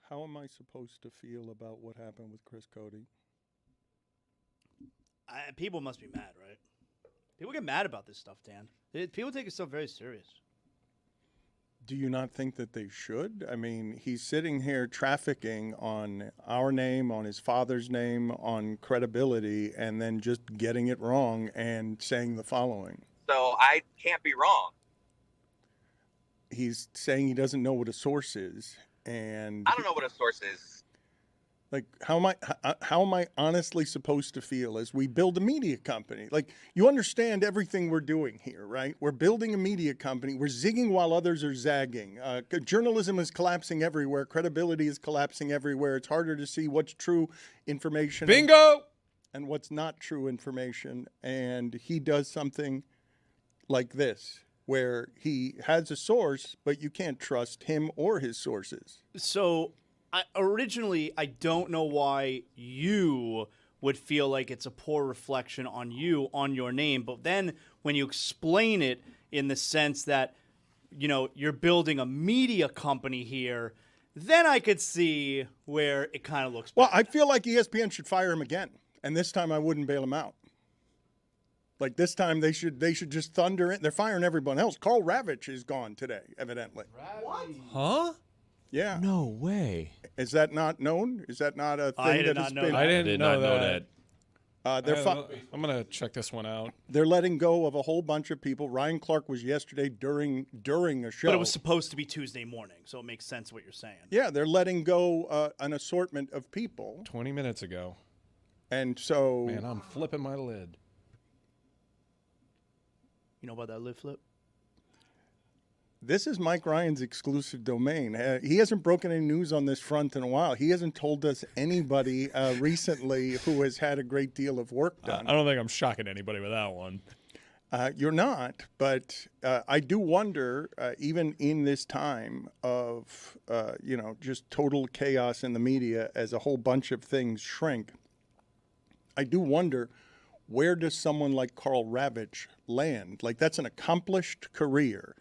How am I supposed to feel about what happened with Chris Cody? People must be mad, right? People get mad about this stuff, Dan. People take this stuff very serious. Do you not think that they should? I mean, he's sitting here trafficking on our name, on his father's name, on credibility, and then just getting it wrong and saying the following. So I can't be wrong. He's saying he doesn't know what a source is, and I don't know what a source is. like, how am I honestly supposed to feel as we build a media company? Like, you understand everything we're doing here, right? We're building a media company. We're zigging while others are zagging. Journalism is collapsing everywhere. Credibility is collapsing everywhere. It's harder to see what's true information. Bingo! And what's not true information. And he does something like this, where he has a source, but you can't trust him or his sources. So, originally, I don't know why you would feel like it's a poor reflection on you, on your name. But then when you explain it in the sense that, you know, you're building a media company here, then I could see where it kind of looks bad. Well, I feel like ESPN should fire him again. And this time I wouldn't bail him out. Like, this time they should just thunder it. They're firing everyone else. Carl Ravitch is gone today, evidently. What? Huh? Yeah. No way. Is that not known? Is that not a thing I did that not has know been? that. I did not know that. I'm going to check this one out. They're letting go of a whole bunch of people. Ryan Clark was yesterday during a show. But it was supposed to be Tuesday morning, so it makes sense what you're saying. Yeah, they're letting go an assortment of people. 20 minutes ago. And so... Man, I'm flipping my lid. You know about that lid flip? This is Mike Ryan's exclusive domain. He hasn't broken any news on this front in a while. He hasn't told us anybody recently who has had a great deal of work done. I don't think I'm shocking anybody with that one. You're not, but I do wonder, even in this time of, just total chaos in the media as a whole bunch of things shrink, I do wonder, where does someone like Carl Ravitch land? Like, that's an accomplished career.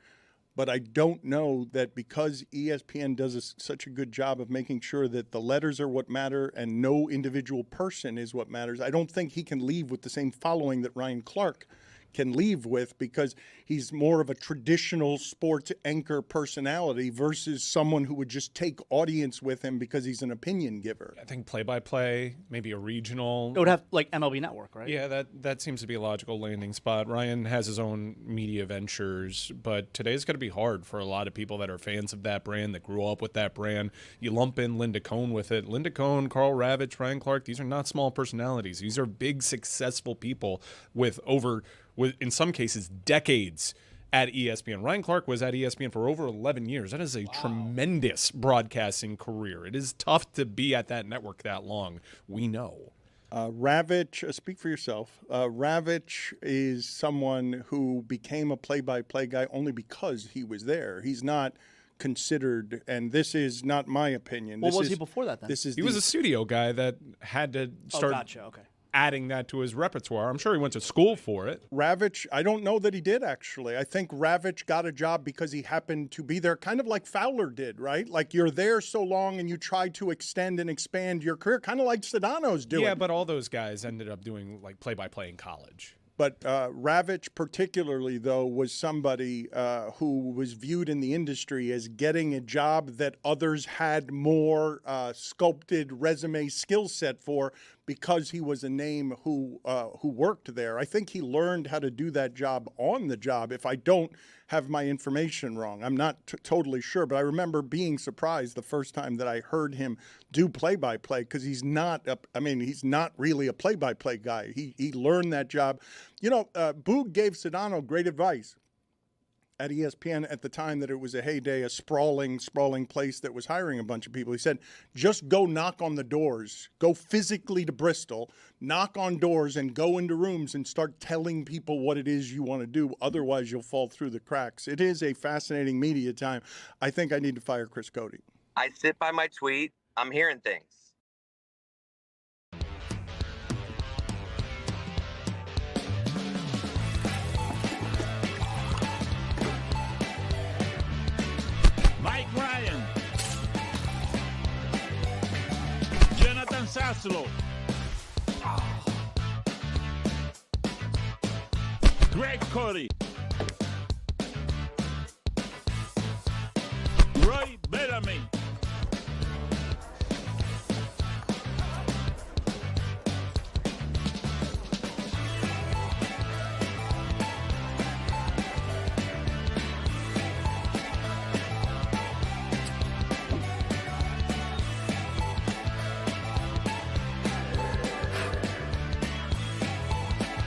But I don't know that because ESPN does such a good job of making sure that the letters are what matter and no individual person is what matters, I don't think he can leave with the same following that Ryan Clark can leave with, because he's more of a traditional sports anchor personality versus someone who would just take audience with him because he's an opinion giver. I think play-by-play, maybe a regional. It would have, like, MLB Network, right? Yeah, that seems to be a logical landing spot. Ryan has his own media ventures, but today's going to be hard for a lot of people that are fans of that brand, that grew up with that brand. You lump in Linda Cohn with it. Linda Cohn, Carl Ravitch, Ryan Clark, these are not small personalities. These are big, successful people with in some cases, decades at ESPN. Ryan Clark was at ESPN for over 11 years. That is a tremendous broadcasting career. It is tough to be at that network that long. We know. Ravitch, speak for yourself. Ravitch is someone who became a play-by-play guy only because he was there. He's not considered, and this is not my opinion. What was he before that, then? He was a studio guy that had to start gotcha, okay. adding that to his repertoire. I'm sure he went to school for it. Ravitch, I don't know that he did, actually. I think Ravitch got a job because he happened to be there, kind of like Fowler did, right? Like, you're there so long and you try to extend and expand your career, kind of like Sedano's doing. Yeah, but all those guys ended up doing, like, play-by-play in college. But Ravitch particularly, though, was somebody who was viewed in the industry as getting a job that others had more sculpted resume skill set for, because he was a name who worked there. I think he learned how to do that job on the job, if I don't have my information wrong. I'm not totally sure, but I remember being surprised the first time that I heard him do play-by-play, because he's not really a play-by-play guy. He learned that job. You know, Boog gave Sedano great advice at ESPN at the time that it was a heyday, a sprawling place that was hiring a bunch of people. He said, just go knock on the doors. Go physically to Bristol, knock on doors, and go into rooms and start telling people what it is you want to do. Otherwise, you'll fall through the cracks. It is a fascinating media time. I think I need to fire Chris Cody. I sit by my tweet. I'm hearing things. Mike Ryan. Zaslow. Greg Cody. Roy Bellamy.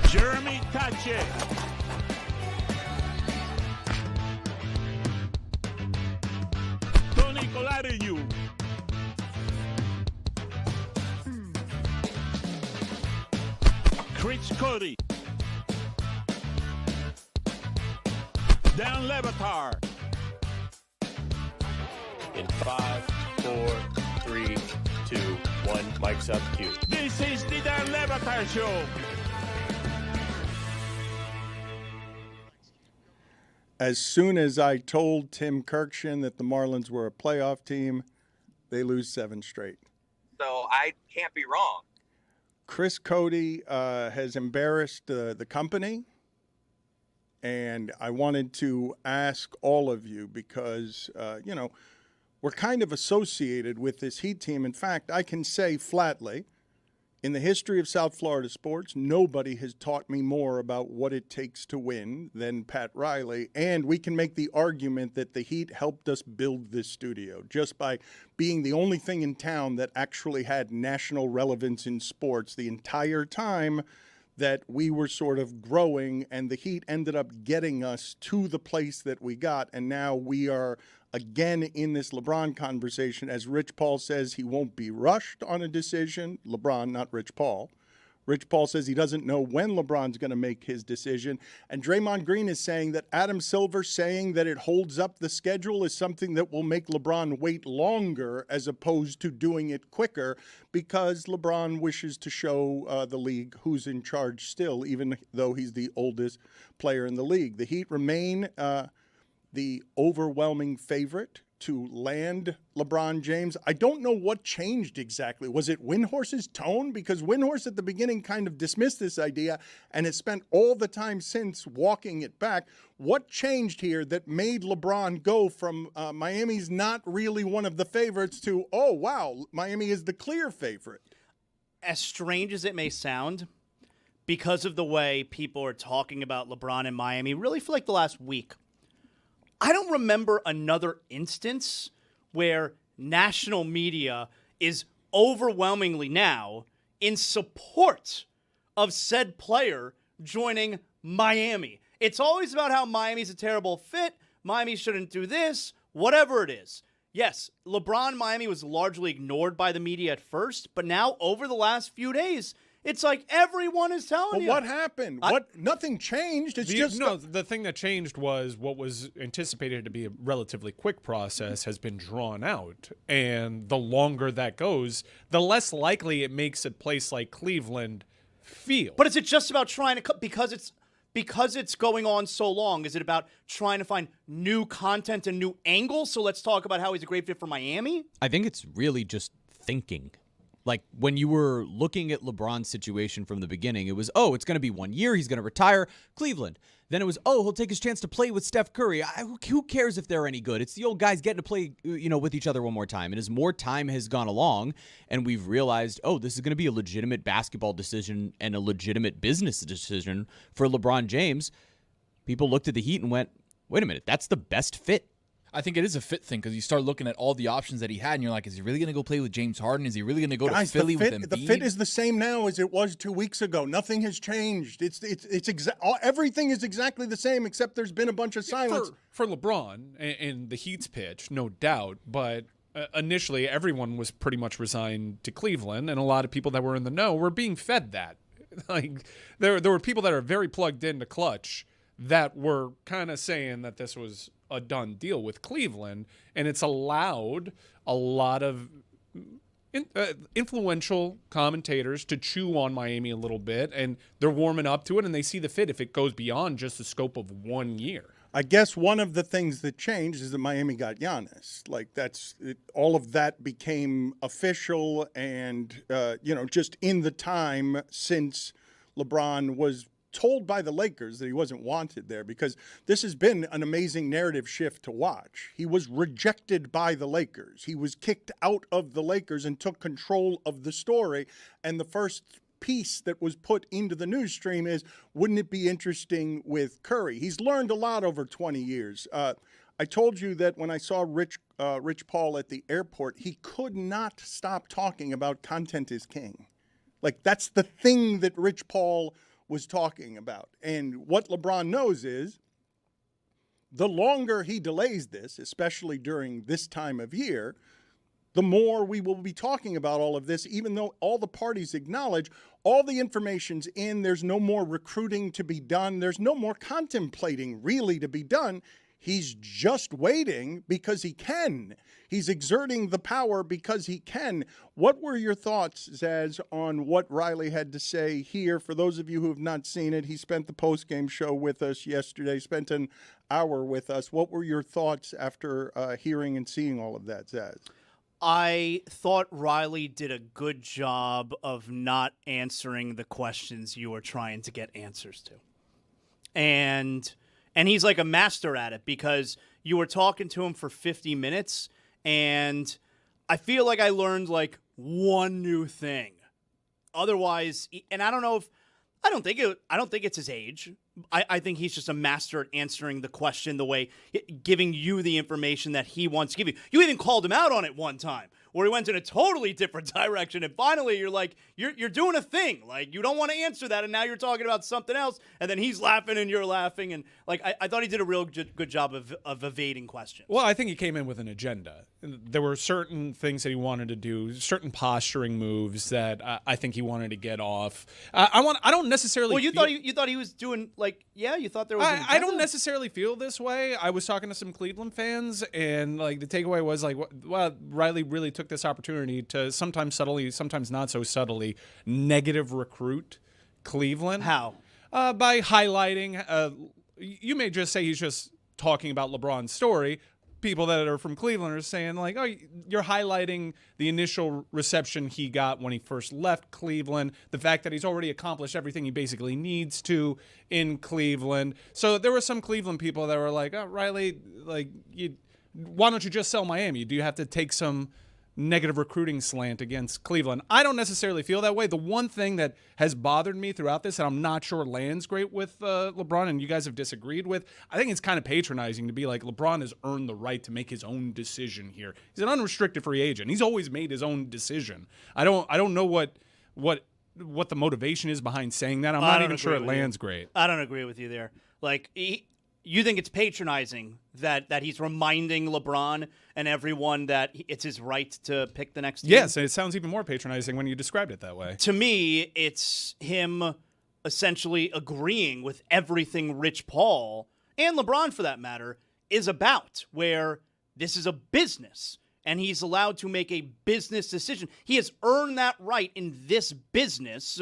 Jeremy Tache. Tony Colariu. Chris Cody. Dan Le Batard. In 5, 4, 3, 2, 1. Mic's up. Cue. This is the Dan Le Batard Show. As soon as I told Tim Kirkshin that the Marlins were a playoff team, they lose 7 straight. So I can't be wrong. Chris Cody has embarrassed the company, and I wanted to ask all of you because, we're kind of associated with this Heat team. In fact, I can say flatly, in the history of South Florida sports, nobody has taught me more about what it takes to win than Pat Riley. And we can make the argument that the Heat helped us build this studio just by being the only thing in town that actually had national relevance in sports the entire time that we were sort of growing, and the Heat ended up getting us to the place that we got. And now we are again in this LeBron conversation. As Rich Paul says, he won't be rushed on a decision. LeBron, not Rich Paul. Rich Paul says he doesn't know when LeBron's going to make his decision. And Draymond Green is saying that Adam Silver saying that it holds up the schedule is something that will make LeBron wait longer as opposed to doing it quicker, because LeBron wishes to show the league who's in charge still, even though he's the oldest player in the league. The Heat remain the overwhelming favorite to land LeBron James. I don't know what changed exactly. Was it Windhorse's tone? Because Windhorse at the beginning kind of dismissed this idea and has spent all the time since walking it back. What changed here that made LeBron go from Miami's not really one of the favorites to, oh, wow, Miami is the clear favorite? As strange as it may sound, because of the way people are talking about LeBron in Miami, really for like the last week, I don't remember another instance where national media is overwhelmingly now in support of said player joining Miami. It's always about how Miami's a terrible fit, Miami shouldn't do this, whatever it is. Yes, LeBron Miami was largely ignored by the media at first, but now over the last few days, it's like everyone is telling you. But what happened? Nothing changed. It's just the thing that changed was what was anticipated to be a relatively quick process has been drawn out, and the longer that goes, the less likely it makes a place like Cleveland feel. But is it just about trying to because it's going on so long? Is it about trying to find new content and new angles? So let's talk about how he's a great fit for Miami. I think it's really just thinking. Like, when you were looking at LeBron's situation from the beginning, it was, oh, it's going to be 1 year, he's going to retire, Cleveland. Then it was, oh, he'll take his chance to play with Steph Curry. Who cares if they're any good? It's the old guys getting to play, with each other one more time. And as more time has gone along, and we've realized, oh, this is going to be a legitimate basketball decision and a legitimate business decision for LeBron James, people looked at the Heat and went, wait a minute, that's the best fit. I think it is a fit thing because you start looking at all the options that he had, and you're like, is he really going to go play with James Harden? Is he really going to go to Philly with Embiid? The fit is the same now as it was 2 weeks ago. Nothing has changed. Everything is exactly the same, except there's been a bunch of silence. For LeBron and the Heat's pitch, no doubt, but initially everyone was pretty much resigned to Cleveland, and a lot of people that were in the know were being fed that. Like there were people that are very plugged into Clutch that were kind of saying that this was a done deal with Cleveland, and it's allowed a lot of influential commentators to chew on Miami a little bit, and they're warming up to it, and they see the fit if it goes beyond just the scope of 1 year. I guess one of the things that changed is that Miami got Giannis. Like all of that became official, and just in the time since LeBron was told by the Lakers that he wasn't wanted there, because this has been an amazing narrative shift to watch. He was rejected by the Lakers. He was kicked out of the Lakers and took control of the story. And the first piece that was put into the news stream is, wouldn't it be interesting with Curry? He's learned a lot over 20 years. I told you that when I saw Rich Paul at the airport, he could not stop talking about content is king. Like, that's the thing that Rich Paul was talking about. And what LeBron knows is the longer he delays this, especially during this time of year, the more we will be talking about all of this, even though all the parties acknowledge all the information's in. There's no more recruiting to be done. There's no more contemplating really to be done. He's just waiting because he can. He's exerting the power because he can. What were your thoughts, Zaz, on what Riley had to say here? For those of you who have not seen it, he spent the post-game show with us yesterday, spent an hour with us. What were your thoughts after hearing and seeing all of that, Zaz? I thought Riley did a good job of not answering the questions you were trying to get answers to. And he's like a master at it, because you were talking to him for 50 minutes, and I feel like I learned like one new thing. Otherwise, and I don't think it's his age. I think he's just a master at answering the question the way, giving you the information that he wants to give you. You even called him out on it one time, where he went in a totally different direction, and finally you're like, you're doing a thing. Like, you don't want to answer that, and now you're talking about something else, and then he's laughing and you're laughing, and like I thought he did a real good job of evading questions. Well, I think he came in with an agenda. There were certain things that he wanted to do, certain posturing moves that I think he wanted to get off. I don't necessarily. Well, you thought he was doing like, yeah, you thought there was. I don't necessarily feel this way. I was talking to some Cleveland fans, and like the takeaway was like, well, Riley really took this opportunity to sometimes subtly, sometimes not so subtly, negative recruit Cleveland. How? By highlighting. You may just say he's just talking about LeBron's story. People that are from Cleveland are saying like, oh, you're highlighting the initial reception he got when he first left Cleveland, the fact that he's already accomplished everything he basically needs to in Cleveland. So there were some Cleveland people that were like, oh, Riley, like, why don't you just sell Miami? Do you have to take some negative recruiting slant against Cleveland? I don't necessarily feel that way. The one thing that has bothered me throughout this, and I'm not sure lands great with LeBron, and you guys have disagreed with, I think it's kind of patronizing to be like, LeBron has earned the right to make his own decision here. He's an unrestricted free agent. He's always made his own decision. I don't know what the motivation is behind saying that. I'm not even sure it lands great. I don't agree with you there. Like, you think it's patronizing that he's reminding LeBron and everyone that it's his right to pick the next team? Yes, it sounds even more patronizing when you described it that way. To me, it's him essentially agreeing with everything Rich Paul, and LeBron for that matter, is about, where this is a business, and he's allowed to make a business decision. He has earned that right in this business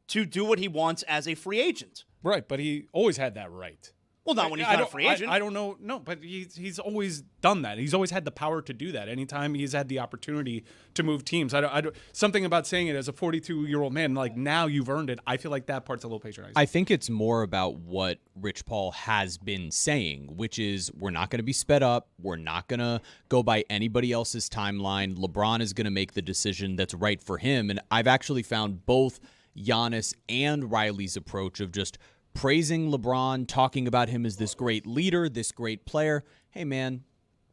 to do what he wants as a free agent. Right, but he always had that right. Well, not when he's not a free agent. I don't know. No, but he's always done that. He's always had the power to do that. Anytime he's had the opportunity to move teams. I don't something about saying it as a 42-year-old man, like, now you've earned it. I feel like that part's a little patronizing. I think it's more about what Rich Paul has been saying, which is, we're not going to be sped up. We're not going to go by anybody else's timeline. LeBron is going to make the decision that's right for him. And I've actually found both Giannis and Riley's approach of just praising LeBron, talking about him as this great leader, this great player. Hey, man,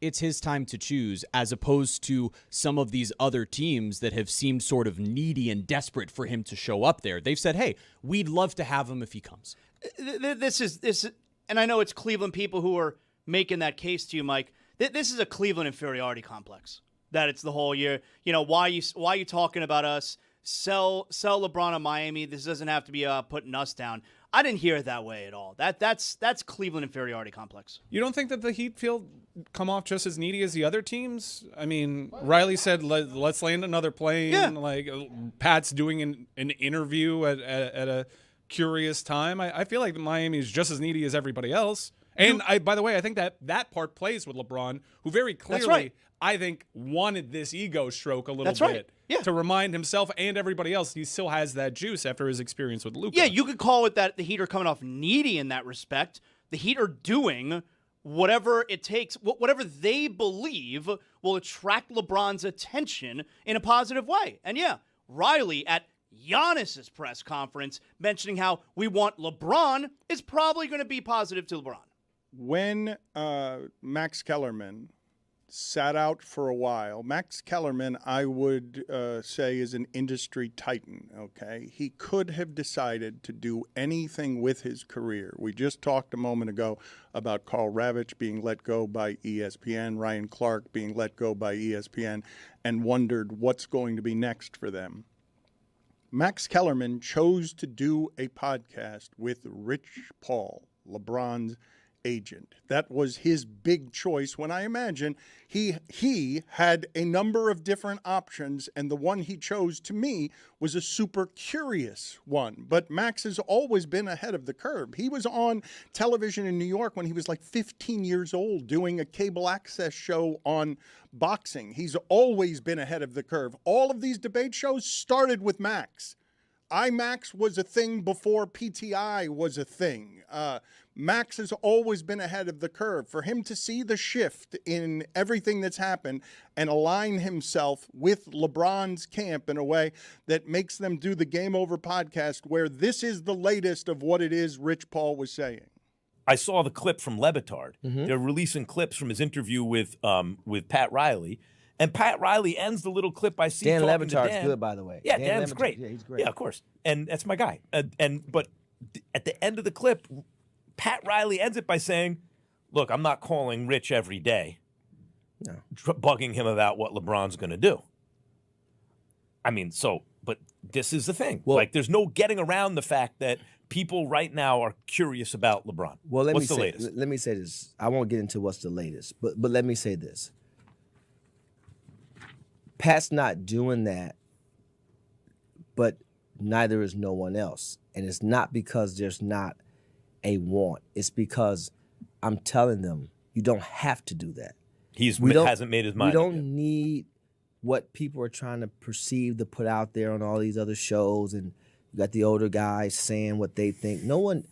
it's his time to choose, as opposed to some of these other teams that have seemed sort of needy and desperate for him to show up there. They've said, hey, we'd love to have him if he comes. This is, and I know it's Cleveland people who are making that case to you, Mike. This is a Cleveland inferiority complex. That it's the whole year. You know, why are you talking about us? Sell LeBron to Miami. This doesn't have to be putting us down. I didn't hear it that way at all. That's Cleveland inferiority complex. You don't think that the Heat come off just as needy as the other teams? I mean, Riley said, let's land another plane. Yeah. Like, Pat's doing an interview at a curious time. I feel like Miami is just as needy as everybody else. And by the way, I think that part plays with LeBron, who very clearly, right. I think, wanted this ego stroke a little That's bit right. Yeah. to remind himself and everybody else he still has that juice after his experience with Luka. Yeah, you could call it that the Heat are coming off needy in that respect. The Heat are doing whatever it takes, whatever they believe will attract LeBron's attention in a positive way. And yeah, Riley at Giannis's press conference mentioning how we want LeBron is probably going to be positive to LeBron. When Max Kellerman sat out for a while, Max Kellerman, I would say, is an industry titan, okay? He could have decided to do anything with his career. We just talked a moment ago about Carl Ravitch being let go by ESPN, Ryan Clark being let go by ESPN, and wondered what's going to be next for them. Max Kellerman chose to do a podcast with Rich Paul, LeBron's agent. That was his big choice when I imagine he had a number of different options, and the one he chose to me was a super curious one. But Max has always been ahead of the curve. He was on television in New York when he was like 15 years old doing a cable access show on boxing. He's always been ahead of the curve. All of these debate shows started with Max. IMAX was a thing before PTI was a thing. Max has always been ahead of the curve. For him to see the shift in everything that's happened and align himself with LeBron's camp in a way that makes them do the Game Over podcast, where this is the latest of what it is Rich Paul was saying. I saw the clip from Le Batard. They're releasing clips from his interview with Pat Riley. And Pat Riley ends the little clip I see. Dan Le talking to Batard's Dan. good, by the way. Yeah, Dan Dan's Le Batard, great. yeah, he's great. Yeah, of course. And that's my guy. But at the end of the clip, Pat Riley ends it by saying, "Look, I'm not calling Rich every day, bugging him about what LeBron's going to do." I mean, but this is the thing. Well, like, there's no getting around the fact that people right now are curious about LeBron. Well, what's the latest? Let me say this. I won't get into what's the latest, but let me say this. Pat's not doing that, but neither is no one else. And it's not because there's not a want. It's because I'm telling them, you don't have to do that. He hasn't made his mind We up don't yet. need what people are trying to perceive to put out there on all these other shows, and you got the older guys saying what they think. No one,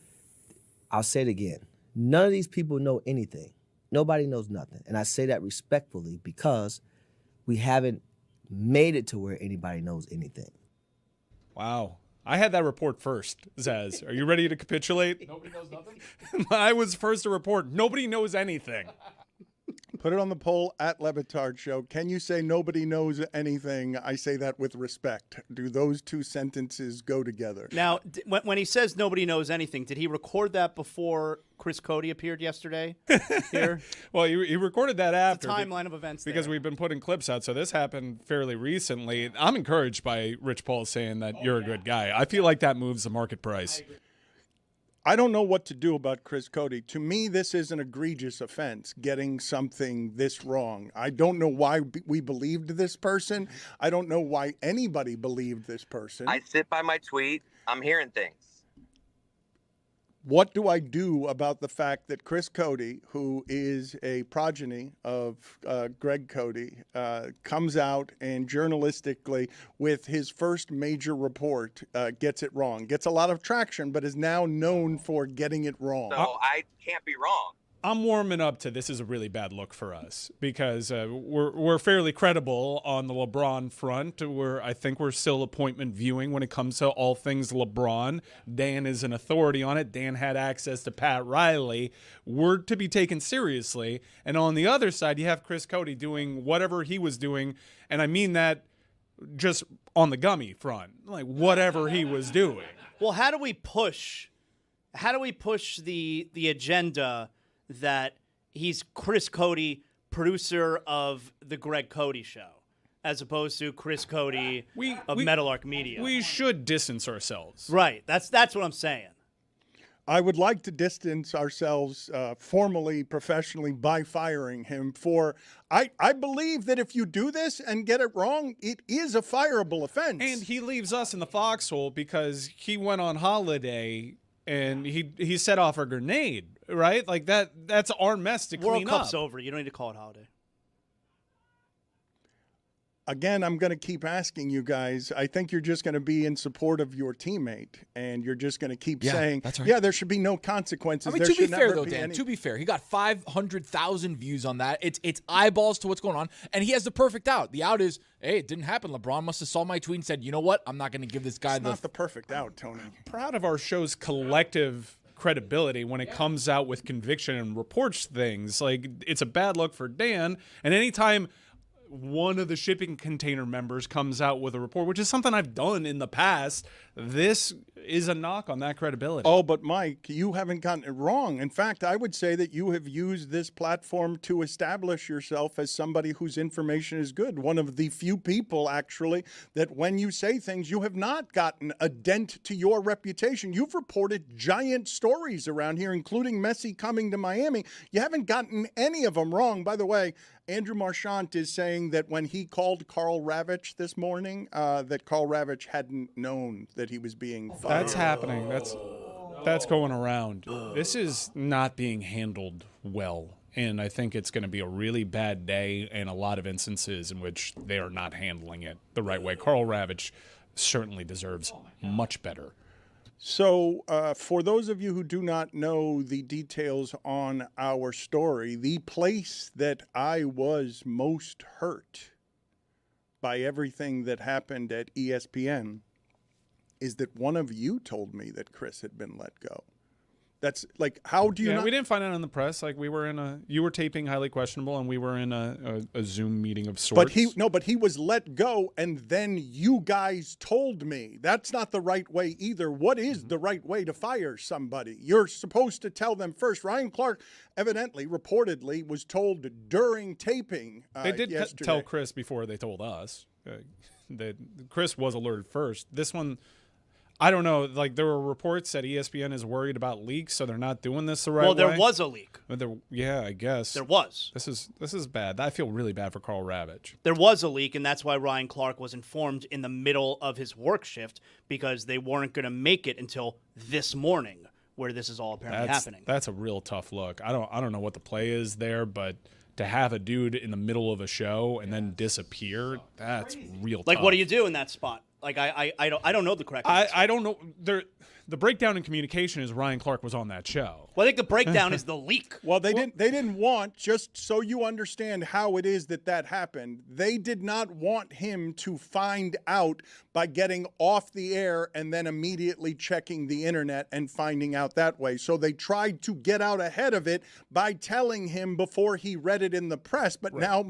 I'll say it again, none of these people know anything. Nobody knows nothing. And I say that respectfully because we haven't made it to where anybody knows anything. Wow. I had that report first, Zaz. Are you ready to capitulate? Nobody knows nothing? I was first to report. Nobody knows anything. Put it on the poll at Le Batard Show. Can you say nobody knows anything? I say that with respect. Do those two sentences go together? Now, when he says nobody knows anything, did he record that before Chris Cody appeared yesterday here? Well, he recorded that after. The timeline of events because there. we've been putting clips out, so this happened fairly recently. I'm encouraged by Rich Paul saying that you're a good guy. I feel like that moves the market price. I don't know what to do about Chris Cody. To me, this is an egregious offense, getting something this wrong. I don't know why we believed this person. I don't know why anybody believed this person. I sit by my tweet. I'm hearing things. What do I do about the fact that Chris Cody, who is a progeny of Greg Cody, comes out and journalistically, with his first major report, gets it wrong, gets a lot of traction, but is now known for getting it wrong? So I can't be wrong. I'm warming up to this is a really bad look for us because we're fairly credible on the LeBron front. I think we're still appointment viewing when it comes to all things LeBron. Dan is an authority on it. Dan had access to Pat Riley. We're to be taken seriously. And on the other side, you have Chris Cody doing whatever he was doing, and I mean that just on the gummy front, like whatever he was doing. Well, how do we push the agenda that he's Chris Cody, producer of the Greg Cody Show, as opposed to Chris Cody of Meadowlark Media? We should distance ourselves. Right. That's what I'm saying. I would like to distance ourselves formally, professionally, by firing him for, I believe that if you do this and get it wrong, it is a fireable offense. And he leaves us in the foxhole because he went on holiday and he set off a grenade right? Like that's our mess to World clean Cup's up. over. You don't need to call it holiday. Again, I'm going to keep asking you guys. I think you're just going to be in support of your teammate, and you're just going to keep saying, that's right. yeah, there should be no consequences. I mean, there to be should fair, never though, be Dan, any- to be fair, he got 500,000 views on that. It's eyeballs to what's going on, and he has the perfect out. The out is, hey, it didn't happen. LeBron must have saw my tweet and said, you know what? I'm not going to give this guy It's not the perfect out, Tony. Proud of our show's collective credibility when it comes out with conviction and reports things. Like, it's a bad look for Dan, and anytime one of the shipping container members comes out with a report, which is something I've done in the past, this is a knock on that credibility. Oh, but Mike, you haven't gotten it wrong. In fact, I would say that you have used this platform to establish yourself as somebody whose information is good. One of the few people, actually, that when you say things, you have not gotten a dent to your reputation. You've reported giant stories around here, including Messi coming to Miami. You haven't gotten any of them wrong. By the way, Andrew Marchant is saying that when he called Karl Ravitch this morning, that Karl Ravitch hadn't known that he was being fired. That's happening. That's going around. This is not being handled well, and I think it's going to be a really bad day and a lot of instances in which they are not handling it the right way. Karl Ravitch certainly deserves much better. So, for those of you who do not know the details on our story, the place that I was most hurt by everything that happened at ESPN is that one of you told me that Chris had been let go. That's like, how do you not? We didn't find out in the press. Like, you were taping Highly Questionable, and we were in a Zoom meeting of sorts. But he was let go, and then you guys told me. That's not the right way either. What is the right way to fire somebody? You're supposed to tell them first. Ryan Clark evidently, reportedly, was told during taping They did yesterday. tell Chris before they told us. That Chris was alerted first. This one, I don't know. Like, there were reports that ESPN is worried about leaks, so they're not doing this the right way. Well, there was a leak. Yeah, I guess There was. This is bad. I feel really bad for Karl Ravitch. There was a leak, and that's why Ryan Clark was informed in the middle of his work shift, because they weren't going to make it until this morning, where this is all apparently happening. That's a real tough look. I don't know what the play is there, but to have a dude in the middle of a show and then disappear, that's real Like, tough. what do you do in that spot? Like, I don't know the correct answer. I don't know. The breakdown in communication is Ryan Clark was on that show. Well, I think the breakdown is the leak. Well, they didn't want, just so you understand how it is that happened, they did not want him to find out by getting off the air and then immediately checking the internet and finding out that way. So they tried to get out ahead of it by telling him before he read it in the press. But now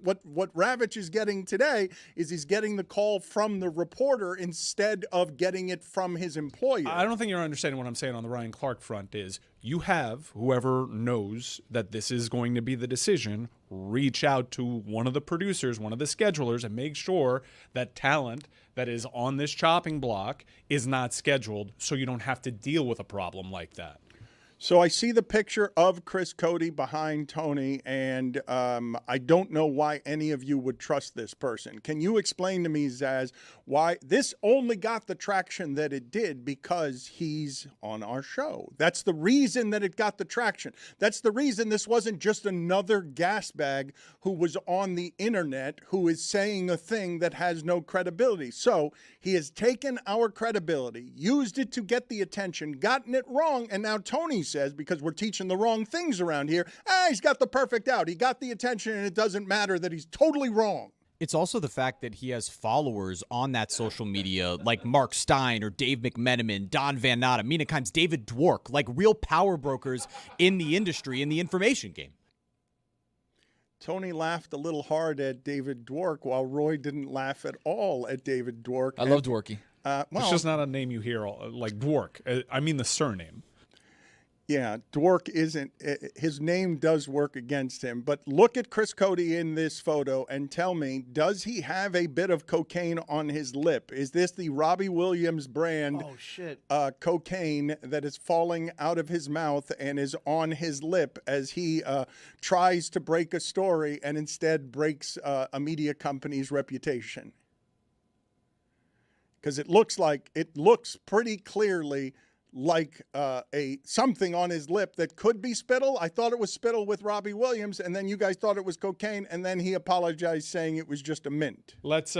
what Ravitch is getting today is he's getting the call from the reporter instead of getting it from his employer. I don't think you're understanding what I'm saying on the Ryan Clark front is you have whoever knows that this is going to be the decision reach out to one of the producers, one of the schedulers, and make sure that talent that is on this chopping block is not scheduled so you don't have to deal with a problem like that. So I see the picture of Chris Cody behind Tony, and I don't know why any of you would trust this person. Can you explain to me, Zaz, why this only got the traction that it did? Because he's on our show. That's the reason that it got the traction. That's the reason this wasn't just another gas bag who was on the internet who is saying a thing that has no credibility. So he has taken our credibility, used it to get the attention, gotten it wrong, and now Tony says, because we're teaching the wrong things around here, he's got the perfect out. He got the attention, and it doesn't matter that he's totally wrong. It's also the fact that he has followers on that social media like Mark Stein or Dave McMenamin, Don Van Natta, Mina Kimes, David Dwork, like real power brokers in the industry, in the information game. Tony laughed a little hard at David Dwork, while Roy didn't laugh at all at David Dwork. I love Dworky. It's just not a name you hear like Dwork. I mean the surname. Yeah, Dwork isn't, his name does work against him. But look at Chris Cody in this photo and tell me, does he have a bit of cocaine on his lip? Is this the Robbie Williams brand cocaine that is falling out of his mouth and is on his lip as he tries to break a story and instead breaks a media company's reputation? Because it looks pretty clearly like something on his lip that could be spittle. I thought it was spittle with Robbie Williams, and then you guys thought it was cocaine, and then he apologized saying it was just a mint. Let's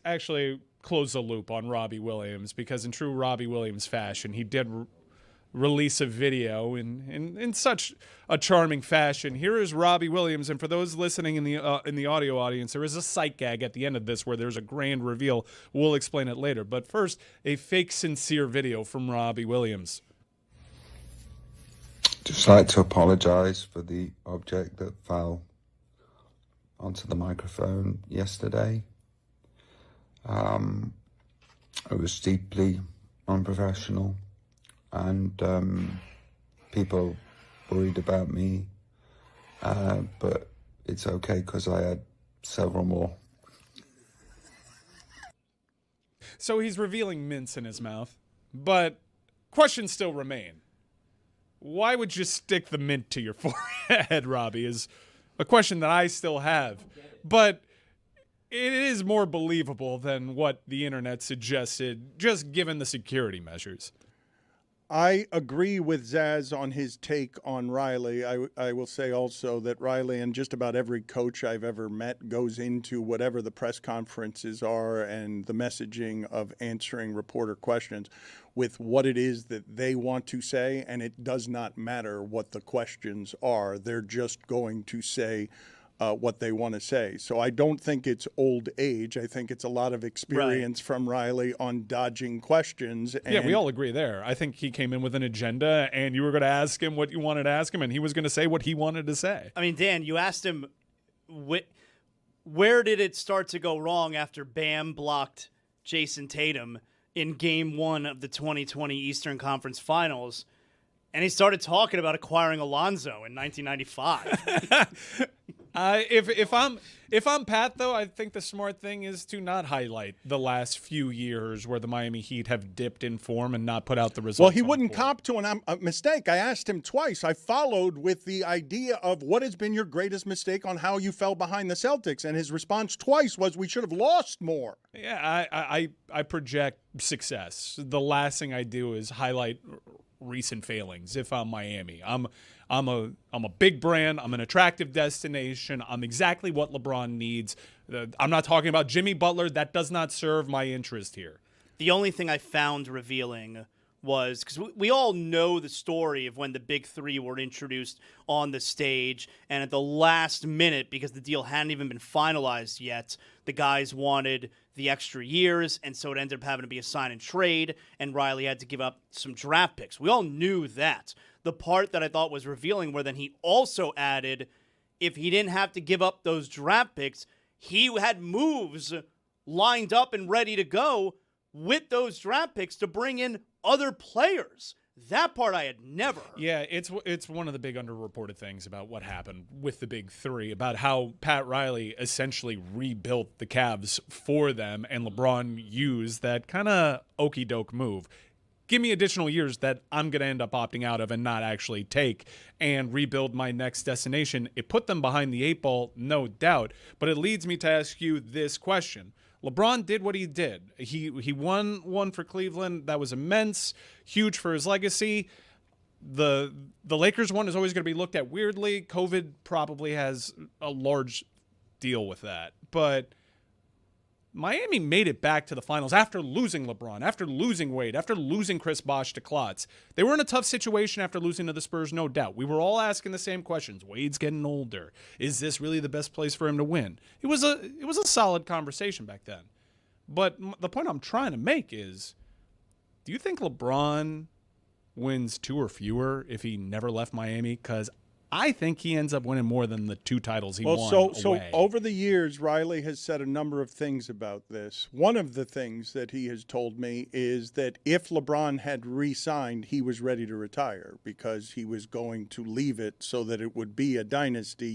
actually close the loop on Robbie Williams, because in true Robbie Williams fashion, he did release a video in such a charming fashion. Here is Robbie Williams, and for those listening in the audio audience, there is a sight gag at the end of this where there's a grand reveal. We'll explain it later. But first, a fake sincere video from Robbie Williams. Just like to apologize for the object that fell onto the microphone yesterday. It was deeply unprofessional, and people worried about me, but it's okay because I had several more. So he's revealing mints in his mouth, but questions still remain. Why would you stick the mint to your forehead, Robbie, is a question that I still have. But it is more believable than what the internet suggested, just given the security measures. I agree with Zaz on his take on Riley. I will say also that Riley and just about every coach I've ever met goes into whatever the press conferences are and the messaging of answering reporter questions with what it is that they want to say, and it does not matter what the questions are. They're just going to say what they want to say. So I don't think it's old age. I think it's a lot of experience from Riley on dodging questions. And yeah, we all agree there. I think he came in with an agenda, and you were going to ask him what you wanted to ask him, and he was going to say what he wanted to say. I mean, Dan, you asked him where did it start to go wrong after Bam blocked Jason Tatum in Game 1 of the 2020 Eastern Conference Finals, and he started talking about acquiring Alonzo in 1995. If I'm Pat, though, I think the smart thing is to not highlight the last few years where the Miami Heat have dipped in form and not put out the results. Well, he wouldn't cop to a mistake. I asked him twice. I followed with the idea of what has been your greatest mistake on how you fell behind the Celtics, and his response twice was we should have lost more. Yeah, I project success. The last thing I do is highlight recent failings. If I'm Miami, I'm a big brand. I'm an attractive destination. I'm exactly what LeBron needs. I'm not talking about Jimmy Butler. That does not serve my interest here. The only thing I found revealing was, because we all know the story of when the big three were introduced on the stage, and at the last minute, because the deal hadn't even been finalized yet, the guys wanted the extra years, and so it ended up having to be a sign and trade, and Riley had to give up some draft picks. We all knew that. The part that I thought was revealing, where then he also added, if he didn't have to give up those draft picks, he had moves lined up and ready to go with those draft picks to bring in other players. That part I had never heard. Yeah, it's one of the big underreported things about what happened with the big three, about how Pat Riley essentially rebuilt the Cavs for them, and LeBron used that kind of okey-doke move. Give me additional years that I'm going to end up opting out of and not actually take, and rebuild my next destination. It put them behind the eight ball, no doubt, but it leads me to ask you this question. LeBron did what he did. He won one for Cleveland. That was immense, huge for his legacy. The Lakers one is always going to be looked at weirdly. COVID probably has a large deal with that. But Miami made it back to the finals after losing LeBron, after losing Wade, after losing Chris Bosh to Klotz. They were in a tough situation after losing to the Spurs, no doubt. We were all asking the same questions. Wade's getting older. Is this really the best place for him to win? It was a solid conversation back then. But the point I'm trying to make is, do you think LeBron wins 2 or fewer if he never left Miami? Because I think he ends up winning more than the 2 titles he won away. So over the years, Riley has said a number of things about this. One of the things that he has told me is that if LeBron had re-signed, he was ready to retire because he was going to leave it so that it would be a dynasty,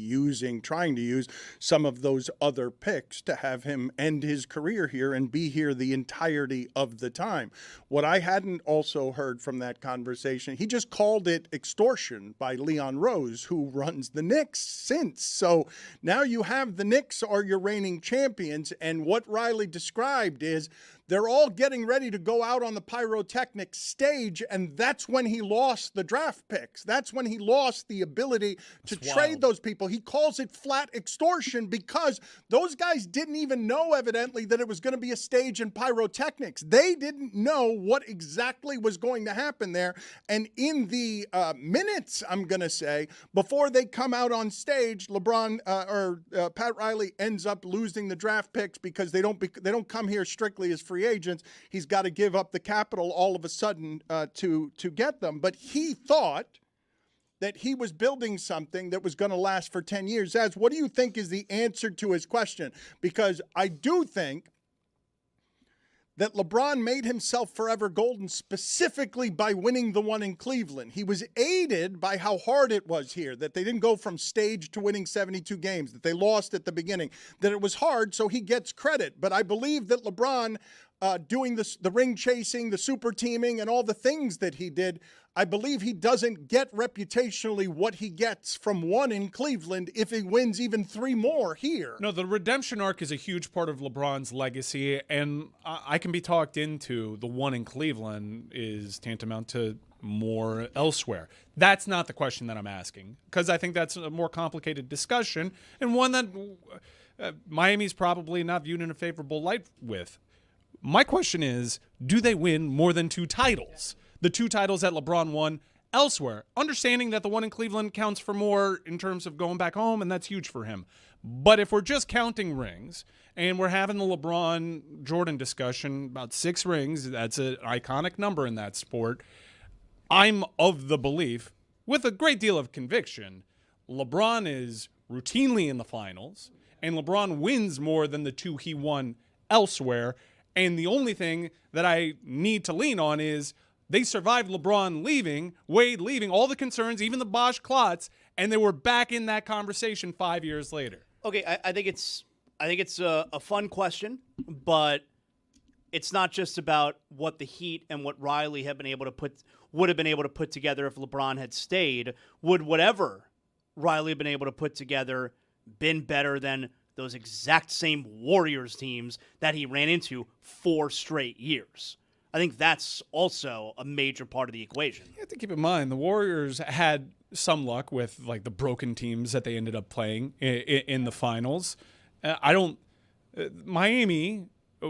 trying to use some of those other picks to have him end his career here and be here the entirety of the time. What I hadn't also heard from that conversation, he just called it extortion by Leon Rose, who runs the Knicks since. So now you have the Knicks are your reigning champions, and what Riley described is they're all getting ready to go out on the pyrotechnic stage, and that's when he lost the draft picks. That's when he lost the ability to trade those people. He calls it flat extortion because those guys didn't even know, evidently, that it was going to be a stage in pyrotechnics. They didn't know what exactly was going to happen there. And in the minutes, I'm going to say, before they come out on stage, Pat Riley ends up losing the draft picks because they don't come here strictly as free agents. He's got to give up the capital all of a sudden to get them. But he thought that he was building something that was going to last for 10 years. Zaz, what do you think is the answer to his question? Because I do think that LeBron made himself forever golden specifically by winning the one in Cleveland. He was aided by how hard it was here, that they didn't go from stage to winning 72 games, that they lost at the beginning, that it was hard, so he gets credit. But I believe that LeBron doing the ring chasing, the super teaming, and all the things that he did, I believe he doesn't get reputationally what he gets from one in Cleveland if he wins even 3 more here. No, the redemption arc is a huge part of LeBron's legacy, and I can be talked into the one in Cleveland is tantamount to more elsewhere. That's not the question that I'm asking, because I think that's a more complicated discussion, and one that Miami's probably not viewed in a favorable light with. My question is, do they win more than 2 titles? The 2 titles that LeBron won elsewhere, understanding that the one in Cleveland counts for more in terms of going back home, and that's huge for him. But if we're just counting rings, and we're having the LeBron-Jordan discussion about 6 rings, that's an iconic number in that sport, I'm of the belief, with a great deal of conviction, LeBron is routinely in the finals, and LeBron wins more than the 2 he won elsewhere. And the only thing that I need to lean on is they survived LeBron leaving, Wade leaving, all the concerns, even the Bosch clots, and they were back in that conversation 5 years later. Okay, I think it's a fun question, but it's not just about what the Heat and what Riley would have been able to put together if LeBron had stayed. Would whatever Riley had been able to put together been better than those exact same Warriors teams that he ran into 4 straight years? I think that's also a major part of the equation. You have to keep in mind, the Warriors had some luck with like the broken teams that they ended up playing in the finals. Miami,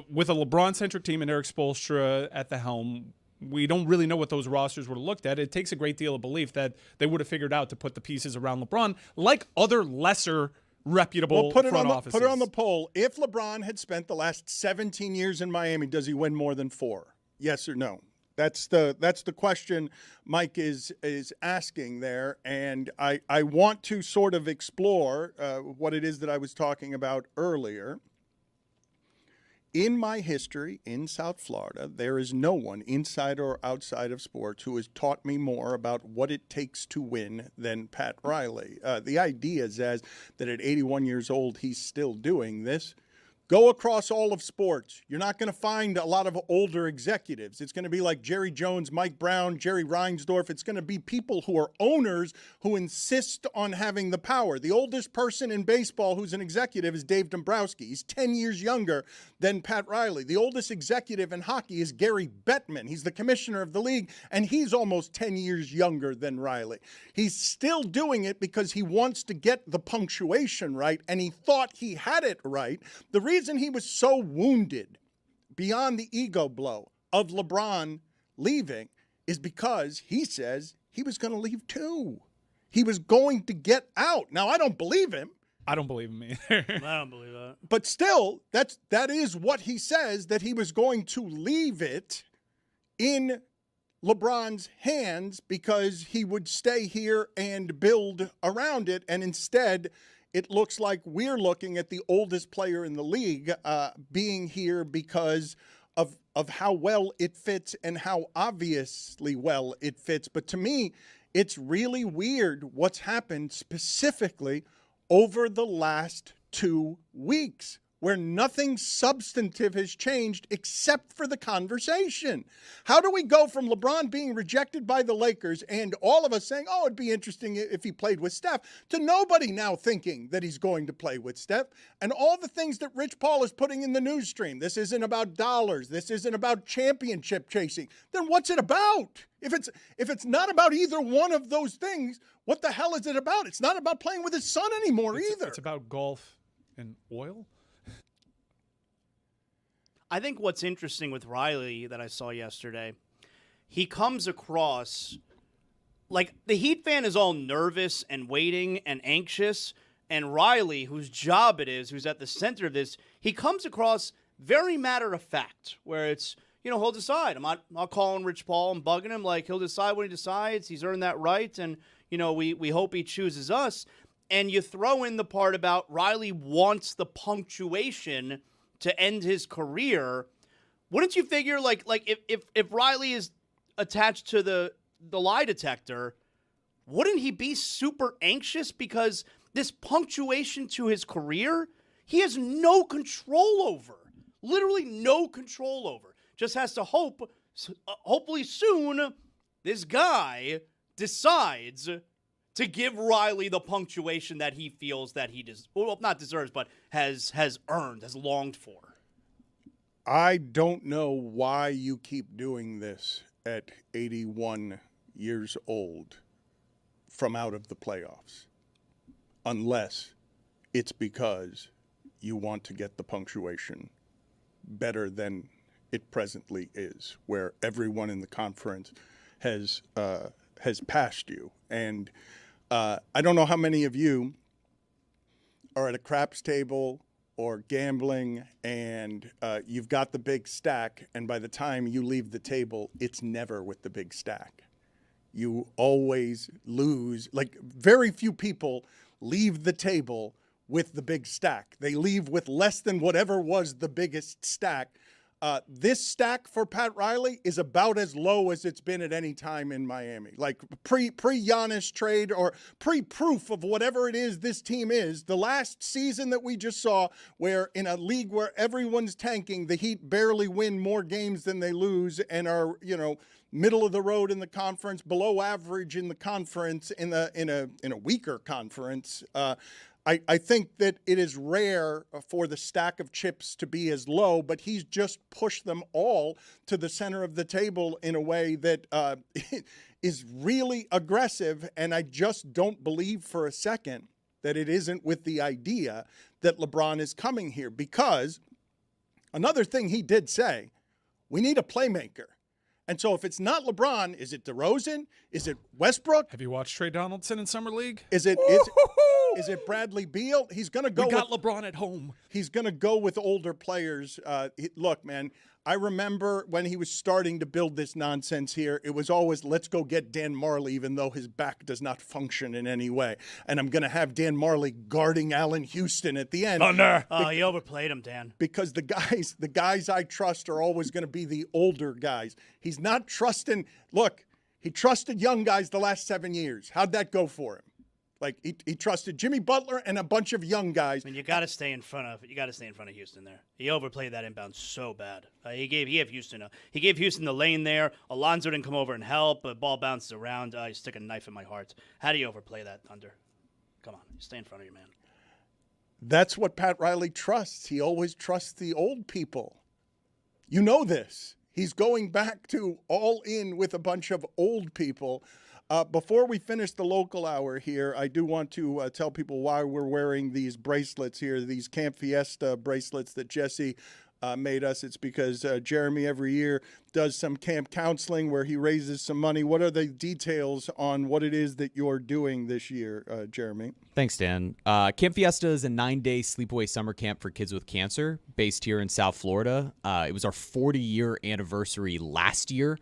with a LeBron-centric team and Eric Spoelstra at the helm, we don't really know what those rosters would have looked at. It takes a great deal of belief that they would have figured out to put the pieces around LeBron, like other lesser reputable front offices. Put it on the poll. If LeBron had spent the last 17 years in Miami, does he win more than 4? Yes or no? That's the question Mike is asking there, and I want to sort of explore what it is that I was talking about earlier. In my history in South Florida, there is no one inside or outside of sports who has taught me more about what it takes to win than Pat Riley. The idea is that at 81 years old, he's still doing this. Go across all of sports. You're not going to find a lot of older executives. It's going to be like Jerry Jones, Mike Brown, Jerry Reinsdorf. It's going to be people who are owners who insist on having the power. The oldest person in baseball who's an executive is Dave Dombrowski. He's 10 years younger than Pat Riley. The oldest executive in hockey is Gary Bettman. He's the commissioner of the league, and he's almost 10 years younger than Riley. He's still doing it because he wants to get the punctuation right, and he thought he had it right. The reason he was so wounded beyond the ego blow of LeBron leaving is because he says he was going to leave too. He was going to get out. Now, I don't believe him. I don't believe him either. I don't believe that. But still, that is what he says, that he was going to leave it in LeBron's hands because he would stay here and build around it. And instead, it looks like we're looking at the oldest player in the league being here because of how well it fits and how obviously well it fits. But to me, it's really weird what's happened specifically over the last 2 weeks where nothing substantive has changed except for the conversation. How do we go from LeBron being rejected by the Lakers and all of us saying, oh, it'd be interesting if he played with Steph, to nobody now thinking that he's going to play with Steph, and all the things that Rich Paul is putting in the news stream? This isn't about dollars. This isn't about championship chasing. Then what's it about? If it's not about either one of those things, what the hell is it about? It's not about playing with his son anymore either. It's about golf and oil. I think what's interesting with Riley that I saw yesterday, he comes across like the Heat fan is all nervous and waiting and anxious, and Riley, whose job it is, who's at the center of this, he comes across very matter of fact, where it's, he'll decide. I'm not calling Rich Paul and bugging him. Like, he'll decide when he decides. He's earned that right, and, we hope he chooses us. And you throw in the part about Riley wants the punctuation to end his career. Wouldn't you figure, like if Riley is attached to the lie detector, wouldn't he be super anxious? Because this punctuation to his career, he has no control over. Literally no control over. Just has to hope, hopefully soon, this guy decides to give Riley the punctuation that he feels that he not deserves, but has earned, has longed for. I don't know why you keep doing this at 81 years old from out of the playoffs, unless it's because you want to get the punctuation better than it presently is, where everyone in the conference has passed you. And I don't know how many of you are at a craps table or gambling and you've got the big stack, and by the time you leave the table, it's never with the big stack. You always lose. Like, very few people leave the table with the big stack. They leave with less than whatever was the biggest stack. This stack for Pat Riley is about as low as it's been at any time in Miami. Like pre-Giannis trade or pre-proof of whatever it is this team is. The last season that we just saw, where in a league where everyone's tanking, the Heat barely win more games than they lose and are, middle of the road in the conference, below average in the conference, in a weaker conference. I think that it is rare for the stack of chips to be as low, but he's just pushed them all to the center of the table in a way that is really aggressive. And I just don't believe for a second that it isn't with the idea that LeBron is coming here. Because another thing he did say, we need a playmaker. And so if it's not LeBron, is it DeRozan? Is it Westbrook? Have you watched Trey Donaldson in Summer League? Is it Bradley Beal? He's going to go. We got LeBron at home. He's going to go with older players. Look, man, I remember when he was starting to build this nonsense here, it was always, let's go get Dan Marley, even though his back does not function in any way. And I'm going to have Dan Marley guarding Allen Houston at the end. Thunder. Oh, he overplayed him, Dan. Because the guys I trust are always going to be the older guys. He's not trusting. Look, he trusted young guys the last 7 years. How'd that go for him? Like, he trusted Jimmy Butler and a bunch of young guys. I mean, you got to stay in front of Houston there. He overplayed that inbound so bad. He gave Houston the lane there. Alonzo didn't come over and help. The ball bounced around. He stuck a knife in my heart. How do you overplay that, Thunder? Come on, stay in front of your man. That's what Pat Riley trusts. He always trusts the old people. You know this. He's going back to all in with a bunch of old people. Before we finish the local hour here, I do want to tell people why we're wearing these bracelets here, these Camp Fiesta bracelets that Jesse made us. It's because Jeremy every year does some camp counseling where he raises some money. What are the details on what it is that you're doing this year, Jeremy? Thanks, Dan. Camp Fiesta is a 9-day sleepaway summer camp for kids with cancer based here in South Florida. It was our 40-year anniversary last year.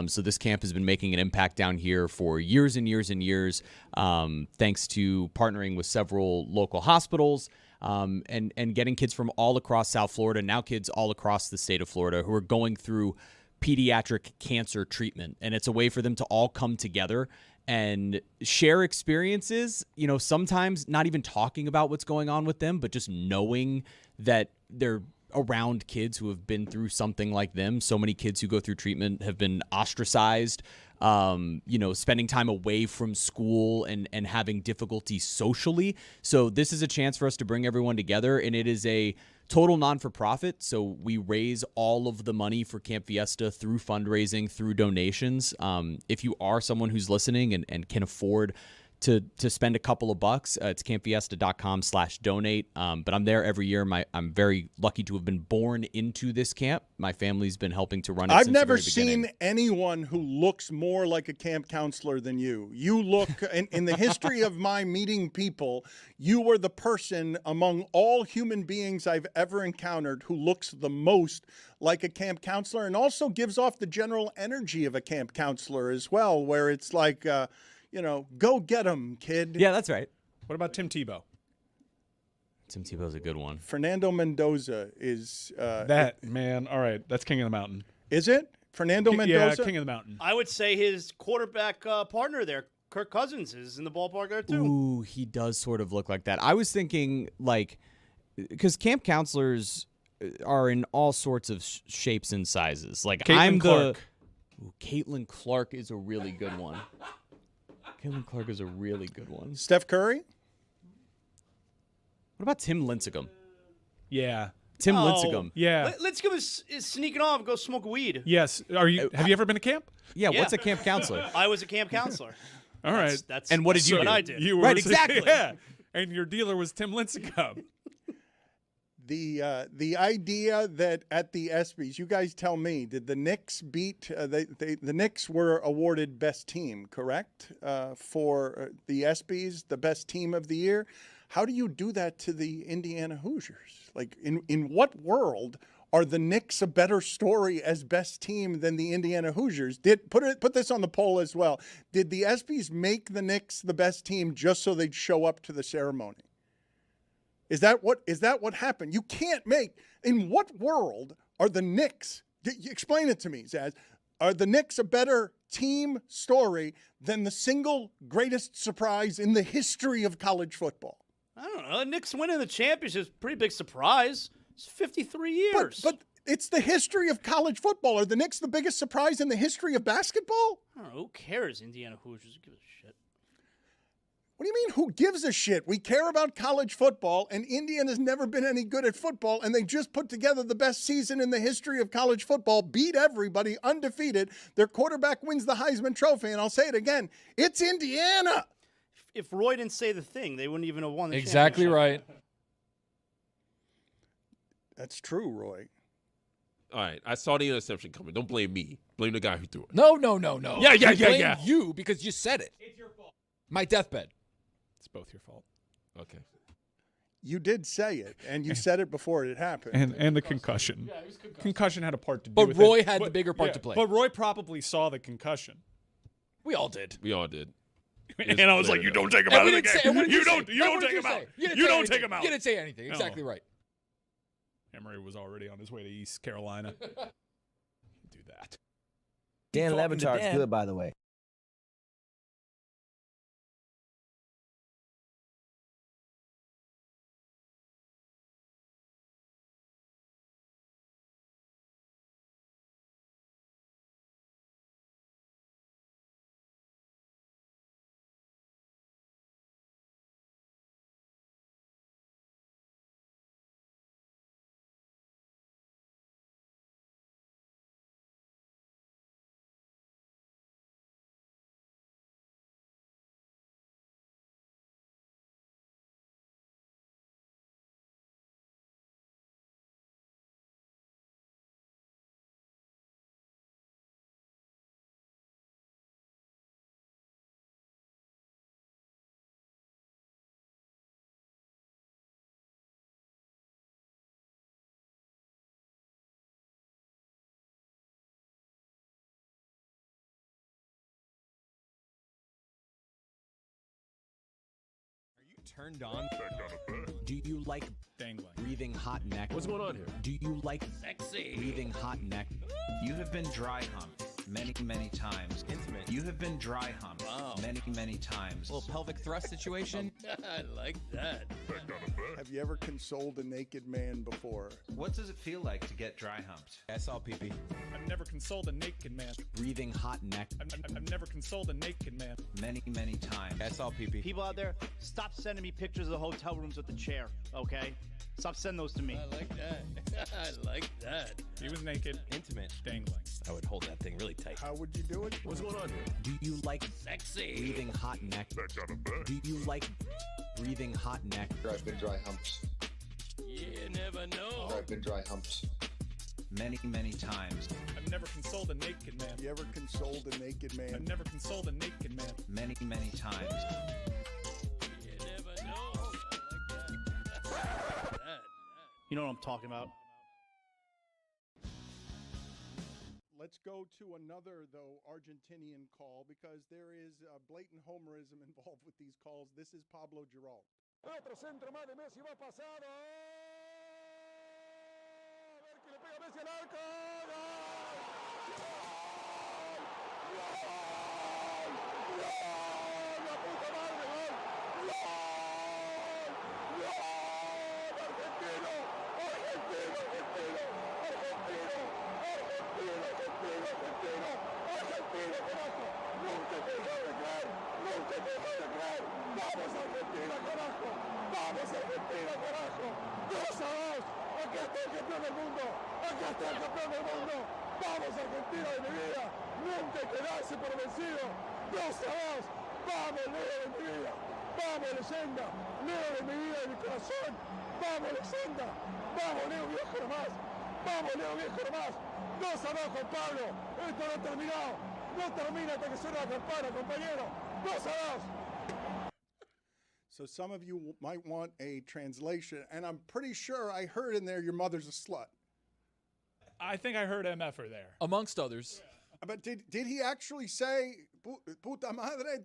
So this camp has been making an impact down here for years and years and years, thanks to partnering with several local hospitals and getting kids from all across South Florida, now kids all across the state of Florida who are going through pediatric cancer treatment. And it's a way for them to all come together and share experiences. You know, sometimes not even talking about what's going on with them, but just knowing that they're around kids who have been through something like them. So many kids who go through treatment have been ostracized, spending time away from school and having difficulty socially. So this is a chance for us to bring everyone together, and it is a total non-for-profit. So we raise all of the money for Camp Fiesta through fundraising, through donations. If you are someone who's listening and can afford to spend a couple of bucks, it's campfiesta.com/donate. But I'm there every year. I'm very lucky to have been born into this camp. My family's been helping to run it. I've never seen anyone who looks more like a camp counselor than you. You look, in the history of my meeting people, you were the person among all human beings I've ever encountered who looks the most like a camp counselor, and also gives off the general energy of a camp counselor as well, where it's like, go get him, kid. Yeah, that's right. What about Tim Tebow? Tim Tebow's a good one. Fernando Mendoza is... All right, that's King of the Mountain. Is it? Fernando Mendoza? Yeah, King of the Mountain. I would say his quarterback partner there, Kirk Cousins, is in the ballpark there, too. Ooh, he does sort of look like that. I was thinking, because camp counselors are in all sorts of shapes and sizes. Like, Caitlin Clark. Caitlin Clark is a really good one. Caitlin Clark is a really good one. Steph Curry? What about Tim Lincecum? Yeah. Tim Lincecum. Yeah. Lincecum is sneaking off and go smoke weed. Yes. Have you ever been to camp? Yeah, what's a camp counselor? I was a camp counselor. All right. That's and what did you do? What I did. You were right, exactly. Yeah. And your dealer was Tim Lincecum. The idea that at the ESPYs, you guys tell me, did the Knicks beat? The Knicks were awarded best team, correct? For the ESPYs, the best team of the year. How do you do that to the Indiana Hoosiers? Like, in what world are the Knicks a better story as best team than the Indiana Hoosiers? Put this on the poll as well. Did the ESPYs make the Knicks the best team just so they'd show up to the ceremony? Is that what happened? You can't make. In what world are the Knicks? Explain it to me, Zaz. Are the Knicks a better team story than the single greatest surprise in the history of college football? I don't know. Knicks winning the championship is a pretty big surprise. It's 53 years. But it's the history of college football. Are the Knicks the biggest surprise in the history of basketball? I don't know. Who cares? Indiana Hoosiers give a shit. What do you mean, who gives a shit? We care about college football, and Indiana's never been any good at football, and they just put together the best season in the history of college football, beat everybody, undefeated. Their quarterback wins the Heisman Trophy, and I'll say it again, it's Indiana. If Roy didn't say the thing, they wouldn't even have won the Exactly championship. right. That's true, Roy. All right, I saw the interception coming. Don't blame me. Blame the guy who threw it. No. Yeah. I blame you because you said it. It's your fault. My deathbed. It's both your fault. Okay. You did say it, and you said it before it happened. And the concussion. Yeah, it was concussion. Concussion had a part to do but with Roy it. had the bigger part to play. But Roy probably saw the concussion. We all did. And I was like, you don't take him out of the game. You don't take him out. You don't take him out. You didn't say anything. Exactly right. Emery was already on his way to East Carolina. Do that. Dan Le Batard's good, by the way. Turned on? Do you like dangling? Breathing hot neck? What's going on here? Do you like sexy breathing hot neck? You have been dry humped. Many, many times. Intimate. You have been dry humped. Wow. Many, many times. A little pelvic thrust situation. I like that. Have you ever consoled a naked man before? What does it feel like to get dry humped? I saw pee-pee. I've never consoled a naked man. Breathing hot neck. I've never consoled a naked man. Many, many times. I saw pee-pee. People out there, stop sending me pictures of the hotel rooms with the chair, okay? Stop sending those to me. I like that. I like that. He was naked, Intimate. dangling. I would hold that thing really tight. How would you do it? What's going on here? Do you like Sexy. breathing hot neck? Do you like breathing hot neck? I've been dry humps. You never know. I've been dry humps. Many, many times. I've never consoled a naked man. You ever consoled a naked man? I've never consoled a naked man. Many, many times. You never know. I like that. You know what I'm talking about. Let's go to another, though, Argentinian call because there is blatant homerism involved with these calls. This is Pablo Giral. Otro centro más de Messi va pasado. A ver que le pega Messi al arco. ¡Gol! ¡La puta madre! ¡Gol! ¡Argentino! ¡Argentino! ¡Argentino! ¡Argentino, carajo! ¡Nunca te dejaré de creer! ¡Nunca te dejaré de creer! ¡Vamos Argentina, carajo! ¡Vamos Argentina, carajo! ¡2-2! ¡Aquí está el campeón del mundo! ¡Aquí está el campeón del mundo! ¡Vamos Argentina de mi vida! ¡Nunca quedarse por vencido! ¡2-2! ¡Vamos Leo de mi vida! ¡Vamos leyenda! ¡Leo de mi vida y de mi corazón! ¡Vamos leyenda! ¡Vamos Leo viejo nomás! ¡Vamos Leo viejo nomás! 2-2, Juan Pablo. Esto no ha terminado. No termina hasta que suene la campana, compañero. 2-2. So some of you might want a translation, and I'm pretty sure I heard in there your mother's a slut. I think I heard MFer there. Amongst others. But did he actually say puta madre?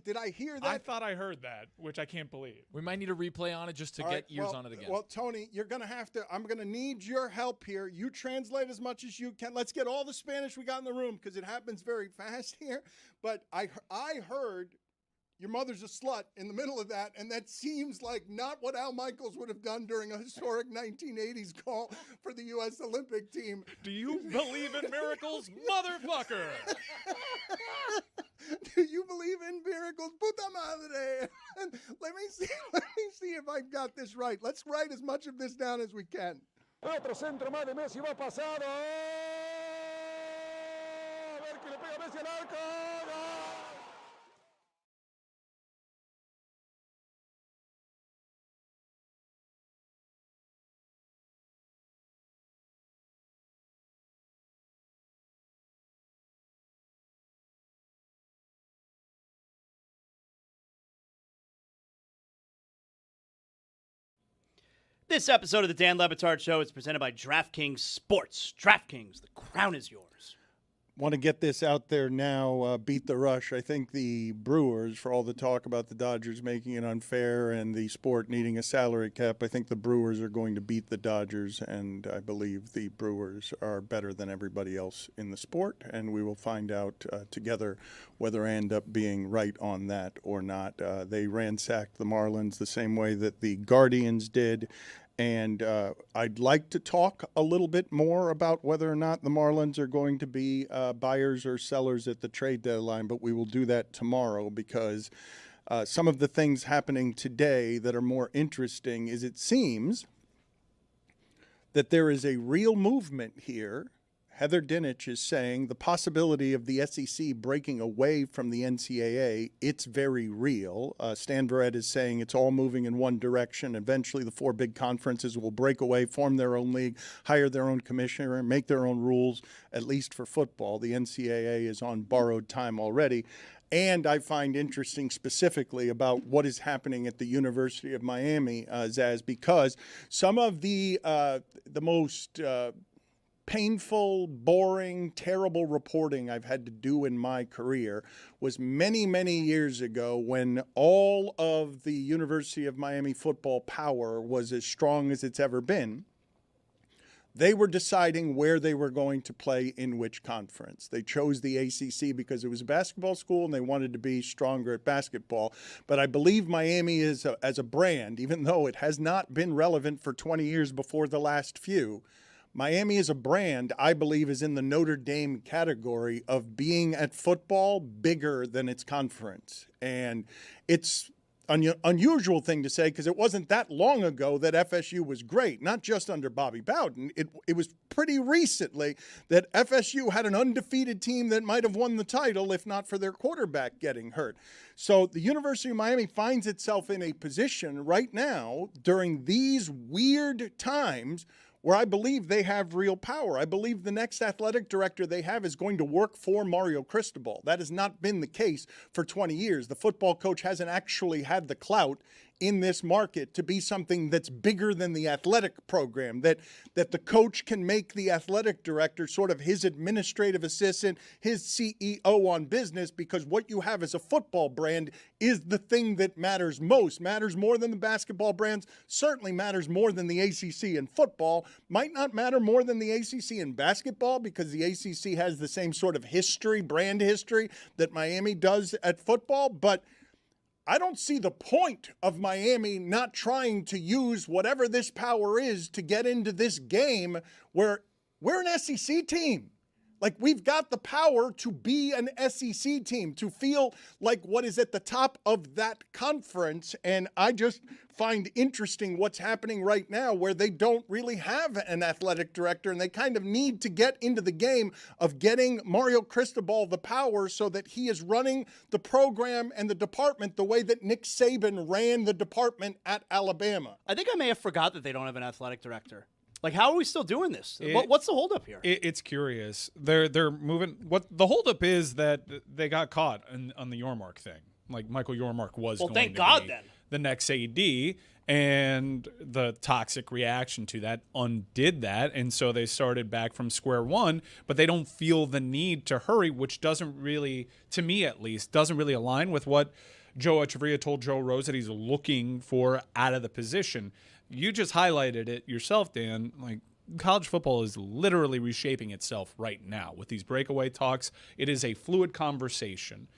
Did I hear that? I thought I heard that, which I can't believe. We might need a replay on it just to All get right, ears well, on it again. Well, Tony, you're going to have to, I'm going to need your help here. You translate as much as you can. Let's get all the Spanish we got in the room because it happens very fast here. But I heard your mother's a slut in the middle of that, and that seems like not what Al Michaels would have done during a historic 1980s call for the U.S. Olympic team. Do you believe in miracles, motherfucker? Do you believe in miracles? Puta madre. Let me see if I got this right. Let's write as much of this down as we can. Otro centro más de Messi va pasado. A ver que le pega Messi al arco. ¡Gol! This episode of the Dan Le Batard Show is presented by DraftKings Sports. DraftKings, the crown is yours. Want to get this out there now, beat the rush. I think the Brewers, for all the talk about the Dodgers making it unfair and the sport needing a salary cap, I think the Brewers are going to beat the Dodgers, and I believe the Brewers are better than everybody else in the sport, and we will find out together whether I end up being right on that or not. They ransacked the Marlins the same way that the Guardians did, and I'd like to talk a little bit more about whether or not the Marlins are going to be buyers or sellers at the trade deadline, but we will do that tomorrow because some of the things happening today that are more interesting is it seems that there is a real movement here. Heather Dinich is saying the possibility of the SEC breaking away from the NCAA, it's very real. Stan Verrett is saying it's all moving in one direction. Eventually, the four big conferences will break away, form their own league, hire their own commissioner, make their own rules, at least for football. The NCAA is on borrowed time already. And I find interesting specifically about what is happening at the University of Miami, Zaz, because some of the most painful, boring, terrible reporting I've had to do in my career was many, many years ago when all of the University of Miami football power was as strong as it's ever been. They were deciding where they were going to play in which conference. They chose the ACC because it was a basketball school and they wanted to be stronger at basketball. But I believe Miami is as a brand, even though it has not been relevant for 20 years before the last few, Miami as a brand, I believe, is in the Notre Dame category of being at football bigger than its conference. And it's unusual thing to say because it wasn't that long ago that FSU was great, not just under Bobby Bowden. It was pretty recently that FSU had an undefeated team that might have won the title if not for their quarterback getting hurt. So the University of Miami finds itself in a position right now during these weird times where I believe they have real power. I believe the next athletic director they have is going to work for Mario Cristobal. That has not been the case for 20 years. The football coach hasn't actually had the clout in this market to be something that's bigger than the athletic program, that the coach can make the athletic director sort of his administrative assistant, his CEO on business, because what you have as a football brand is the thing that matters most, matters more than the basketball brands, certainly matters more than the ACC in football, might not matter more than the ACC in basketball because the ACC has the same sort of history, brand history that Miami does at football, but I don't see the point of Miami not trying to use whatever this power is to get into this game where we're an SEC team. Like, we've got the power to be an SEC team, to feel like what is at the top of that conference. And I just find interesting what's happening right now where they don't really have an athletic director and they kind of need to get into the game of getting Mario Cristobal the power so that he is running the program and the department the way that Nick Saban ran the department at Alabama. I think I may have forgot that they don't have an athletic director. Like, how are we still doing this? What's the holdup here? It's curious. They're moving. What the holdup is that they got caught on the Yormark thing. Like, Michael Yormark was going thank to God be then. the next AD, and the toxic reaction to that undid that, and so they started back from square one. But they don't feel the need to hurry, which doesn't really, to me at least, doesn't really align with what Joe Echeverria told Joe Rose that he's looking for out of the position. You just highlighted it yourself, Dan. Like, college football is literally reshaping itself right now with these breakaway talks. It is a fluid conversation.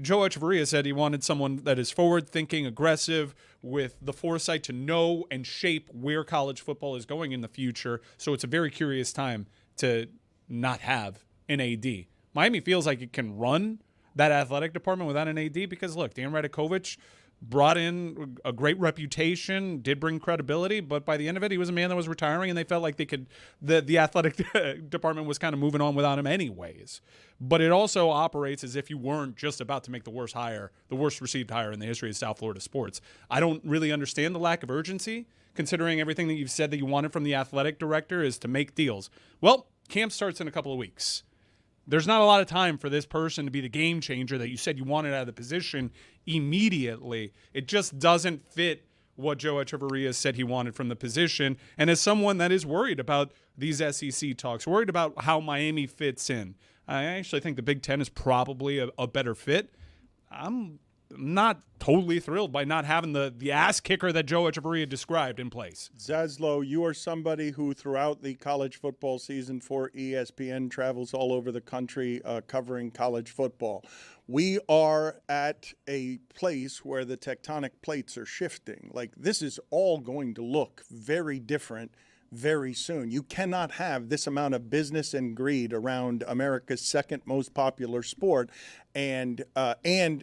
Joe Echeverria said he wanted someone that is forward-thinking, aggressive, with the foresight to know and shape where college football is going in the future. So it's a very curious time to not have an AD. Miami feels like it can run that athletic department without an AD because, look, Dan Radakovich brought in a great reputation, did bring credibility, but by the end of it, he was a man that was retiring, and they felt like they could. The athletic department was kind of moving on without him anyways. But it also operates as if you weren't just about to make the worst received hire in the history of South Florida sports. I don't really understand the lack of urgency, considering everything that you've said that you wanted from the athletic director is to make deals. Well, camp starts in a couple of weeks. There's not a lot of time for this person to be the game changer that you said you wanted out of the position immediately. It just doesn't fit what Joe Echeverria said he wanted from the position. And as someone that is worried about these SEC talks, worried about how Miami fits in, I actually think the Big Ten is probably a better fit. I'm not totally thrilled by not having the ass kicker that Joe Echeverria described in place. Zaslow, you are somebody who throughout the college football season for ESPN travels all over the country covering college football. We are at a place where the tectonic plates are shifting. Like, this is all going to look very different very soon. You cannot have this amount of business and greed around America's second most popular sport and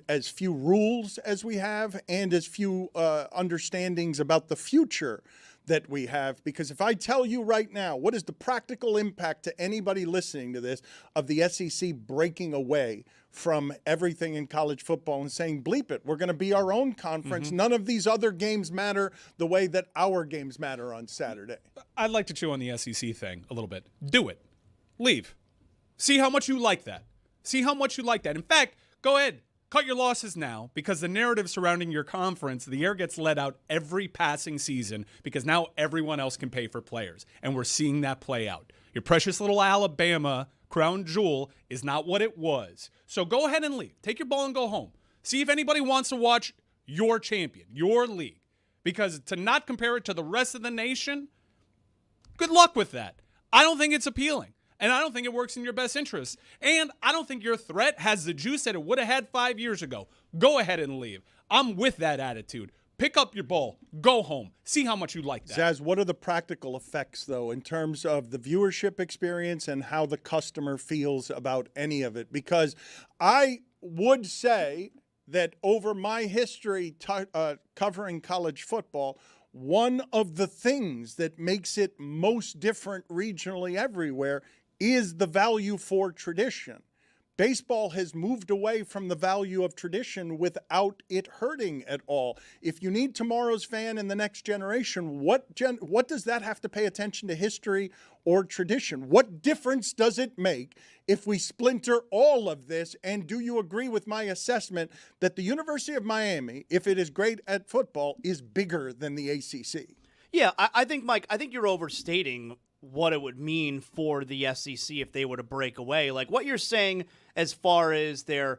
as few rules as we have and as few understandings about the future that we have. Because if I tell you right now, what is the practical impact to anybody listening to this of the SEC breaking away from everything in college football and saying, bleep it, we're going to be our own conference. Mm-hmm. None of these other games matter the way that our games matter on Saturday. I'd like to chew on the SEC thing a little bit. Do it. Leave. See how much you like that. See how much you like that. In fact, go ahead. Cut your losses now, because the narrative surrounding your conference, the air gets let out every passing season because now everyone else can pay for players. And we're seeing that play out. Your precious little Alabama crown jewel is not what it was. So go ahead and leave. Take your ball and go home. See if anybody wants to watch your champion, your league. Because to not compare it to the rest of the nation, Good luck with that. I don't think it's appealing. And I don't think it works in your best interest. And I don't think your threat has the juice that it would have had 5 years ago. Go ahead and leave. I'm with that attitude. Pick up your ball. Go home. See how much you like that. Zaz, what are the practical effects, though, in terms of the viewership experience and how the customer feels about any of it? Because I would say that over my history covering college football, one of the things that makes it most different regionally everywhere is the value for tradition. Baseball has moved away from the value of tradition without it hurting at all. If you need tomorrow's fan in the next generation, what does that have to pay attention to history or tradition? What difference does it make if we splinter all of this? And do you agree with my assessment that the University of Miami, if it is great at football, is bigger than the ACC? Yeah, I think, Mike, I think you're overstating what it would mean for the SEC if they were to break away. Like what you're saying as far as their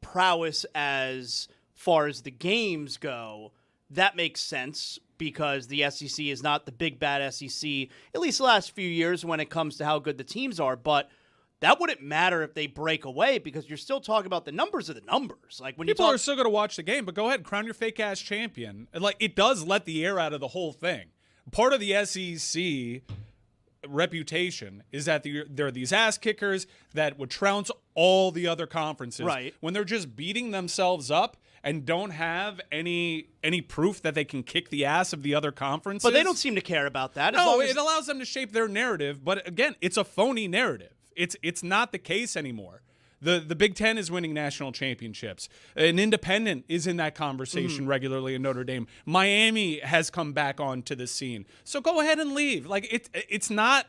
prowess as far as the games go, that makes sense because the SEC is not the big bad SEC, at least the last few years when it comes to how good the teams are. But that wouldn't matter if they break away because you're still talking about the numbers of the numbers. Like when people are still going to watch the game, but go ahead, crown your fake ass champion. And like it does let the air out of the whole thing. Part of the SEC reputation is that there are these ass kickers that would trounce all the other conferences when they're just beating themselves up and don't have any proof that they can kick the ass of the other conferences. But they don't seem to care about that. No, it allows them to shape their narrative. But again, it's a phony narrative. It's not the case anymore. The Big Ten is winning national championships. An independent is in that conversation regularly in Notre Dame. Miami has come back onto the scene. So go ahead and leave. Like it's not.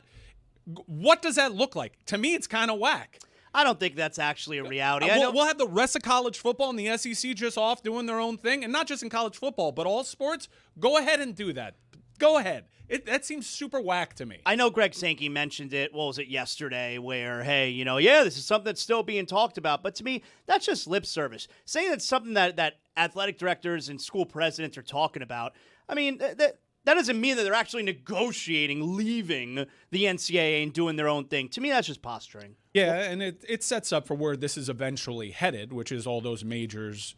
What does that look like? To me, it's kind of whack. I don't think that's actually a reality. We'll have the rest of college football and the SEC just off doing their own thing, and not just in college football, but all sports. Go ahead and do that. Go ahead. That seems super whack to me. I know Greg Sankey mentioned it, what was it, yesterday, where, hey, this is something that's still being talked about. But to me, that's just lip service. Saying it's something that athletic directors and school presidents are talking about, I mean, that doesn't mean that they're actually negotiating leaving the NCAA and doing their own thing. To me, that's just posturing. Yeah, and it sets up for where this is eventually headed, which is all those majors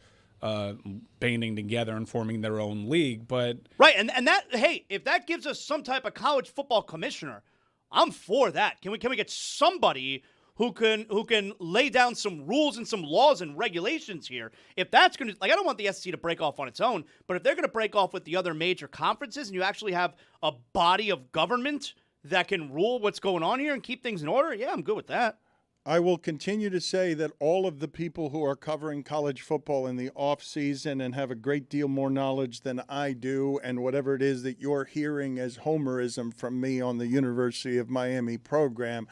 banding together and forming their own league. But right, and that, hey, if that gives us some type of college football commissioner, I'm for that. Can we get somebody who can lay down some rules and some laws and regulations here? If that's going to, like, I don't want the SEC to break off on its own, but if they're going to break off with the other major conferences and you actually have a body of government that can rule what's going on here and keep things in order, yeah, I'm good with that. I will continue to say that all of the people who are covering college football in the off season and have a great deal more knowledge than I do, and whatever it is that you're hearing as homerism from me on the University of Miami program,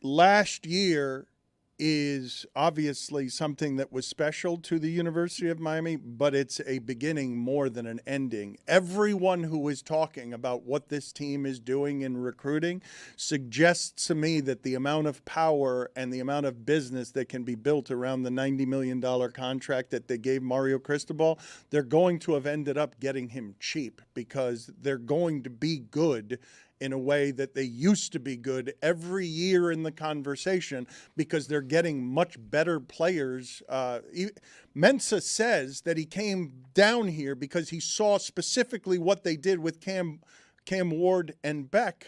last year is obviously something that was special to the University of Miami, but it's a beginning more than an ending. Everyone who is talking about what this team is doing in recruiting suggests to me that the amount of power and the amount of business that can be built around the $90 million contract that they gave Mario Cristobal, they're going to have ended up getting him cheap because they're going to be good in a way that they used to be good every year in the conversation because they're getting much better players. Mensah says that he came down here because he saw specifically what they did with Cam Ward and Beck,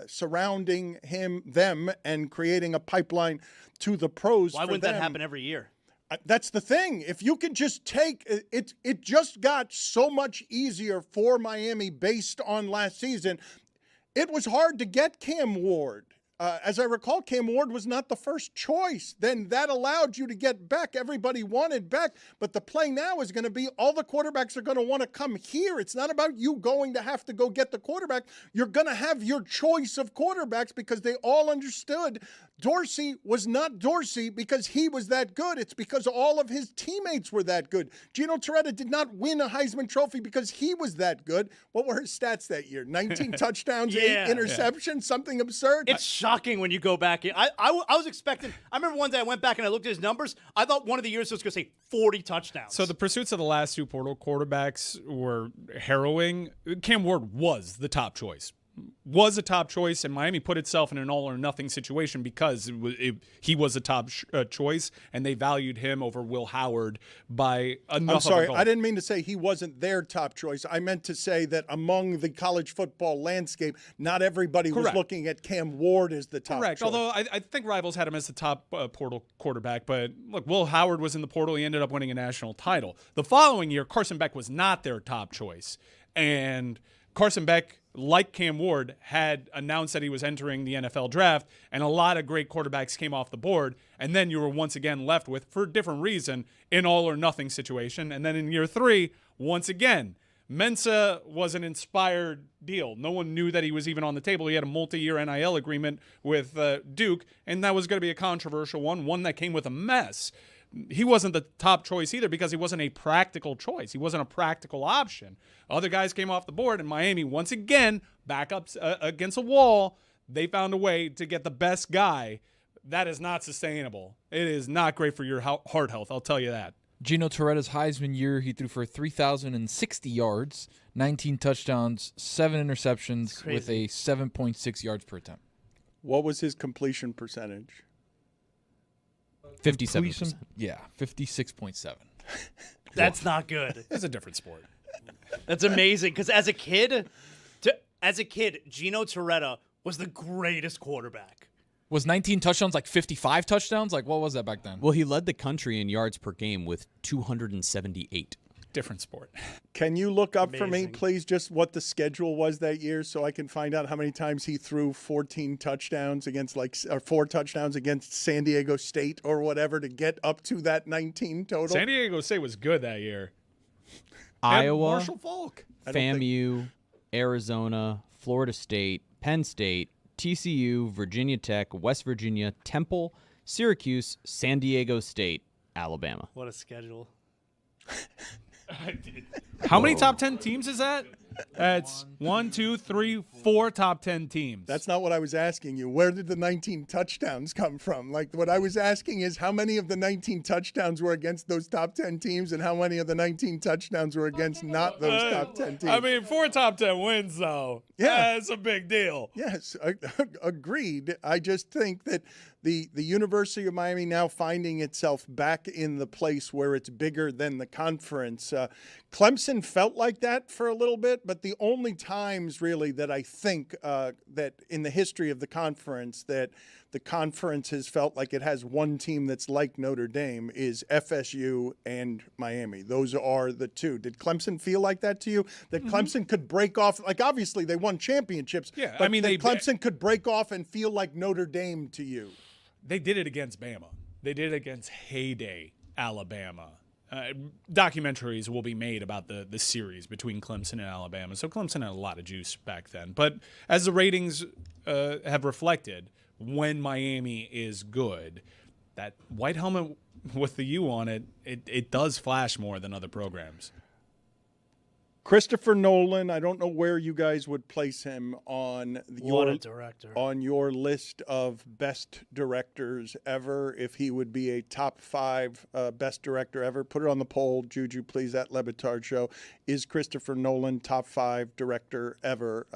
surrounding them and creating a pipeline to the pros. Why wouldn't that happen every year? That's the thing. If you can just take it, it just got so much easier for Miami based on last season. It was hard to get Cam Ward. As I recall, Cam Ward was not the first choice. Then that allowed you to get Beck. Everybody wanted Beck, but the play now is going to be all the quarterbacks are going to want to come here. It's not about you going to have to go get the quarterback. You're going to have your choice of quarterbacks because they all understood Dorsey was not Dorsey because he was that good. It's because all of his teammates were that good. Gino Torretta did not win a Heisman Trophy because he was that good. What were his stats that year? 19 touchdowns, 8 interceptions, something absurd. It's shocking shocking when you go back in. I was expecting. I remember one day I went back and I looked at his numbers. I thought one of the years was going to say 40 touchdowns. So the pursuits of the last two portal quarterbacks were harrowing. Cam Ward was the top choice. Was a top choice, and Miami put itself in an all-or-nothing situation because he was a top choice, and they valued him over Will Howard by enough. I'm sorry, of a goal. I didn't mean to say he wasn't their top choice. I meant to say that among the college football landscape, not everybody was looking at Cam Ward as the top Correct. choice. Although I think rivals had him as the top portal quarterback, but look, Will Howard was in the portal. He ended up winning a national title. The following year, Carson Beck was not their top choice, and Carson Beck, like Cam Ward, had announced that he was entering the NFL draft, and a lot of great quarterbacks came off the board, and then you were once again left with, for a different reason, an all-or-nothing situation. And then in year 3, once again, Mensa was an inspired deal. No one knew that he was even on the table. He had a multi-year NIL agreement with Duke, and that was going to be a controversial one that came with a mess. He wasn't the top choice either because he wasn't a practical choice. He wasn't a practical option. Other guys came off the board, and Miami, once again, back up against a wall, they found a way to get the best guy. That is not sustainable. It is not great for your heart health, I'll tell you that. Gino Torretta's Heisman year, he threw for 3,060 yards, 19 touchdowns, 7 interceptions with a 7.6 yards per attempt. What was his completion percentage? 57%. Yeah, 56.7. That's not good. It's a different sport. That's amazing because as a kid, Gino Torretta was the greatest quarterback. Was 19 touchdowns like 55 touchdowns? Like, what was that back then? Well, he led the country in yards per game with 278. Different sport. Can you look up for me, Amazing. please, just what the schedule was that year so I can find out how many times he threw 14 touchdowns against, or 4 touchdowns against San Diego State or whatever to get up to that 19 total? San Diego State was good that year. Iowa, Marshall Falk. FAMU, Arizona, Florida State, Penn State, TCU, Virginia Tech, West Virginia, Temple, Syracuse, San Diego State, Alabama. What a schedule. How many top 10 teams is that? That's 1, 2, 3, 4 top 10 teams. That's not what I was asking you. Where did the 19 touchdowns come from? Like, what I was asking is how many of the 19 touchdowns were against those top 10 teams and how many of the 19 touchdowns were against not those top 10 teams? I mean, 4 top 10 wins, though. Yeah. That's a big deal. Yes, agreed. I just think that the University of Miami now finding itself back in the place where it's bigger than the conference. Clemson felt like that for a little bit, but the only times really that I think that in the history of the conference that the conference has felt like it has one team that's like Notre Dame is FSU and Miami. Those are the two. Did Clemson feel like that to you? That Clemson could break off, like obviously they won championships, Yeah, but I mean, that Clemson could break off and feel like Notre Dame to you. They did it against Bama. They did it against heyday Alabama. Documentaries will be made about the series between Clemson and Alabama. So Clemson had a lot of juice back then. But as the ratings have reflected, when Miami is good, that white helmet with the U on it, it does flash more than other programs. Christopher Nolan, I don't know where you guys would place him on What a director. on your list of best directors ever. If he would be a top 5 best director ever, put it on the poll. Juju, please, at Le Batard Show. Is Christopher Nolan top 5 director ever?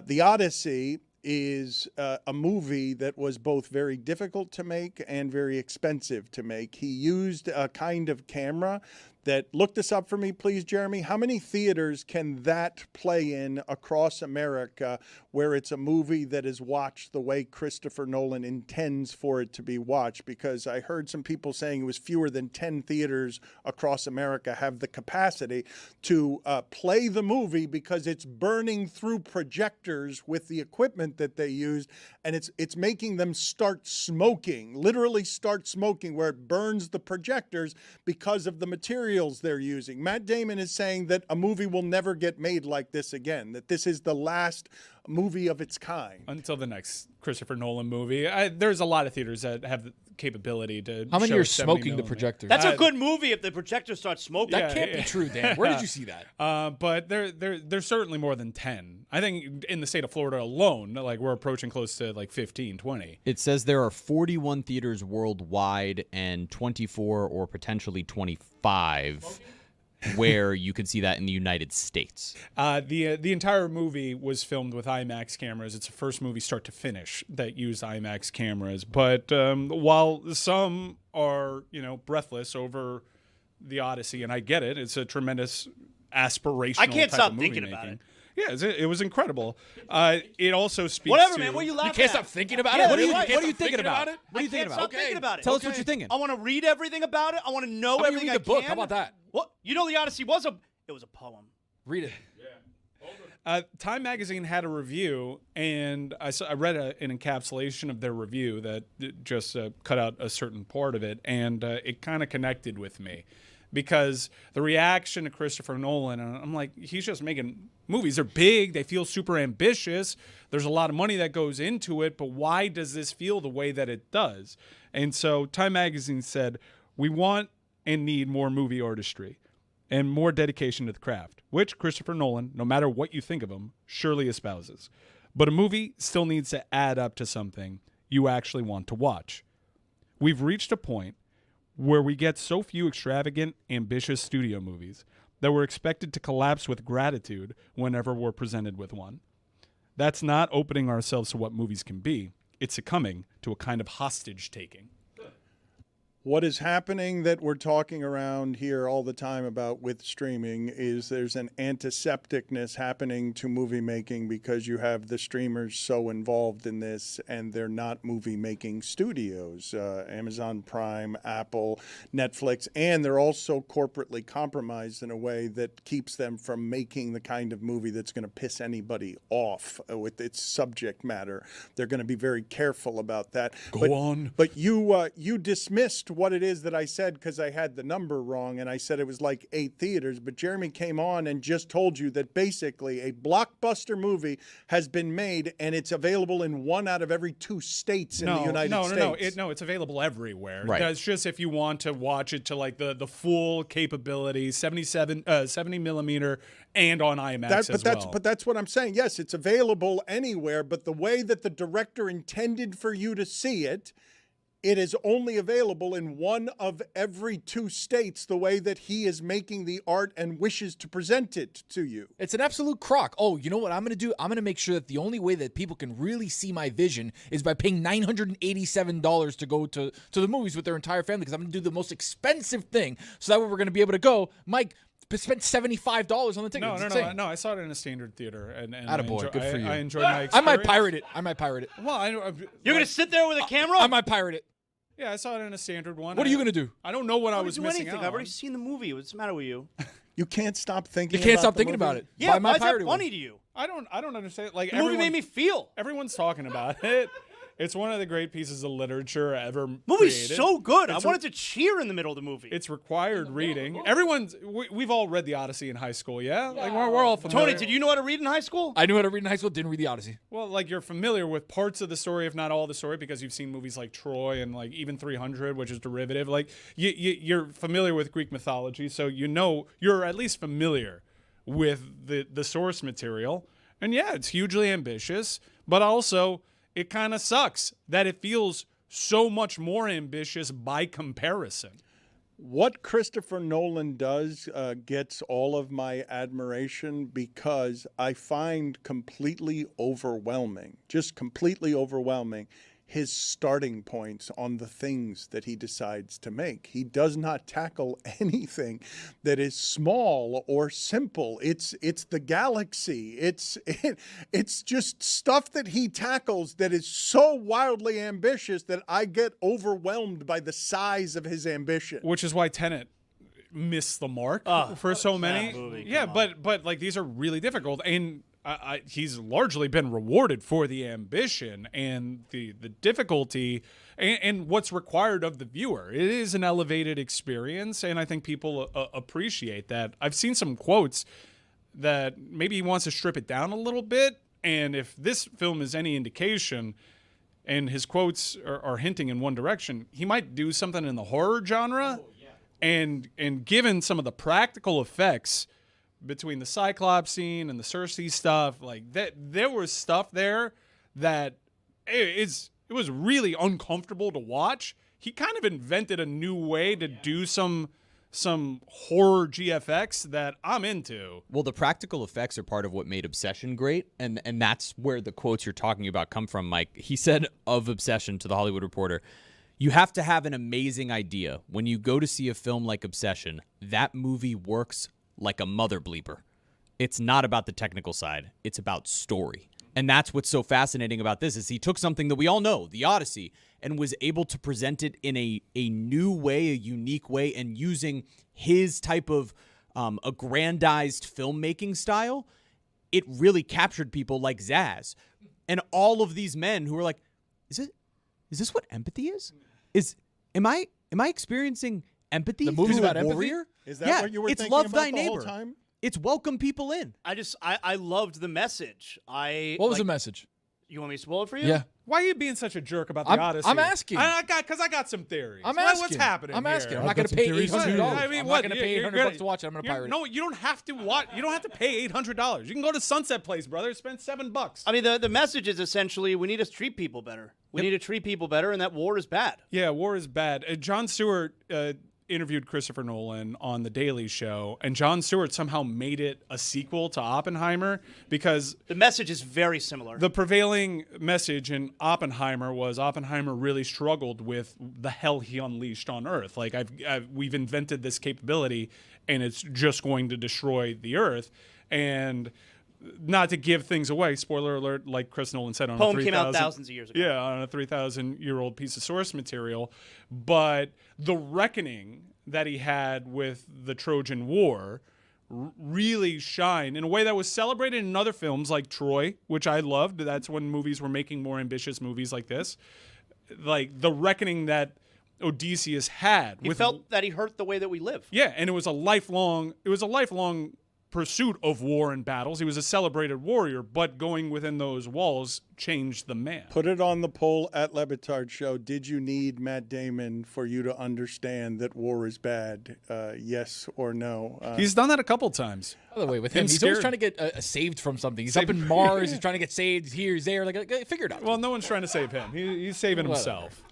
The Odyssey is a movie that was both very difficult to make and very expensive to make. He used a kind of camera that, look this up for me, please, Jeremy. How many theaters can that play in across America where it's a movie that is watched the way Christopher Nolan intends for it to be watched? Because I heard some people saying it was fewer than 10 theaters across America have the capacity to play the movie because it's burning through projectors with the equipment that they used, and it's making them start smoking, literally start smoking, where it burns the projectors because of the materials they're using. Matt Damon is saying that a movie will never get made like this again, that this is the last movie of its kind. Until the next Christopher Nolan movie. There's a lot of theaters that have the capability to How many show are 70 smoking the millimeter. projector? That's a good movie if the projector starts smoking. That can't be true, Dan. Where did you see that? But there's certainly more than 10. I think in the state of Florida alone, like we're approaching close to like 15, 20. It says there are 41 theaters worldwide and 24 or potentially 25 where you could see that in the United States. The entire movie was filmed with IMAX cameras. It's the first movie start to finish that used IMAX cameras. But while some are, breathless over the Odyssey, and I get it, it's a tremendous aspirational I can't type stop of movie thinking making. about it. Yeah, it was incredible. It also speaks Whatever, to... man. What are you laughing You can't at? stop thinking about Yeah, it? What are you right. thinking about it? What are you thinking Stop about? thinking about it. Tell us what you're thinking. I want to read everything about it. I want to know How about you everything read the I book? can. How about that? What? You know, the Odyssey was a poem. Read it. Time Magazine had a review, and I read an encapsulation of their review that just cut out a certain part of it, and it kind of connected with me. Because the reaction to Christopher Nolan, I'm like, he's just making movies. They're big. They feel super ambitious. There's a lot of money that goes into it, but why does this feel the way that it does? And so Time Magazine said, we want and need more movie artistry and more dedication to the craft, which Christopher Nolan, no matter what you think of him, surely espouses. But a movie still needs to add up to something you actually want to watch. We've reached a point where we get so few extravagant, ambitious studio movies that we're expected to collapse with gratitude whenever we're presented with one. That's not opening ourselves to what movies can be. It's succumbing to a kind of hostage taking. What is happening that we're talking around here all the time about with streaming is there's an antisepticness happening to movie making because you have the streamers so involved in this and they're not movie making studios. Amazon Prime, Apple, Netflix, and they're also corporately compromised in a way that keeps them from making the kind of movie that's going to piss anybody off with its subject matter. They're going to be very careful about that. Go on. But you dismissed what it is that I said because I had the number wrong and I said it was like 8 theaters, but Jeremy came on and just told you that basically a blockbuster movie has been made and it's available in 1 out of every 2 states in the United States. No, it's available everywhere. Right. It's just if you want to watch it to like the full capability, 70 millimeter and on IMAX as well. But that's what I'm saying. Yes, it's available anywhere, but the way that the director intended for you to see it, it is only available in 1 of every 2 states the way that he is making the art and wishes to present it to you. It's an absolute crock. Oh, you know what I'm going to do? I'm going to make sure that the only way that people can really see my vision is by paying $987 to go to the movies with their entire family because I'm going to do the most expensive thing so that way we're going to be able to go. Mike spent $75 on the ticket. No. I saw it in a standard theater, and Attaboy, good for you. I enjoyed my experience. I might pirate it. Well, You're going to sit there with a camera? I might pirate it. Yeah, I saw it in a standard one. What are you going to do? I don't know what I was do missing anything. out I've already on. seen the movie. What's the matter with you? You can't stop thinking. You can't about stop the thinking movie. about it. Yeah, Buy my why is that pirated funny one. to you? I don't understand. Like The movie made me feel. Everyone's talking about it. It's one of the great pieces of litture ever Movie's created. so good. I It's wanted to cheer in the middle of the movie. It's required reading. We've all read the Odyssey in high school, yeah? Like we're all familiar. Tony, did you know how to read in high school? I knew how to read in high school, didn't read the Odyssey. Well, like you're familiar with parts of the story, if not all the story, because you've seen movies like Troy and like even 300, which is derivative. Like you're familiar with Greek mythology, so you know you're at least familiar with the source material. And yeah, it's hugely ambitious, but also it kind of sucks that it feels so much more ambitious by comparison. What Christopher Nolan does gets all of my admiration because I find completely overwhelming, just completely overwhelming, his starting points on the things that he decides to make. He does not tackle anything that is small or simple. It's the galaxy. It's just stuff that he tackles that is so wildly ambitious that I get overwhelmed by the size of his ambition. Which is why Tenet missed the mark for so many. Movie, yeah, but like these are really difficult, and he's largely been rewarded for the ambition and the difficulty and what's required of the viewer. It is an elevated experience, and I think people appreciate that. I've seen some quotes that maybe he wants to strip it down a little bit, And if this film is any indication, and his quotes are hinting in one direction, he might do something in the horror genre. And given some of the practical effects between the Cyclops scene and the Cersei stuff, like that, there was stuff there that it was really uncomfortable to watch. He kind of invented a new way to do some horror GFX that I'm into. Well, the practical effects are part of what made Obsession great, and that's where the quotes you're talking about come from, Mike. He said of Obsession to The Hollywood Reporter, "You have to have an amazing idea. When you go to see a film like Obsession, that movie works like a mother bleeper. It's not about the technical side. It's about story." And that's what's so fascinating about this is he took something that we all know, the Odyssey, and was able to present it in a new way, a unique way, and using his type of aggrandized filmmaking style. It really captured people like Zaz and all of these men who were like, is this what empathy is? Am I experiencing empathy? The movie's through about a empathy? warrior? Is that what you were it's thinking love about thy the neighbor. whole time? It's welcome people in. I loved the message. What was the message? You want me to spoil it for you? Yeah. Why are you being such a jerk about the I'm Odyssey? asking. Because I got some theories. I'm What's asking. happening I'm asking. here? I'm not going to pay $800. I mean, I'm what? not going to pay $800 to watch it. I'm going to pirate it. No, you don't have to watch. You don't have to pay $800. You can go to Sunset Place, brother. Spend $7. I mean, the message is essentially we need to treat people better. We need to treat people better, and that war is bad. Yeah, war is bad. Jon Stewart interviewed Christopher Nolan on The Daily Show, and Jon Stewart somehow made it a sequel to Oppenheimer because the message is very similar. The prevailing message in Oppenheimer was Oppenheimer really struggled with the hell he unleashed on Earth. Like we've invented this capability, and it's just going to destroy the Earth. And not to give things away, spoiler alert, like Chris Nolan said on Poem a 3,000 came out thousands of years ago. Yeah, on a 3,000-year-old piece of source material. But the reckoning that he had with the Trojan War really shined in a way that was celebrated in other films like Troy, which I loved. That's when movies were making more ambitious movies like this. Like the reckoning that Odysseus had. He felt that he hurt the way that we live. Yeah, and it was a lifelong pursuit of war and battles. He was a celebrated warrior, but going within those walls changed the man. Put it on the poll at Le Batard Show. Did you need Matt Damon for you to understand that war is bad? Yes or no? He's done that a couple times. By the way, with him, he's always trying to get saved from something. He's up in Mars. He's trying to get saved here, he's there. Like, figure it out. Well, no one's trying to save him. He's saving himself.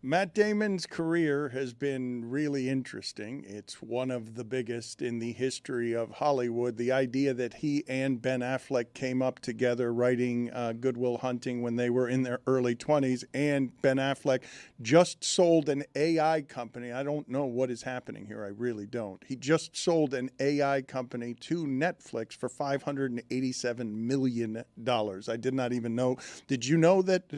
Matt Damon's career has been really interesting. It's one of the biggest in the history of Hollywood. The idea that he and Ben Affleck came up together writing Good Will Hunting when they were in their early 20s, and Ben Affleck just sold an AI company. I don't know what is happening here. I really don't. He just sold an AI company to Netflix for $587 million. I did not even know. Did you know that?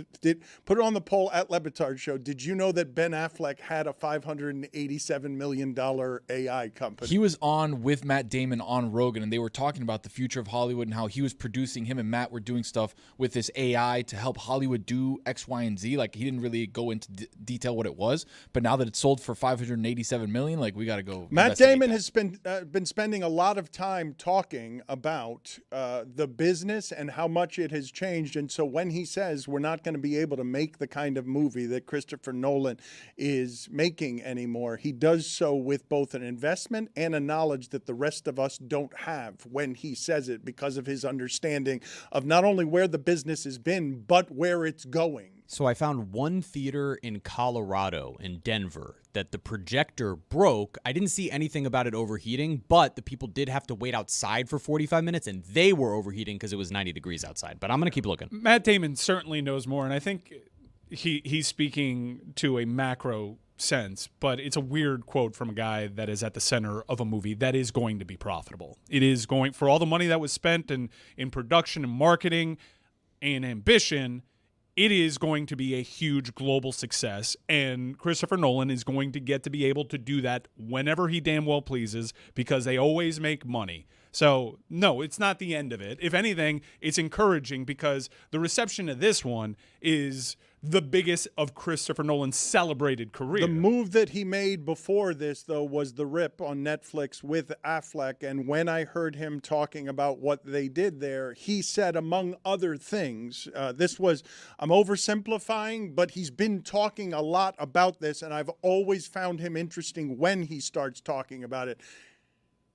Put it on the poll at Le Batard Show. Did you know that Ben Affleck had a $587 million AI company? He was on with Matt Damon on Rogan, and they were talking about the future of Hollywood and how he was producing, him and Matt were doing stuff with this AI to help Hollywood do X, Y, and Z. Like, he didn't really go into detail what it was, but now that it's sold for $587 million, like, we got to go. Matt Damon has been spending a lot of time talking about the business and how much it has changed. And so when he says we're not going to be able to make the kind of movie that Christopher Nolan is making anymore, he does so with both an investment and a knowledge that the rest of us don't have when he says it, because of his understanding of not only where the business has been, but where it's going. So I found one theater in Colorado, in Denver, that the projector broke. I didn't see anything about it overheating, but the people did have to wait outside for 45 minutes, and they were overheating because it was 90 degrees outside. But I'm going to keep looking. Matt Damon certainly knows more, and I think he's speaking to a macro sense, but it's a weird quote from a guy that is at the center of a movie that is going to be profitable. It is going, for all the money that was spent in production and marketing and ambition, it is going to be a huge global success, and Christopher Nolan is going to get to be able to do that whenever he damn well pleases, because they always make money. So, no, it's not the end of it. If anything, it's encouraging because the reception of this one is the biggest of Christopher Nolan's celebrated career. The move that he made before this, though, was The Rip on Netflix with Affleck. And when I heard him talking about what they did there, he said, among other things, this was, I'm oversimplifying, but he's been talking a lot about this, and I've always found him interesting when he starts talking about it.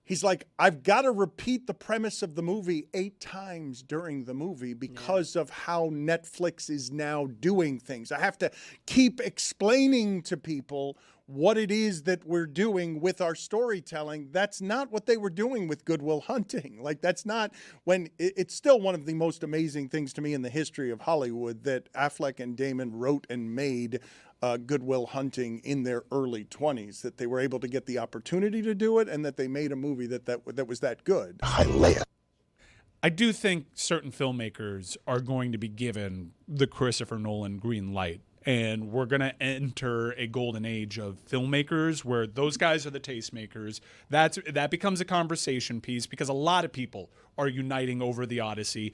He's like, I've got to repeat the premise of the movie 8 times during the movie because of how Netflix is now doing things. I have to keep explaining to people what it is that we're doing with our storytelling. That's not what they were doing with Good Will Hunting. Like, that's not when it's still one of the most amazing things to me in the history of Hollywood that Affleck and Damon wrote and made Good Will Hunting in their early 20s, that they were able to get the opportunity to do it and that they made a movie that was that good. I do think certain filmmakers are going to be given the Christopher Nolan green light. And we're going to enter a golden age of filmmakers where those guys are the tastemakers. That becomes a conversation piece because a lot of people are uniting over the Odyssey.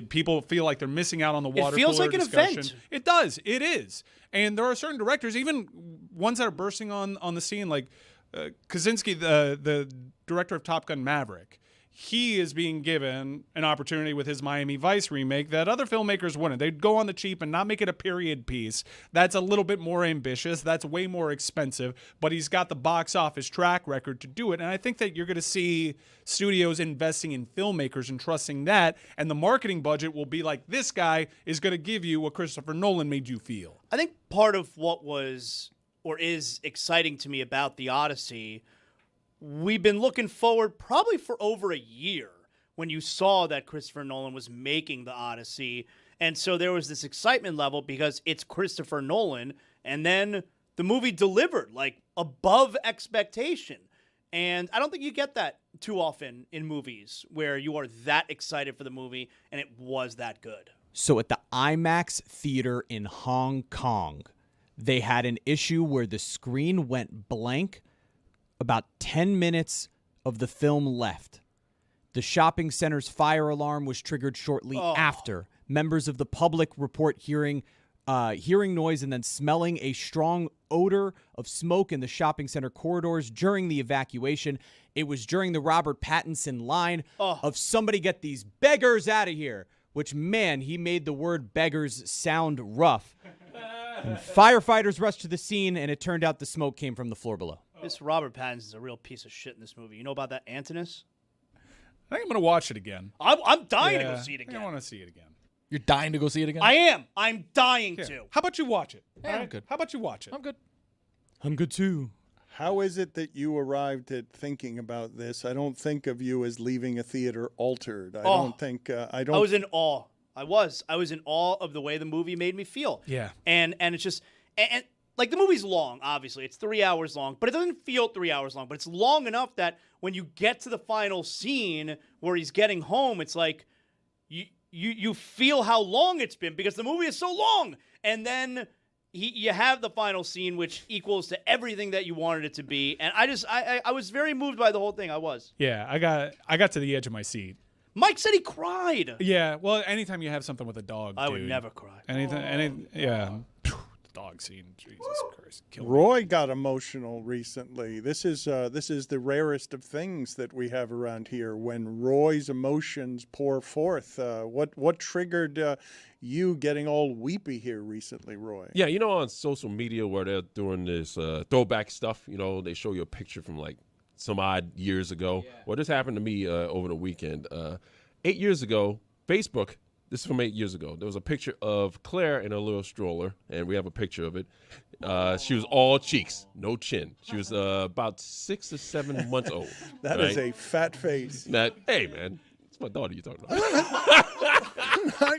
People feel like they're missing out on the water feels cooler like an discussion. event. It does. It is. And there are certain directors, even ones that are bursting on the scene, like Kaczynski, the director of Top Gun Maverick. He is being given an opportunity with his Miami Vice remake that other filmmakers wouldn't. They'd go on the cheap and not make it a period piece. That's a little bit more ambitious. That's way more expensive. But he's got the box office track record to do it. And I think that you're going to see studios investing in filmmakers and trusting that. And the marketing budget will be like, this guy is going to give you what Christopher Nolan made you feel. I think part of what was or is exciting to me about the Odyssey, we've been looking forward probably for over a year when you saw that Christopher Nolan was making the Odyssey. And so there was this excitement level because it's Christopher Nolan. And then the movie delivered like above expectation. And I don't think you get that too often in movies where you are that excited for the movie and it was that good. So at the IMAX theater in Hong Kong, they had an issue where the screen went blank about 10 minutes of the film left. The shopping center's fire alarm was triggered shortly after. Members of the public report hearing noise and then smelling a strong odor of smoke in the shopping center corridors during the evacuation. It was during the Robert Pattinson line of somebody get these beggars out of here, which, man, he made the word beggars sound rough. And firefighters rushed to the scene, and it turned out the smoke came from the floor below. This Robert Pattinson is a real piece of shit in this movie. You know about that, Antinous? I think I'm going to watch it again. I'm dying to go see it again. I want to see it again. You're dying to go see it again? I am. I'm dying Yeah. to. How about you watch it? Yeah, I'm good. How about you watch it? I'm good. I'm good too. How is it that you arrived at thinking about this? I don't think of you as leaving a theater altered. I don't think I was in awe. I was in awe of the way the movie made me feel. Yeah. And it's just and like the movie's long, obviously. It's 3 hours long, but it doesn't feel 3 hours long. But it's long enough that when you get to the final scene where he's getting home, it's like you feel how long it's been because the movie is so long. And then you have the final scene, which equals to everything that you wanted it to be. And I was very moved by the whole thing. I was. Yeah, I got to the edge of my seat. Mike said he cried. Yeah, well, anytime you have something with a dog, I would dude, never cry. Yeah. The dog scene, Jesus Christ. Kill me. Roy got emotional recently. This is the rarest of things that we have around here when Roy's emotions pour forth. What triggered you getting all weepy here recently, Roy? Yeah, you know, on social media where they're doing this throwback stuff, you know, they show you a picture from like some odd years ago. Yeah. Well, this happened to me over the weekend. 8 years ago, Facebook, this is from 8 years ago, there was a picture of Claire in a little stroller, and we have a picture of it. She was all cheeks, no chin. She was about 6 or 7 months old. That right? is a fat face. Hey, man, it's my daughter you're talking about.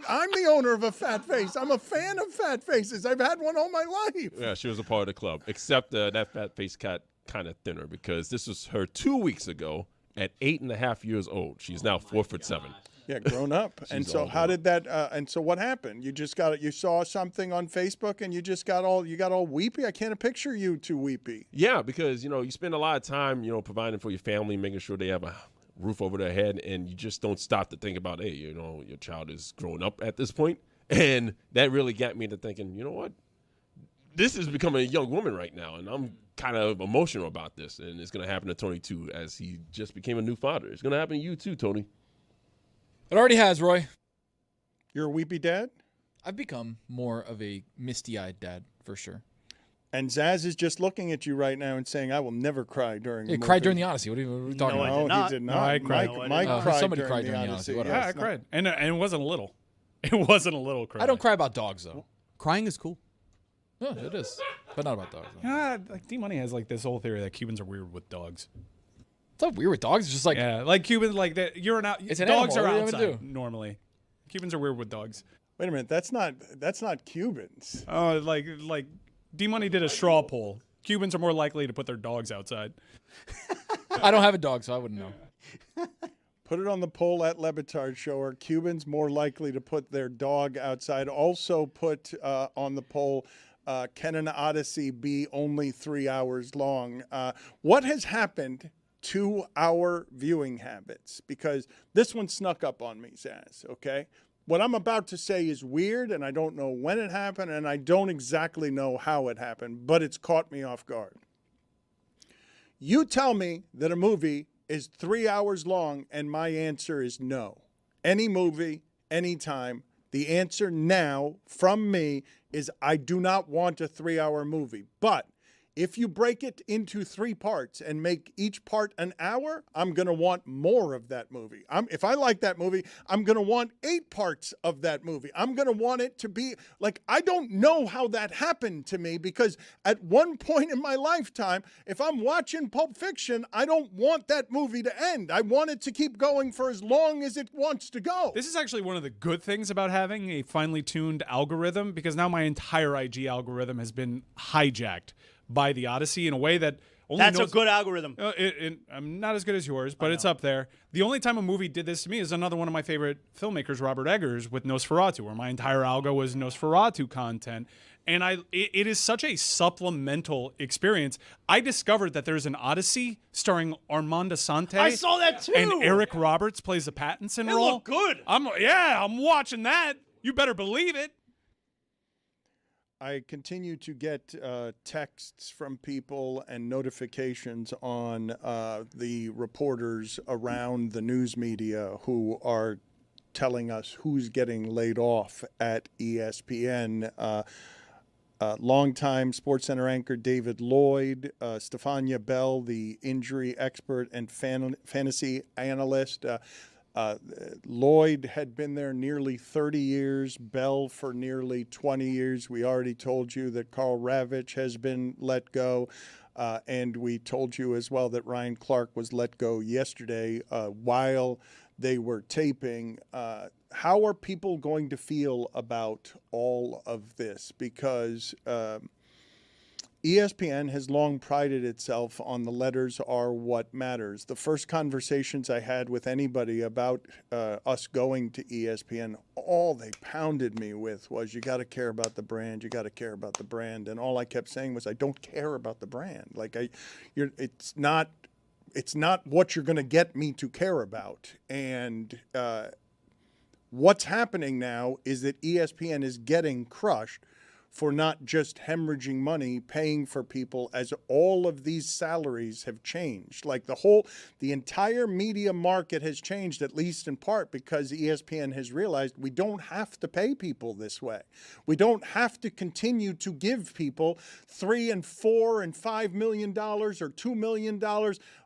I'm the owner of a fat face. I'm a fan of fat faces. I've had one all my life. Yeah, she was a part of the club, except that fat face got kind of thinner because this was her 2 weeks ago at 8.5 years old. She's now 4'7". Yeah, grown up. And so how did that and so what happened? You just you saw something on Facebook and you got all weepy? I can't picture you too weepy. Yeah, because you spend a lot of time, providing for your family, making sure they have a roof over their head, and you just don't stop to think about, hey, you know, your child is growing up at this point. And that really got me to thinking, you know what? This is becoming a young woman right now, and I'm kind of emotional about this. And it's going to happen to Tony, too, as he just became a new father. It's going to happen to you, too, Tony. It already has, Roy. You're a weepy dad? I've become more of a misty-eyed dad, for sure. And Zaz is just looking at you right now and saying, I will never cry during He a movie. cried during the Odyssey. What are we talking No, I about? did not. He did not. No, I cried. Mike cried somebody during cried the during the Odyssey. Odyssey. Yeah, I cried. And it wasn't a little. It wasn't a little cry. I don't cry about dogs, though. Crying is cool. No, it is. But not about dogs. No. Yeah, like D-Money has like this whole theory that Cubans are weird with dogs. It's not weird with dogs. It's just like, Yeah, like Cubans, like that. You're an out. It's an dogs animal. are What are you gonna outside normally. Cubans are weird with dogs. Wait a minute, that's not Cubans. Oh, like D-Money did a straw poll. Cubans are more likely to put their dogs outside. I don't have a dog, so I wouldn't know. Put it on the poll at Le Batard Show. Are Cubans more likely to put their dog outside? Also put on the poll, can an Odyssey be only 3 hours long? What has happened to our viewing habits? Because this one snuck up on me, Zaz, okay? What I'm about to say is weird, and I don't know when it happened, and I don't exactly know how it happened, but it's caught me off guard. You tell me that a movie is 3 hours long, and my answer is no. Any movie, anytime. The answer now from me is I do not want a 3-hour movie. But if you break it into 3 parts and make each part an hour, I'm going to want more of that movie. If I like that movie, I'm going to want 8 parts of that movie. I'm going to want it to be like, I don't know how that happened to me, because at one point in my lifetime, if I'm watching Pulp Fiction, I don't want that movie to end. I want it to keep going for as long as it wants to go. This is actually one of the good things about having a finely tuned algorithm, because now my entire IG algorithm has been hijacked by the Odyssey in a way that only That's knows, a good algorithm. I'm not as good as yours, but it's up there. The only time a movie did this to me is another one of my favorite filmmakers, Robert Eggers, with Nosferatu, where my entire algo was Nosferatu content. And it is such a supplemental experience. I discovered that there's an Odyssey starring Armand Assante. I saw that too. And Eric Roberts plays the Pattinson It role. looked good. I'm watching that. You better believe it. I continue to get texts from people and notifications on the reporters around the news media who are telling us who's getting laid off at ESPN. Longtime SportsCenter anchor David Lloyd, Stefania Bell, the injury expert and fantasy analyst. Lloyd had been there nearly 30 years, Bell for nearly 20 years. We already told you that Carl Ravitch has been let go, and we told you as well that Ryan Clark was let go yesterday while they were taping. How are people going to feel about all of this? Because ESPN has long prided itself on the letters are what matters. The first conversations I had with anybody about us going to ESPN, all they pounded me with was, you got to care about the brand, you got to care about the brand. And all I kept saying was, I don't care about the brand. Like, it's not what you're going to get me to care about. And what's happening now is that ESPN is getting crushed for not just hemorrhaging money, paying for people, as all of these salaries have changed. Like the entire media market has changed, at least in part because ESPN has realized we don't have to pay people this way. We don't have to continue to give people $3 and $4 and $5 million or $2 million.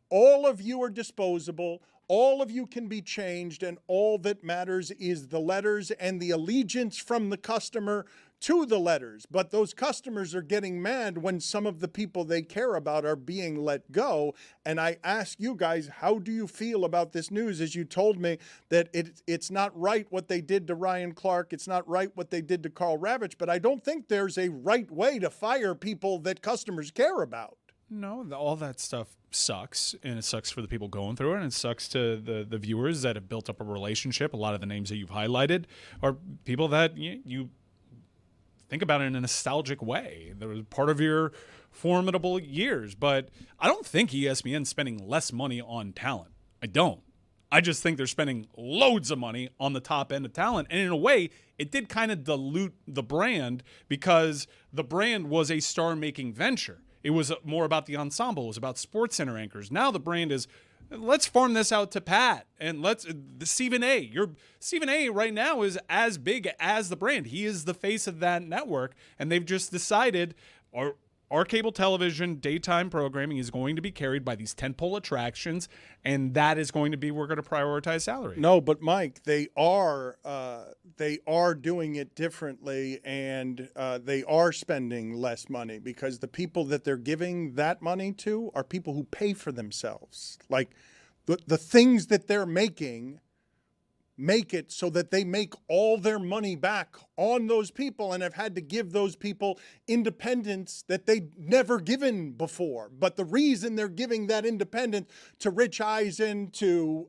All of you are disposable. All of you can be changed, and all that matters is the letters and the allegiance from the customer to the letters. But those customers are getting mad when some of the people they care about are being let go. And I ask you guys, how do you feel about this news? As you told me that it's not right what they did to Ryan Clark. It's not right what they did to Carl Ravitch. But I don't think there's a right way to fire people that customers care about. No, all that stuff sucks, and it sucks for the people going through it, and it sucks to the viewers that have built up a relationship. A lot of the names that you've highlighted are people that you think about it in a nostalgic way. They were part of your formidable years, but I don't think ESPN's spending less money on talent. I don't. I just think they're spending loads of money on the top end of talent. And in a way, it did kind of dilute the brand because the brand was a star-making venture. It was more about the ensemble. It was about Sports Center anchors. Now the brand is, let's farm this out to Pat and Stephen A. Stephen A. right now is as big as the brand. He is the face of that network, and they've just decided our cable television daytime programming is going to be carried by these tentpole attractions, and that is going to be we're going to prioritize salary. No, but Mike, they are doing it differently, and they are spending less money because the people that they're giving that money to are people who pay for themselves. Like the things that they're making make it so that they make all their money back on those people and have had to give those people independence that they've never given before. But the reason they're giving that independence to Rich Eisen, to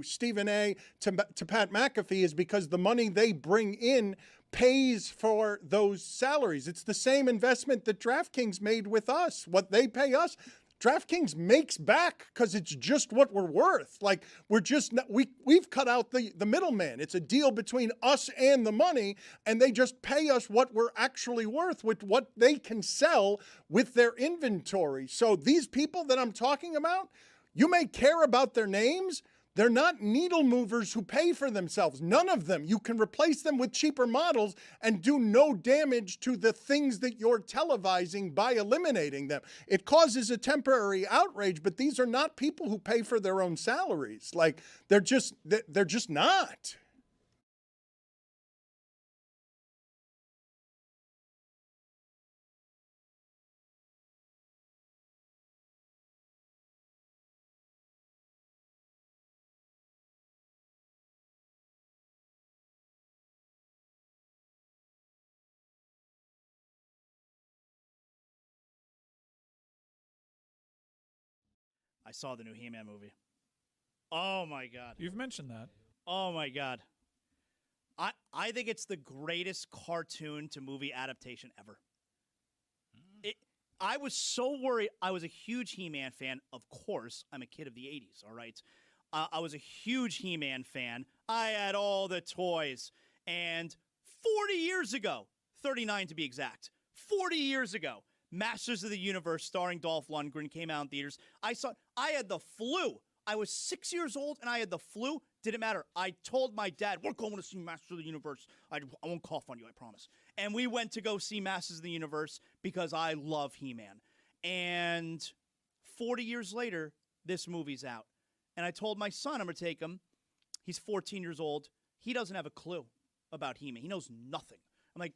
Stephen A., to Pat McAfee is because the money they bring in pays for those salaries. It's the same investment that DraftKings made with us. What they pay us, DraftKings makes back because it's just what we're worth. Like we're just we've cut out the middleman. It's a deal between us and the money, and they just pay us what we're actually worth with what they can sell with their inventory. So these people that I'm talking about, you may care about their names. They're not needle movers who pay for themselves. None of them. You can replace them with cheaper models and do no damage to the things that you're televising by eliminating them. It causes a temporary outrage, but these are not people who pay for their own salaries. Like they're just not. I saw the new He-Man movie. Oh, my God. You've mentioned that. Oh, my God. I think it's the greatest cartoon to movie adaptation ever. I was so worried. I was a huge He-Man fan. Of course, I'm a kid of the 80s, all right? I was a huge He-Man fan. I had all the toys. And 40 years ago, 39 to be exact, 40 years ago, Masters of the Universe starring Dolph Lundgren came out in theaters. I had the flu. I was 6 years old and I had the flu. Didn't matter. I told my dad, we're going to see Masters of the Universe. I won't cough on you, I promise. And we went to go see Masters of the Universe because I love He-Man. And 40 years later, this movie's out. And I told my son I'm going to take him. He's 14 years old. He doesn't have a clue about He-Man. He knows nothing. I'm like,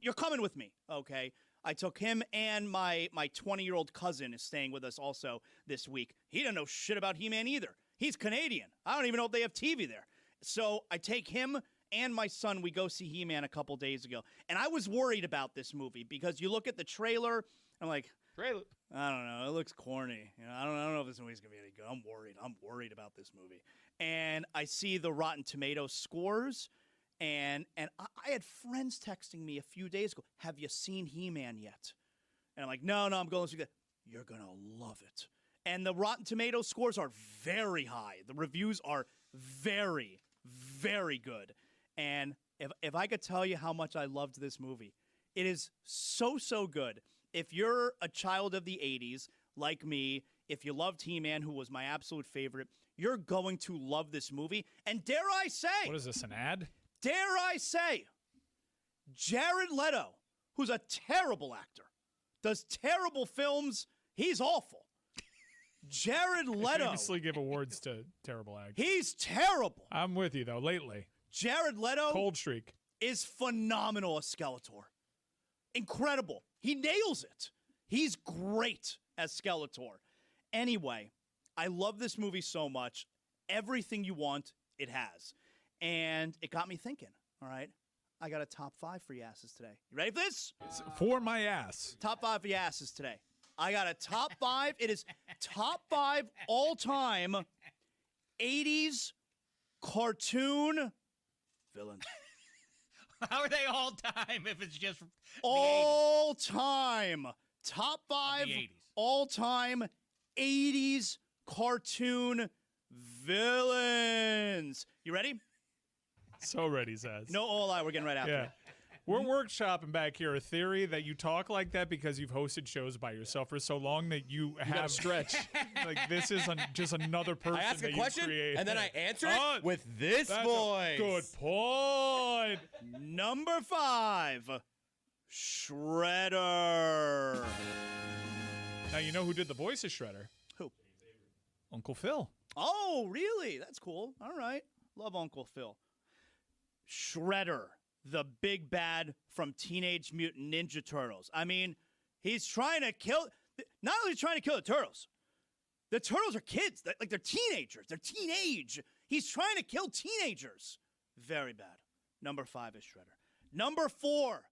you're coming with me, okay? I took him and my 20-year-old cousin is staying with us also this week. He didn't know shit about He-Man either. He's Canadian. I don't even know if they have TV there. So I take him and my son. We go see He-Man a couple days ago. And I was worried about this movie because you look at the trailer. I'm like, trailer? I don't know. It looks corny. You know, I don't know if this movie's going to be any good. I'm worried. I'm worried about this movie. And I see the Rotten Tomatoes scores. And I had friends texting me a few days ago, have you seen He-Man yet? And I'm like, no, I'm going to see that. You're going to love it. And the Rotten Tomatoes scores are very high. The reviews are very, very good. And if I could tell you how much I loved this movie, it is so, so good. If you're a child of the 80s, like me, if you loved He-Man, who was my absolute favorite, you're going to love this movie. And dare I say... What is this, an ad? Dare I say, Jared Leto, who's a terrible actor, does terrible films. He's awful. Jared Leto. Famously give awards to terrible actors. He's terrible. I'm with you, though, lately. Jared Leto. Cold streak. Is phenomenal as Skeletor. Incredible. He nails it. He's great as Skeletor. Anyway, I love this movie so much. Everything you want, it has. And it got me thinking, all right? I got a top 5 for your asses today. You ready for this? For my ass. Top 5 for your asses today. I got a top 5. It is top 5 all-time 80s cartoon villains. How are they all-time if it's just all-time. Top 5 all-time 80s cartoon Villains. You ready? So ready, Zaz. No, all I. We're getting right after Yeah. it. We're workshopping back here a theory that you talk like that because you've hosted shows by yourself for so long that you gotta have stretch. Like this is just another person I ask that a question, you create. and then I answer it with this that's voice. A good point. Number 5, Shredder. Now you know who did the voice of Shredder? Who? Uncle Phil. Oh, really? That's cool. All right. Love Uncle Phil. Shredder, the big bad from Teenage Mutant Ninja Turtles. I mean, he's trying to kill... Not only is he trying to kill the turtles are kids. They're teenagers. They're teenage. He's trying to kill teenagers. Very bad. Number 5 is Shredder. Number 4.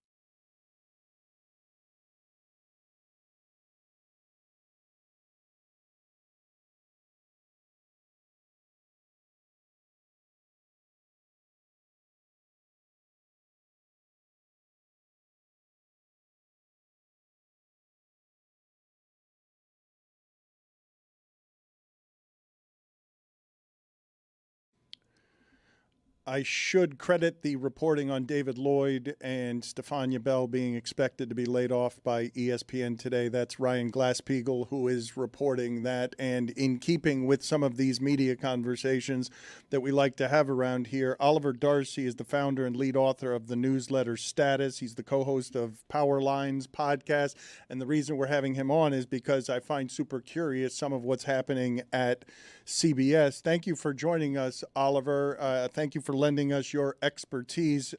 I should credit the reporting on David Lloyd and Stefania Bell being expected to be laid off by ESPN today. That's Ryan Glass-Steagall who is reporting that. And in keeping with some of these media conversations that we like to have around here, Oliver Darcy is the founder and lead author of the newsletter Status. He's the co-host of Power Lines podcast. And the reason we're having him on is because I find super curious some of what's happening at CBS. Thank you for joining us, Oliver. Thank you for lending us your expertise.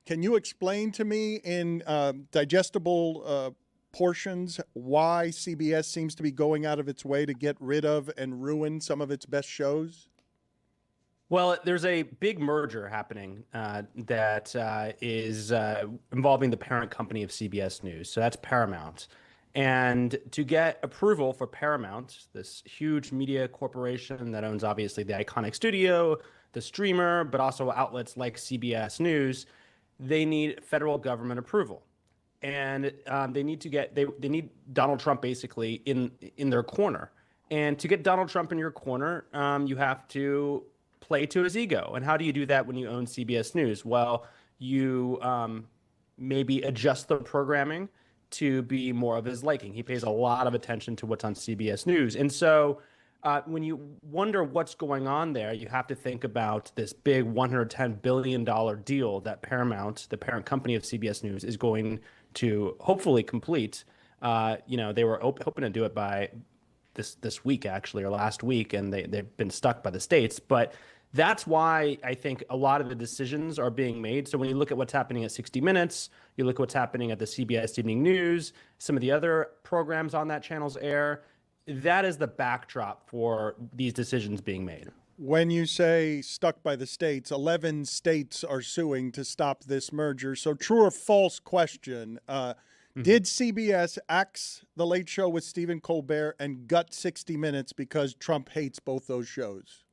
Can you explain to me in digestible portions why CBS seems to be going out of its way to get rid of and ruin some of its best shows? Well, there's a big merger happening that is involving the parent company of CBS News. So that's Paramount. And to get approval for Paramount, this huge media corporation that owns obviously the iconic studio, the streamer, but also outlets like CBS News, they need federal government approval. And they need Donald Trump basically in their corner. And to get Donald Trump in your corner, you have to play to his ego. And how do you do that when you own CBS News? Well, you maybe adjust the programming to be more of his liking. He pays a lot of attention to what's on CBS News. And so when you wonder what's going on there, you have to think about this big $110 billion deal that Paramount, the parent company of CBS News, is going to hopefully complete. They were hoping to do it by this week, actually, or last week, and they've been stuck by the states. But that's why I think a lot of the decisions are being made. So when you look at what's happening at 60 Minutes, you look at what's happening at the CBS Evening News, some of the other programs on that channel's air, that is the backdrop for these decisions being made. When you say stuck by the states, 11 states are suing to stop this merger. So true or false question, did CBS axe The Late Show with Stephen Colbert and gut 60 Minutes because Trump hates both those shows?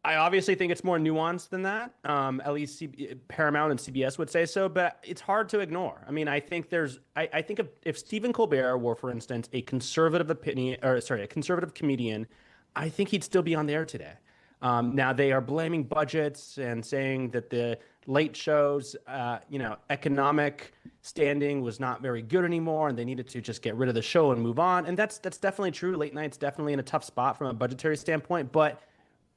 I obviously think it's more nuanced than that. At least Paramount and CBS would say so, but it's hard to ignore. I mean, I think I think if Stephen Colbert were, for instance, a conservative comedian, I think he'd still be on the air today. Now they are blaming budgets and saying that the Late Show's, economic standing was not very good anymore, and they needed to just get rid of the show and move on. And that's definitely true. Late Night's definitely in a tough spot from a budgetary standpoint, but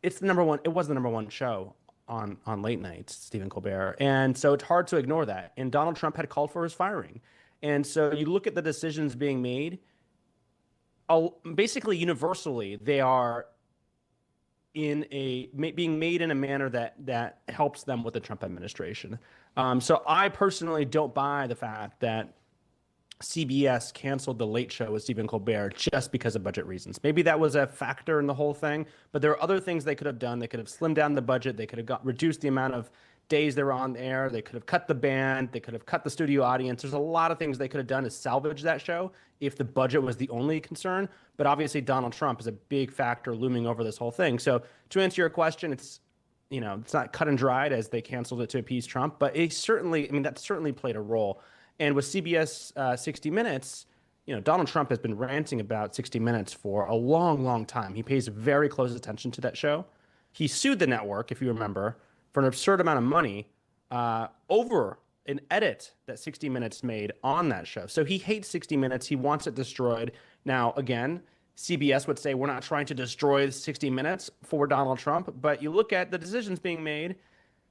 it's the number one. It was the number one show on Late Night, Stephen Colbert, and so it's hard to ignore that. And Donald Trump had called for his firing, and so you look at the decisions being made. Basically, universally, they are being made in a manner that helps them with the Trump administration. So I personally don't buy the fact that CBS canceled The Late Show with Stephen Colbert just because of budget reasons. Maybe that was a factor in the whole thing, but there are other things they could have done. They could have slimmed down the budget. They could have reduced the amount of days they were on the air. They could have cut the band. They could have cut the studio audience. There's a lot of things they could have done to salvage that show if the budget was the only concern. But obviously Donald Trump is a big factor looming over this whole thing. So to answer your question, it's not cut and dried as they canceled it to appease Trump, but that certainly played a role. And with CBS 60 Minutes, Donald Trump has been ranting about 60 Minutes for a long, long time. He pays very close attention to that show. He sued the network, if you remember, for an absurd amount of money over an edit that 60 Minutes made on that show. So he hates 60 Minutes. He wants it destroyed. Now, again, CBS would say we're not trying to destroy 60 Minutes for Donald Trump, but you look at the decisions being made,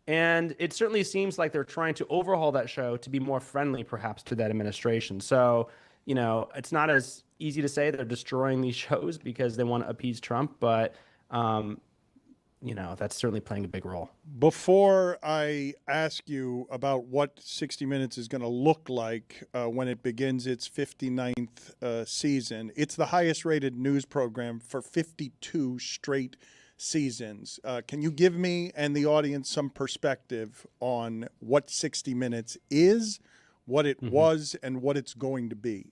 and it certainly seems like they're trying to overhaul that show to be more friendly, perhaps, to that administration. So, it's not as easy to say they're destroying these shows because they want to appease Trump, but that's certainly playing a big role. Before I ask you about what 60 Minutes is going to look like when it begins its 59th season, it's the highest rated news program for 52 straight seasons. Can you give me and the audience some perspective on what 60 Minutes is, what it was, and what it's going to be?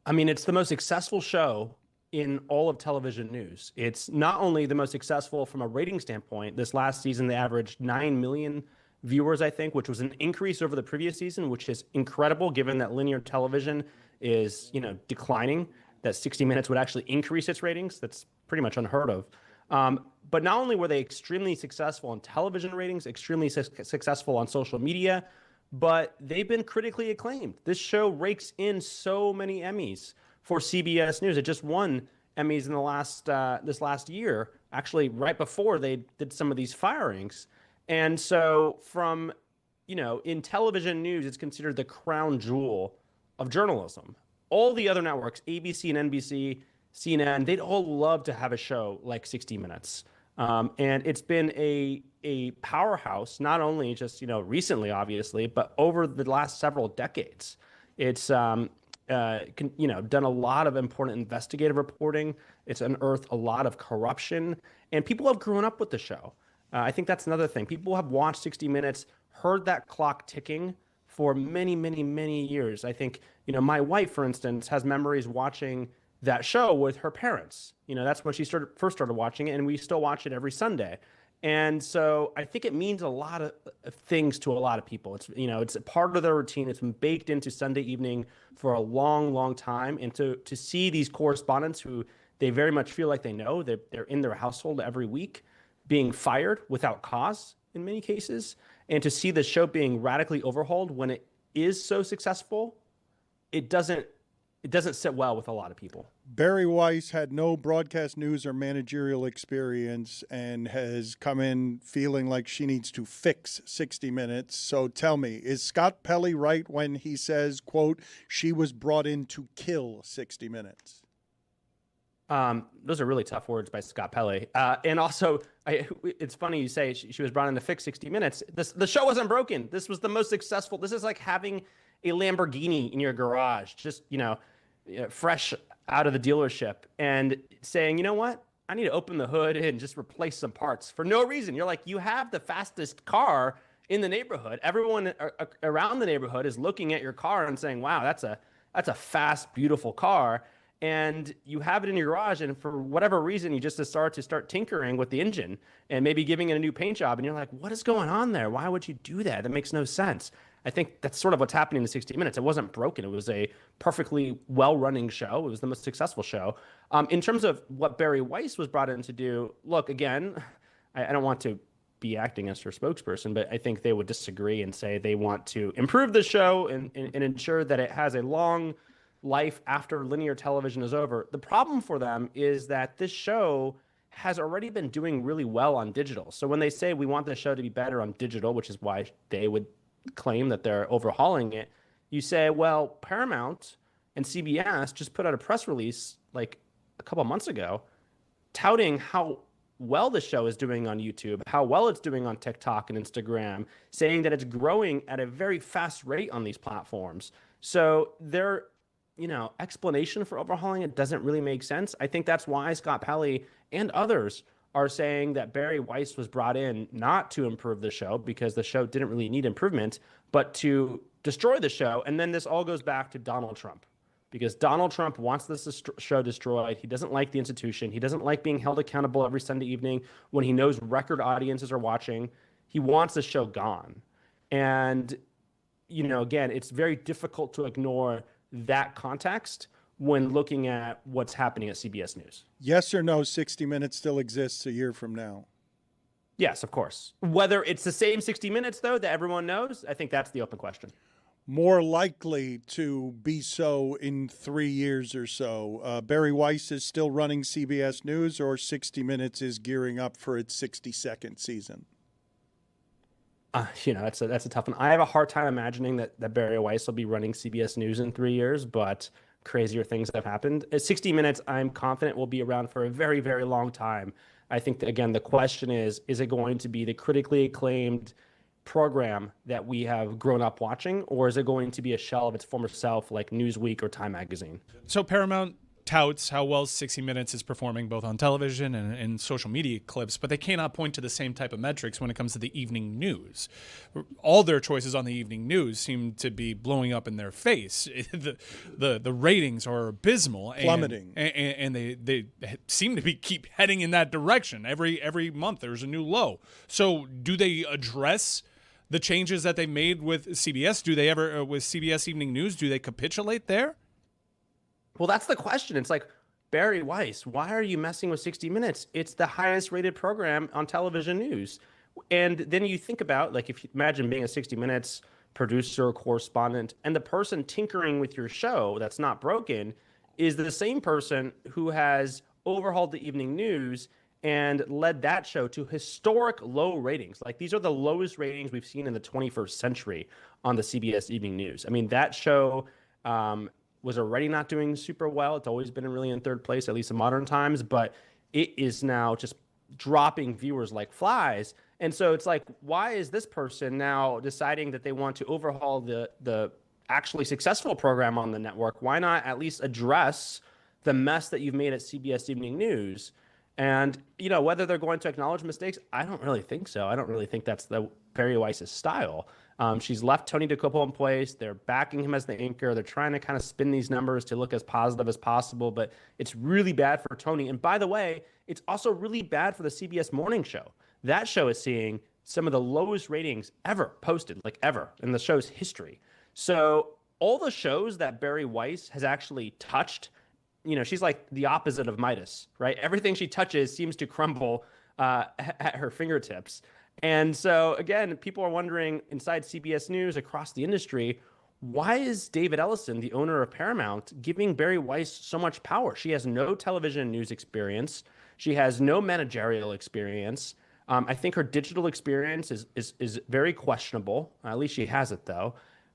I mean, it's the most successful show in all of television news. It's not only the most successful from a rating standpoint. This last season, they averaged 9 million viewers, I think, which was an increase over the previous season, which is incredible given that linear television is, declining, that 60 Minutes would actually increase its ratings. That's pretty much unheard of. But not only were they extremely successful in television ratings, extremely successful on social media, but they've been critically acclaimed. This show rakes in so many Emmys for CBS News. It just won Emmys in the this last year, actually right before they did some of these firings. And so from, in television news, it's considered the crown jewel of journalism. All the other networks, ABC and NBC, CNN, they'd all love to have a show like 60 Minutes. And it's been a powerhouse, not only just, recently, obviously, but over the last several decades. It's, done a lot of important investigative reporting. It's unearthed a lot of corruption, and people have grown up with the show. I think that's another thing. People have watched 60 Minutes, heard that clock ticking for many, many, many years. I think, my wife, for instance, has memories watching that show with her parents. That's when she first started watching it, and we still watch it every Sunday. And so I think it means a lot of things to a lot of people. It's, it's a part of their routine. It's been baked into Sunday evening for a long, long time. And to see these correspondents who they very much feel like they know, they're in their household every week, being fired without cause in many cases, and to see the show being radically overhauled when it is so successful, it doesn't sit well with a lot of people. Barry Weiss had no broadcast news or managerial experience and has come in feeling like she needs to fix 60 Minutes. So tell me, is Scott Pelley right when he says, quote, she was brought in to kill 60 Minutes? Those are really tough words by Scott Pelley. And also, it's funny you say she was brought in to fix 60 Minutes. The show wasn't broken. This was the most successful. This is like having a Lamborghini in your garage, just, fresh out of the dealership, and saying, you know what? I need to open the hood and just replace some parts for no reason. You're like, you have the fastest car in the neighborhood. Everyone around the neighborhood is looking at your car and saying, wow, that's a fast, beautiful car. And you have it in your garage, and for whatever reason, you just start tinkering with the engine and maybe giving it a new paint job. And you're like, what is going on there? Why would you do that? That makes no sense. I think that's sort of what's happening in 60 Minutes. It wasn't broken. It was a perfectly well-running show. It was the most successful show. In terms of what Barry Weiss was brought in to do, look, again, I don't want to be acting as her spokesperson, but I think they would disagree and say they want to improve the show and ensure that it has a long life after linear television is over. The problem for them is that this show has already been doing really well on digital. So when they say we want the show to be better on digital, which is why they would claim that they're overhauling it, you say, well, Paramount and CBS just put out a press release like a couple months ago touting how well the show is doing on YouTube, how well it's doing on TikTok and Instagram, saying that it's growing at a very fast rate on these platforms. So their explanation for overhauling it doesn't really make sense. I think that's why Scott Pelley and others are saying that Barry Weiss was brought in not to improve the show, because the show didn't really need improvement, but to destroy the show. And then this all goes back to Donald Trump, because Donald Trump wants this show destroyed. He doesn't like the institution. He doesn't like being held accountable every Sunday evening when he knows record audiences are watching. He wants the show gone. And, again, it's very difficult to ignore that context when looking at what's happening at CBS News. Yes or no, 60 Minutes still exists a year from now? Yes, of course. Whether it's the same 60 Minutes, though, that everyone knows, I think that's the open question. More likely to be so in 3 years or so. Barry Weiss is still running CBS News, or 60 Minutes is gearing up for its 62nd season? That's a tough one. I have a hard time imagining that Barry Weiss will be running CBS News in 3 years, but crazier things have happened. At 60 Minutes, I'm confident will be around for a very, very long time. I think that, again, the question is it going to be the critically acclaimed program that we have grown up watching, or is it going to be a shell of its former self like Newsweek or Time Magazine? So Paramount touts how well 60 Minutes is performing both on television and social media clips, but they cannot point to the same type of metrics when it comes to the evening news. All their choices on the evening news seem to be blowing up in their face. The ratings are abysmal, plummeting, and they seem to keep heading in that direction. Every month there's a new low. So do they address the changes that they made with CBS? Do they ever with CBS Evening News? Do they capitulate there? Well, that's the question. It's like, Barry Weiss, why are you messing with 60 Minutes? It's the highest rated program on television news. And then you think about, like, if you imagine being a 60 Minutes producer or correspondent, and the person tinkering with your show that's not broken is the same person who has overhauled the evening news and led that show to historic low ratings. Like, these are the lowest ratings we've seen in the 21st century on the CBS Evening News. I mean, that show was already not doing super well. It's always been really in third place, at least in modern times, but it is now just dropping viewers like flies. And so it's like, why is this person now deciding that they want to overhaul the actually successful program on the network? Why not at least address the mess that you've made at CBS Evening News? And, whether they're going to acknowledge mistakes, I don't really think so. I don't really think that's the Barry Weiss's style. She's left Tony DeCopo in place. They're backing him as the anchor. They're trying to kind of spin these numbers to look as positive as possible, but it's really bad for Tony. And by the way, it's also really bad for the CBS morning show. That show is seeing some of the lowest ratings ever posted, like ever, in the show's history. So all the shows that Barry Weiss has actually touched, she's like the opposite of Midas, right? Everything she touches seems to crumble at her fingertips. And so, again, people are wondering inside CBS News, across the industry, why is David Ellison, the owner of Paramount, giving Barry Weiss so much power? She has no television news experience. She has no managerial experience. I think her digital experience is very questionable. At least she has it, though.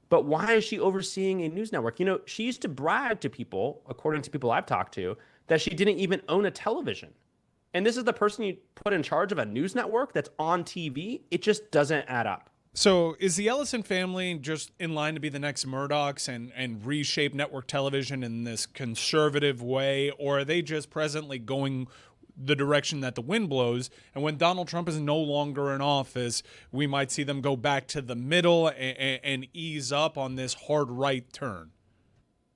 But why is she overseeing a news network? She used to brag to people, according to people I've talked to, that she didn't even own a television. And this is the person you put in charge of a news network that's on TV. It just doesn't add up. So is the Ellison family just in line to be the next Murdochs and reshape network television in this conservative way, or are they just presently going the direction that the wind blows? And when Donald Trump is no longer in office, we might see them go back to the middle and ease up on this hard right turn.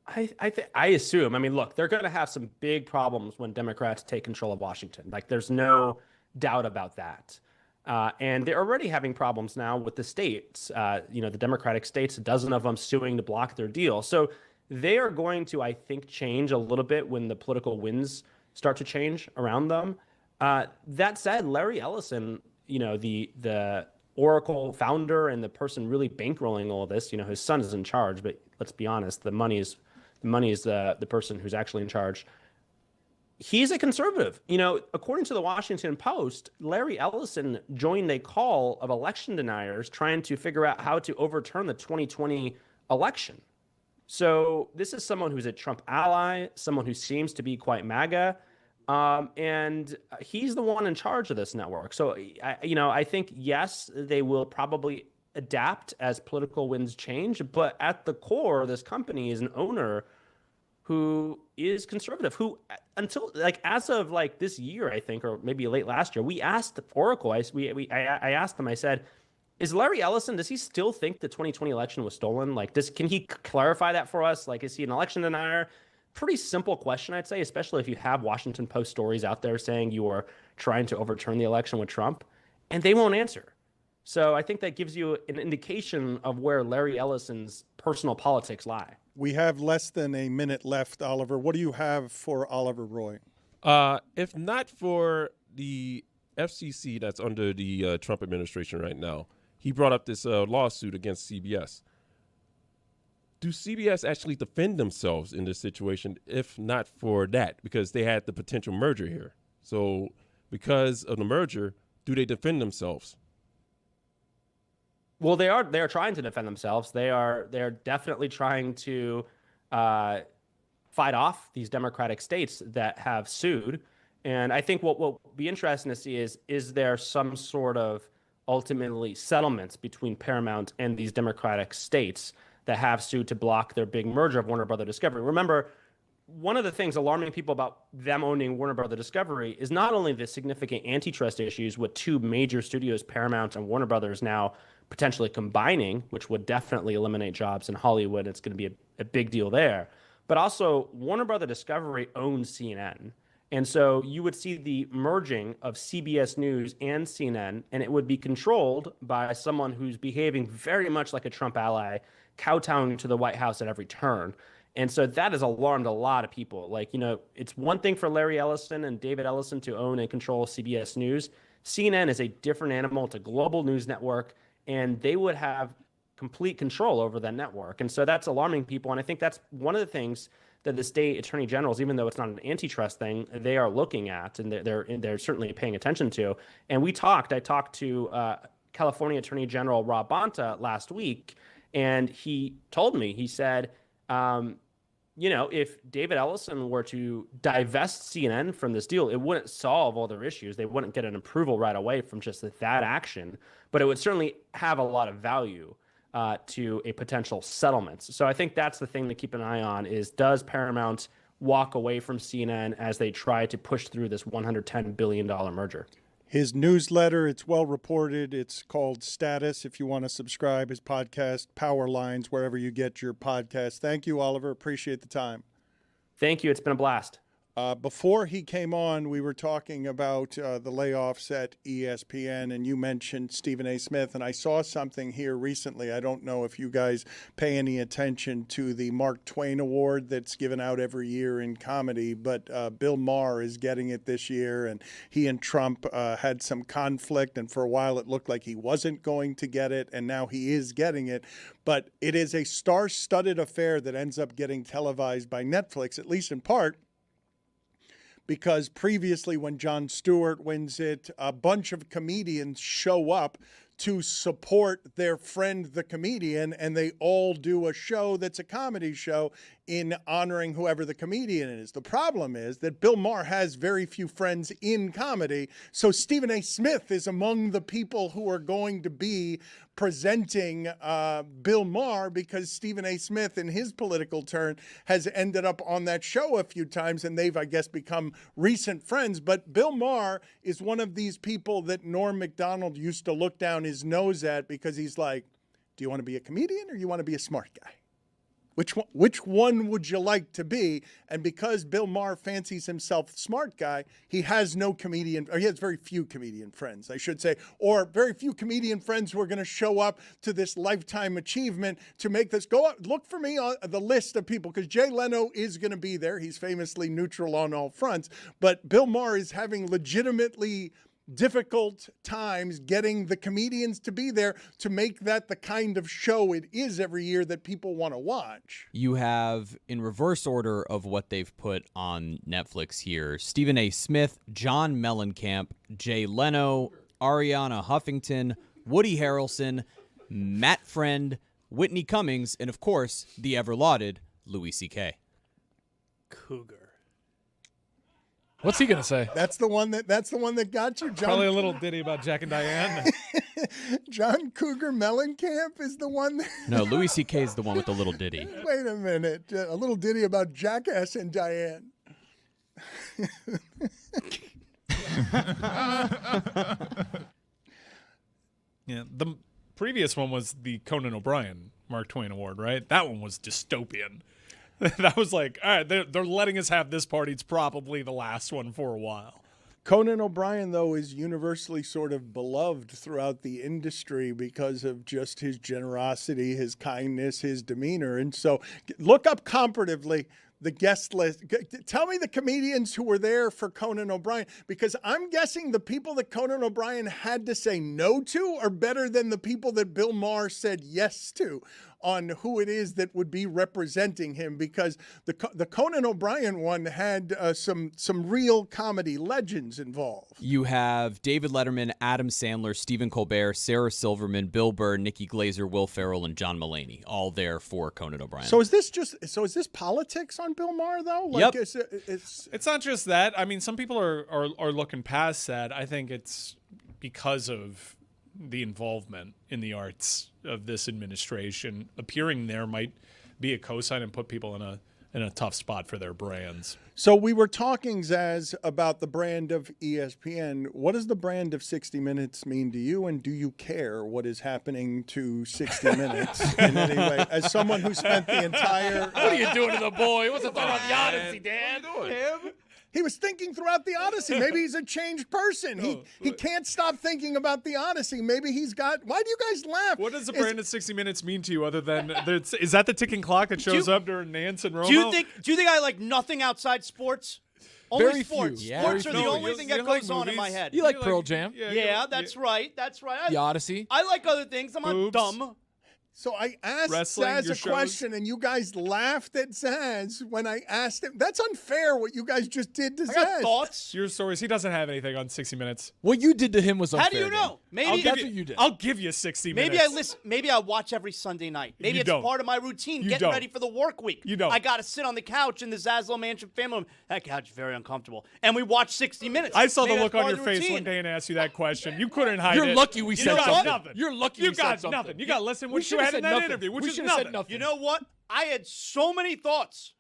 I assume. I mean, look, they're going to have some big problems when Democrats take control of Washington. Like, there's no doubt about that. And they're already having problems now with the states, the Democratic states, a dozen of them suing to block their deal. So they are going to, I think, change a little bit when the political winds start to change around them. That said, Larry Ellison, the Oracle founder and the person really bankrolling all of this, his son is in charge, but let's be honest, the money is the person who's actually in charge. He's a conservative. According to the Washington Post, Larry Ellison joined a call of election deniers trying to figure out how to overturn the 2020 election. So this is someone who's a Trump ally, someone who seems to be quite MAGA, and he's the one in charge of this network. So, I think, yes, they will probably adapt as political winds change, but at the core, this company is an owner who is conservative, who until as of this year, I think, or maybe late last year, we asked Oracle, I asked them, I said, is Larry Ellison, does he still think the 2020 election was stolen? Can he clarify that for us? Is he an election denier? Pretty simple question, I'd say, especially if you have Washington Post stories out there saying you are trying to overturn the election with Trump, and they won't answer. So I think that gives you an indication of where Larry Ellison's personal politics lie. We have less than a minute left, Oliver. What do you have for Oliver Roy? If not for the FCC that's under the Trump administration right now, he brought up this lawsuit against CBS. Do CBS actually defend themselves in this situation if not for that? Because they had the potential merger here. So because of the merger, do they defend themselves? Well, they are trying to defend themselves. They're definitely trying to fight off these Democratic states that have sued. And I think what will be interesting to see is there some sort of ultimately settlements between Paramount and these Democratic states that have sued to block their big merger of Warner Brother Discovery. Remember, one of the things alarming people about them owning Warner Brother Discovery is not only the significant antitrust issues with two major studios, Paramount and Warner Brothers, now potentially combining, which would definitely eliminate jobs in Hollywood. It's going to be a big deal there. But also, Warner Brother Discovery owns CNN. And so you would see the merging of CBS News and CNN, and it would be controlled by someone who's behaving very much like a Trump ally, kowtowing to the White House at every turn. And so that has alarmed a lot of people. Like, it's one thing for Larry Ellison and David Ellison to own and control CBS News. CNN is a different animal. It's a global news network, and they would have complete control over that network. And so that's alarming people. And I think that's one of the things that the state attorney generals, even though it's not an antitrust thing, they are looking at, and they're certainly paying attention to. And I talked to California Attorney General Rob Bonta last week, and he told me, he said, if David Ellison were to divest CNN from this deal, it wouldn't solve all their issues. They wouldn't get an approval right away from just that action, but it would certainly have a lot of value to a potential settlement. So I think that's the thing to keep an eye on is, does Paramount walk away from CNN as they try to push through this $110 billion merger? His newsletter, it's well reported. It's called Status. If you want to subscribe, his podcast, Power Lines, wherever you get your podcast. Thank you, Oliver. Appreciate the time. Thank you. It's been a blast. Before he came on, we were talking about the layoffs at ESPN, and you mentioned Stephen A. Smith, and I saw something here recently. I don't know if you guys pay any attention to the Mark Twain Award that's given out every year in comedy, but Bill Maher is getting it this year, and he and Trump had some conflict, and for a while it looked like he wasn't going to get it, and now he is getting it. But it is a star-studded affair that ends up getting televised by Netflix, at least in part, because previously when Jon Stewart wins it, a bunch of comedians show up to support their friend, the comedian, and they all do a show that's a comedy show in honoring whoever the comedian is. The problem is that Bill Maher has very few friends in comedy, so Stephen A. Smith is among the people who are going to be presenting Bill Maher, because Stephen A. Smith, in his political turn, has ended up on that show a few times, and they've, I guess, become recent friends. But Bill Maher is one of these people that Norm Macdonald used to look down his nose at, because he's like, do you want to be a comedian or you want to be a smart guy? Which one would you like to be? And because Bill Maher fancies himself smart guy, he has no comedian, or he has very few comedian friends, I should say, or very few comedian friends who are going to show up to this lifetime achievement to make this go up. Look for me on the list of people, because Jay Leno is going to be there. He's famously neutral on all fronts, but Bill Maher is having legitimately difficult times getting the comedians to be there to make that the kind of show it is every year that people want to watch. You have, in reverse order of what they've put on Netflix here, Stephen A. Smith, John Mellencamp, Jay Leno, Ariana Huffington, Woody Harrelson, Matt Friend, Whitney Cummings, and of course, the ever-lauded Louis C.K. Cougar. What's he gonna say? That's the one that got you, John. Probably a little ditty about Jack and Diane. John Cougar Mellencamp is the one that... No, Louis C.K. is the one with the little ditty. Wait a minute. A little ditty about Jackass and Diane. Yeah, the previous one was the Conan O'Brien Mark Twain Award, right? That one was dystopian. That was like, all right, they're letting us have this party. It's probably the last one for a while. Conan O'Brien, though, is universally sort of beloved throughout the industry because of just his generosity, his kindness, his demeanor. And so look up comparatively the guest list. Tell me the comedians who were there for Conan O'Brien, because I'm guessing the people that Conan O'Brien had to say no to are better than the people that Bill Maher said yes to on who it is that would be representing him, because the Conan O'Brien one had some real comedy legends involved. You have David Letterman, Adam Sandler, Stephen Colbert, Sarah Silverman, Bill Burr, Nikki Glazer, Will Ferrell, and John Mulaney, all there for Conan O'Brien. So is this politics on Bill Maher though? Like, Yep. It's not just that. I mean, some people are looking past that. I think it's because of the involvement in the arts of this administration. Appearing there might be a cosign and put people in a tough spot for their brands. So we were talking, Zaz, about the brand of ESPN. What does the brand of 60 Minutes mean to you, and do you care what is happening to 60 Minutes in any way? As someone who spent the entire... What are you doing to the boy? What's up on the Odyssey, Dan? Him? He was thinking throughout the Odyssey. Maybe he's a changed person. He can't stop thinking about the Odyssey. Maybe he's got... Why do you guys laugh? What does the brand of 60 Minutes mean to you other than... Is that the ticking clock that shows up during Nance and Romo? Do you think I like nothing outside sports? Only Very sports. few. Yeah. Sports are Very the few. only You thing that like goes on in my movies? head. You like Pearl Jam? Yeah, that's right. That's right. The Odyssey? I like other things. I'm not dumb. So I asked Wrestling, Zaz your a question, and you guys laughed at Zaz when I asked him. That's unfair what you guys just did to Zaz. I got thoughts. Your stories. He doesn't have anything on 60 Minutes. What you did to him was unfair. How do you know? Maybe that's what you did. I'll give you 60 minutes. Maybe I listen. Maybe I watch every Sunday night. Maybe You it's don't. part of my routine, You getting don't. ready for the work week. You don't. I got to sit on the couch in the Zaslow Mansion family room. That couch is very uncomfortable. And we watch 60 Minutes. I saw Maybe the look that's on part your of the face routine. when Dan asked you that question. You couldn't hide it. You're lucky we said got something. nothing. You're lucky You we said got something. nothing. You got to listen We what you should've had said in that nothing. interview, which We is should've said nothing. nothing. You know what? I had so many thoughts.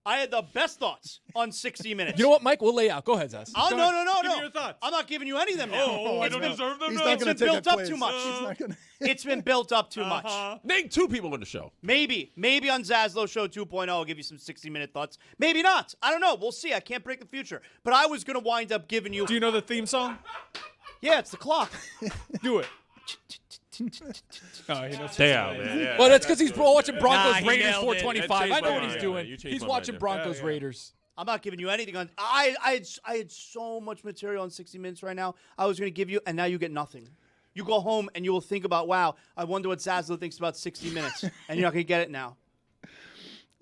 I had the best thoughts on 60 Minutes. You know what, Mike? We'll lay out. Go ahead, Zaz. Oh, Go no, ahead. no, Give no. me your thoughts. I'm not giving you any of them now. Oh, I It's don't been- deserve them? He's No. not It's going been to take built a up quiz. too much. He's not gonna... It's been built up too much. Name 2 people on the show. Maybe on Zaslow Show 2.0, I'll give you some 60-minute thoughts. Maybe not. I don't know. We'll see. I can't predict the future. But I was going to wind up giving you... Do you know the theme song? Yeah, it's the clock. Do it. Oh, he knows Damn, man. Yeah, Well, that's because he's watching Broncos he Raiders nailed it. 425. That I changed know my what he's mind. doing. You changed He's my watching mind. Broncos Raiders. I'm not giving you anything on... I had so much material on 60 Minutes right now. I was going to give you, and now you get nothing. You go home, and you will think about, wow, I wonder what Zaslow thinks about 60 Minutes. And you're not going to get it now.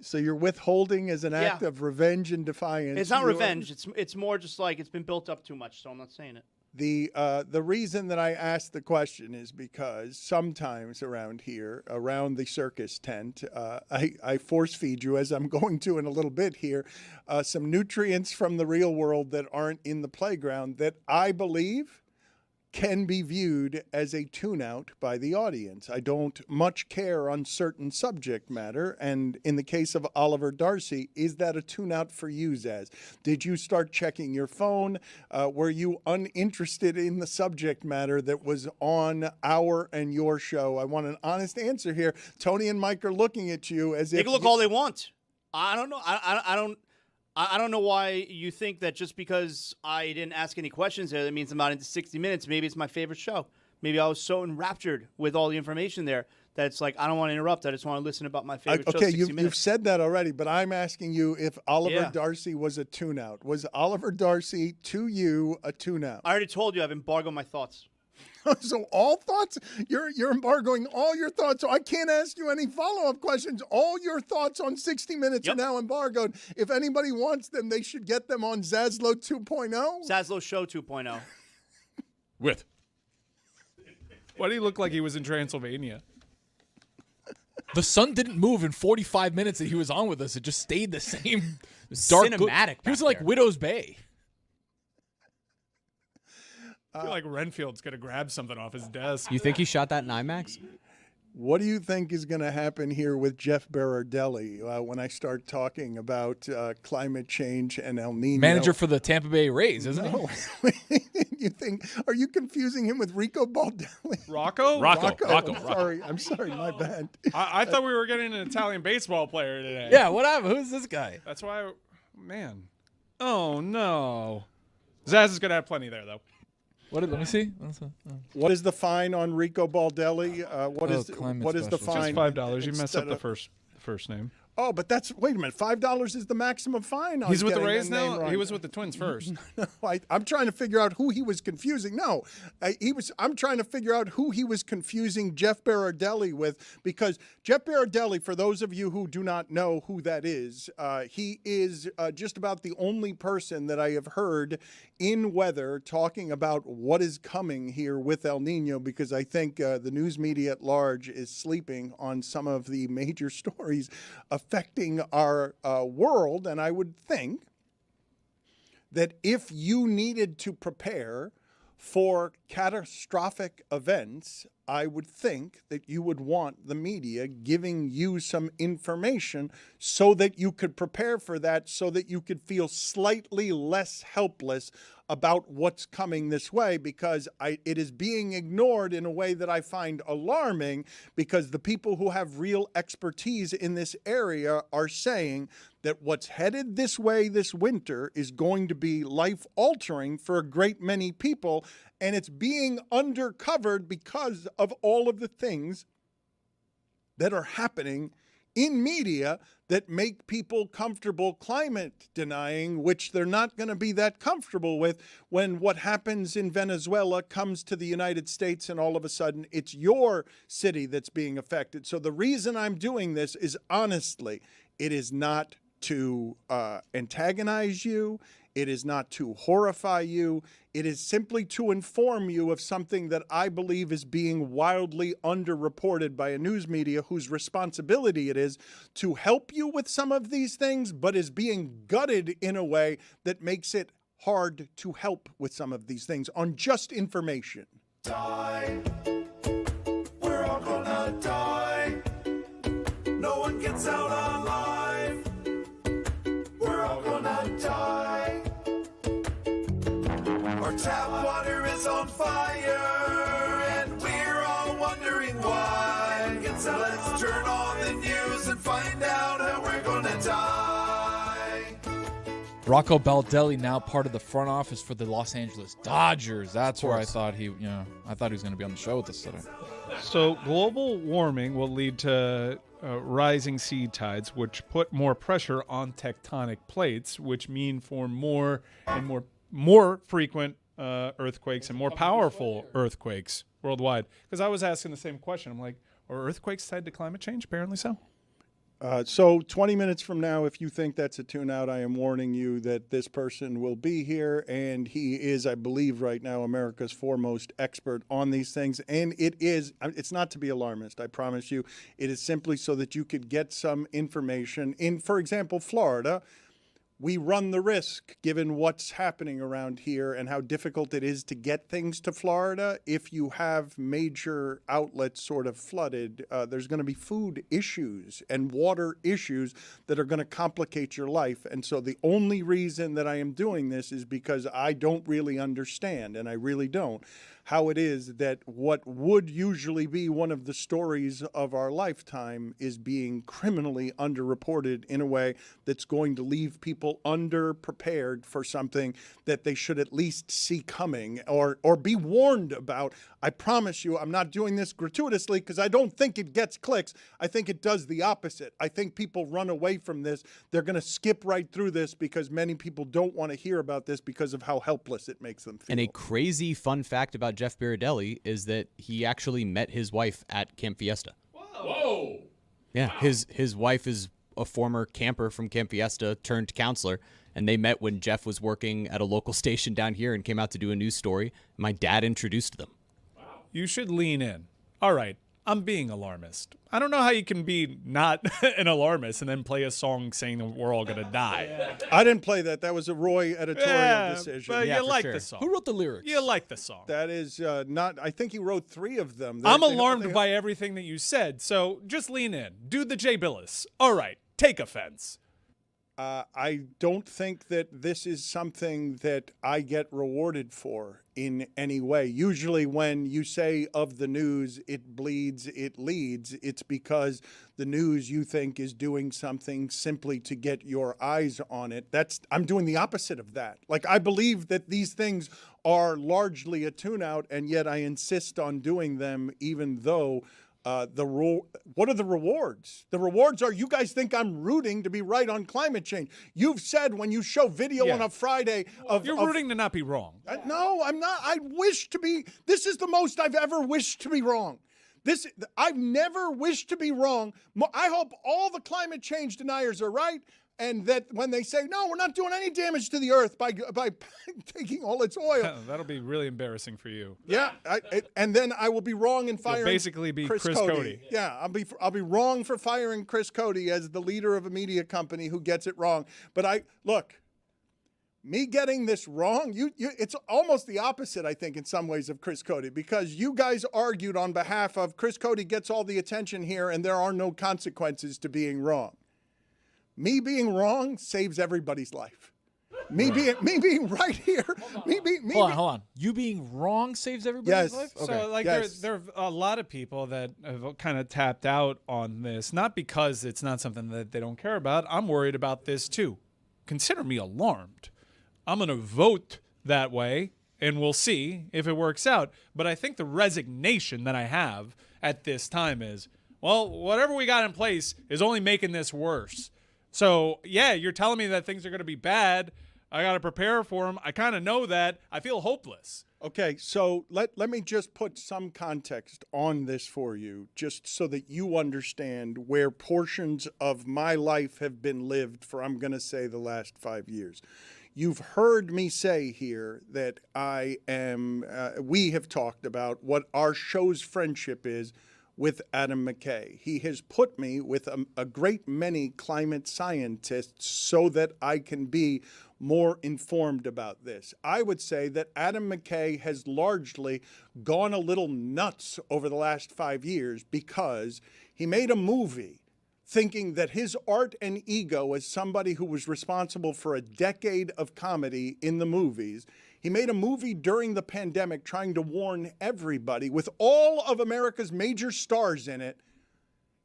So you're withholding as an act Yeah. of revenge and defiance. It's not You're- revenge. It's more just like it's been built up too much, so I'm not saying it. The reason that I asked the question is because sometimes around here, around the circus tent, I force feed you, as I'm going to in a little bit here, some nutrients from the real world that aren't in the playground that I believe can be viewed as a tune-out by the audience. I don't much care on certain subject matter, and in the case of Oliver Darcy, is that a tune-out for you, Zaz? Did you start checking your phone? Were you uninterested in the subject matter that was on our and your show? I want an honest answer here. Tony and Mike are looking at you as They if... can look all they want. I don't know. I don't know why you think that just because I didn't ask any questions there, that means I'm not into 60 Minutes. Maybe it's my favorite show. Maybe I was so enraptured with all the information there that it's like, I don't want to interrupt. I just want to listen about my favorite show, Okay, 60 you've Minutes. said that already, but I'm asking you if Oliver Yeah. Darcy was a tune-out. Was Oliver Darcy, to you, a tune-out? I already told you I've embargoed my thoughts. So all thoughts, you're embargoing all your thoughts. So I can't ask you any follow-up questions. All your thoughts on 60 Minutes are now embargoed. If anybody wants them, they should get them on Zaslow 2.0. Zaslow Show 2.0. With. Why do he look like he was in Transylvania? The sun didn't move in 45 minutes that he was on with us. It just stayed the same. Dark cinematic He was back like there. Widow's Bay. I feel like Renfield's going to grab something off his desk. You think he shot that in IMAX? What do you think is going to happen here with Jeff Berardelli when I start talking about climate change and El Nino? Manager for the Tampa Bay Rays, isn't he? You think? Are you confusing him with Rico Baldelli? Rocco? Rocco. I'm sorry, my bad. I thought we were getting an Italian baseball player today. Yeah, what happened? Who's this guy? That's why, man. Oh, no. Zaz is gonna have plenty there though. Let me see. What is the fine on Rico Baldelli? What is the fine? Just $5. You messed up the first name. Oh, but wait a minute. $5 is the maximum fine. He's with the getting Rays that name now. wrong. He was with the Twins first. No, I'm trying to figure out who he was confusing. No, I'm trying to figure out who he was confusing Jeff Berardelli with, because Jeff Berardelli, for those of you who do not know who that is, he is just about the only person that I have heard in weather talking about what is coming here with El Nino, because I think the news media at large is sleeping on some of the major stories affecting our world. And I would think that if you needed to prepare for catastrophic events, I would think that you would want the media giving you some information so that you could prepare for that, so that you could feel slightly less helpless about what's coming this way, because it is being ignored in a way that I find alarming, because the people who have real expertise in this area are saying that what's headed this way this winter is going to be life-altering for a great many people, and it's being undercovered because of all of the things that are happening in media that make people comfortable climate denying, which they're not going to be that comfortable with when what happens in Venezuela comes to the United States and all of a sudden it's your city that's being affected. So the reason I'm doing this is, honestly, it is not to antagonize you. It is not to horrify you. It is simply to inform you of something that I believe is being wildly underreported by a news media whose responsibility it is to help you with some of these things, but is being gutted in a way that makes it hard to help with some of these things on just information. Die. We're all gonna die. No one gets out alive. We're all gonna die. Our tap water is on fire, and we're all wondering why. So let's turn on the news and find out how we're gonna die. Rocco Baldelli now part of the front office for the Los Angeles Dodgers. That's where I thought he was going to be on the show with us today. So more warming will lead to rising sea tides, which put more pressure on tectonic plates, which mean for more and more frequent earthquakes and more powerful earthquakes worldwide. Because I was asking the same question. I'm like, are earthquakes tied to climate change? Apparently so. So 20 minutes from now, if you think that's a tune-out, I am warning you that this person will be here, and he is, I believe right now, America's foremost expert on these things. And it's not to be alarmist, I promise you. It is simply so that you could get some information. In, for example, Florida, we run the risk, given what's happening around here and how difficult it is to get things to Florida. If you have major outlets sort of flooded, there's going to be food issues and water issues that are going to complicate your life. And so the only reason that I am doing this is because I don't really understand, and I really don't, how it is that what would usually be one of the stories of our lifetime is being criminally underreported in a way that's going to leave people underprepared for something that they should at least see coming or be warned about. I promise you, I'm not doing this gratuitously because I don't think it gets clicks. I think it does the opposite. I think people run away from this. They're going to skip right through this because many people don't want to hear about this because of how helpless it makes them feel. And a crazy fun fact about Jeff Berardelli is that he actually met his wife at Camp Fiesta. Whoa! Yeah, his wife is a former camper from Camp Fiesta turned counselor, and they met when Jeff was working at a local station down here and came out to do a news story. My dad introduced them. You should lean in. All right, I'm being alarmist. I don't know how you can be not an alarmist and then play a song saying that we're all going to die. Yeah. I didn't play that. That was a Roy editorial decision. But you like the song. Who wrote the lyrics? You like the song. That is not, I think he wrote 3 of them. I'm alarmed by everything that you said, so just lean in. Do the Jay Billis. All right, take offense. I don't think that this is something that I get rewarded for in any way. Usually when you say of the news, it bleeds, it leads, it's because the news you think is doing something simply to get your eyes on it. I'm doing the opposite of that. Like, I believe that these things are largely a tune-out, and yet I insist on doing them even though what are the rewards? The rewards are, you guys think I'm rooting to be right on climate change. You've said when you show video on a Friday You're rooting to not be wrong. No, I'm not. I wish to be. This is the most I've ever wished to be wrong. I've never wished to be wrong. I hope all the climate change deniers are right, and that when they say, no, we're not doing any damage to the earth by taking all its oil. That'll be really embarrassing for you. Yeah, and then I will be wrong in firing. You'll basically be Chris Cody. Yeah, I'll be wrong for firing Chris Cody as the leader of a media company who gets it wrong. But look, me getting this wrong, it's almost the opposite, I think, in some ways of Chris Cody, because you guys argued on behalf of Chris Cody gets all the attention here and there are no consequences to being wrong. Me being wrong saves everybody's life. Me being right here. Hold on. You being wrong saves everybody's life? Okay. So, there are a lot of people that have kind of tapped out on this, not because it's not something that they don't care about. I'm worried about this, too. Consider me alarmed. I'm going to vote that way, and we'll see if it works out. But I think the resignation that I have at this time is, well, whatever we got in place is only making this worse. So, yeah, you're telling me that things are going to be bad. I got to prepare for them. I kind of know that. I feel hopeless. Okay, so let me just put some context on this for you, just so that you understand where portions of my life have been lived for, I'm going to say, the last 5 years. You've heard me say here that we have talked about what our show's friendship is with Adam McKay. He has put me with a great many climate scientists so that I can be more informed about this. I would say that Adam McKay has largely gone a little nuts over the last 5 years because he made a movie thinking that his art and ego as somebody who was responsible for a decade of comedy in the movies, he made a movie during the pandemic trying to warn everybody with all of America's major stars in it,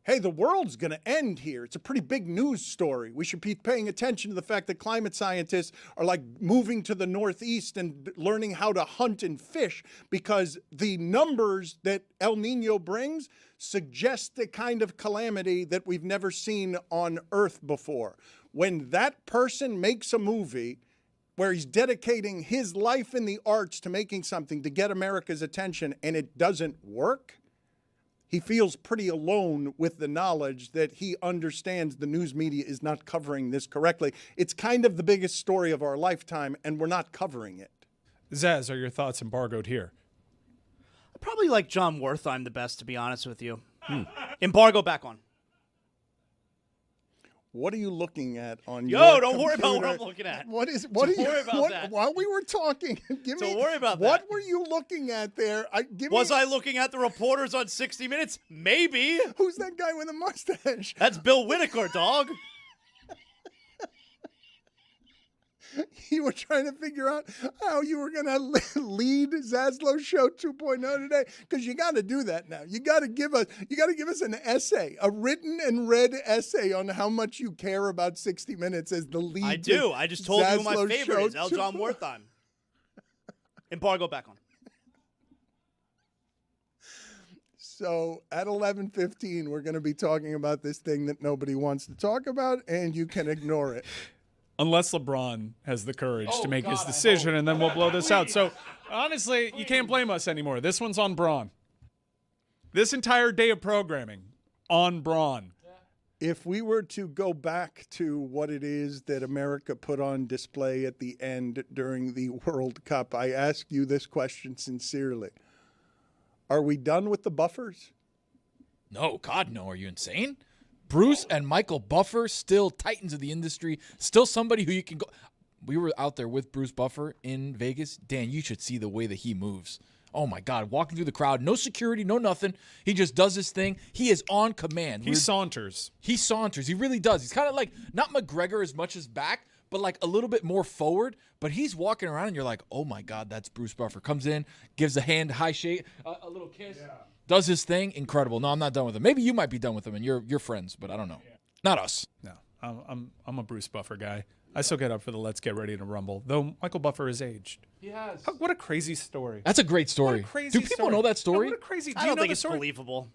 hey, the world's going to end here. It's a pretty big news story. We should be paying attention to the fact that climate scientists are like moving to the Northeast and learning how to hunt and fish because the numbers that El Nino brings suggest the kind of calamity that we've never seen on Earth before. When that person makes a movie where he's dedicating his life in the arts to making something to get America's attention and it doesn't work, he feels pretty alone with the knowledge that he understands the news media is not covering this correctly. It's kind of the biggest story of our lifetime, and we're not covering it. Zaz, are your thoughts embargoed here? I probably like John Wertheim the best, to be honest with you. Embargo back on. What are you looking at on your computer? Don't worry about what I'm looking at. What Don't worry about that. While we were talking, Don't worry about that. What were you looking at there? Was I looking at the reporters on 60 Minutes? Maybe. Who's that guy with a mustache? That's Bill Whitaker, dog. You were trying to figure out how you were going to lead Zaslow Show 2.0 today, because you got to do that now. You got to give us an essay, a written and read essay on how much you care about 60 Minutes as the lead. I do. I just told you who my Zaslow favorite Show is. L. John Wertheim. Embargo back on. So at 11:15, we're going to be talking about this thing that nobody wants to talk about, and you can ignore it. Unless LeBron has the courage to make his decision, and then we'll blow this out. So, honestly, you can't blame us anymore. This one's on Braun. This entire day of programming on Braun. If we were to go back to what it is that America put on display at the end during the World Cup, I ask you this question sincerely. Are we done with the buffers? No, God, no. Are you insane? Bruce and Michael Buffer, still titans of the industry, still somebody who you can go. We were out there with Bruce Buffer in Vegas. Dan, you should see the way that he moves. Oh, my God. Walking through the crowd, no security, no nothing. He just does his thing. He is on command. He saunters. He saunters. He really does. He's kind of like, not McGregor as much as back, but like a little bit more forward. But he's walking around, and you're like, oh my God, that's Bruce Buffer. Comes in, gives a hand, high shake, a little kiss, does his thing. Incredible. No, I'm not done with him. Maybe you might be done with him, and you're friends, but I don't know. Not us. No, I'm a Bruce Buffer guy. I still get up for the Let's Get Ready to Rumble, though Michael Buffer is aged. He has. What a crazy story. That's a great story. Crazy Do people story. know that story? What a crazy. Do I you don't know think the it's story? believable.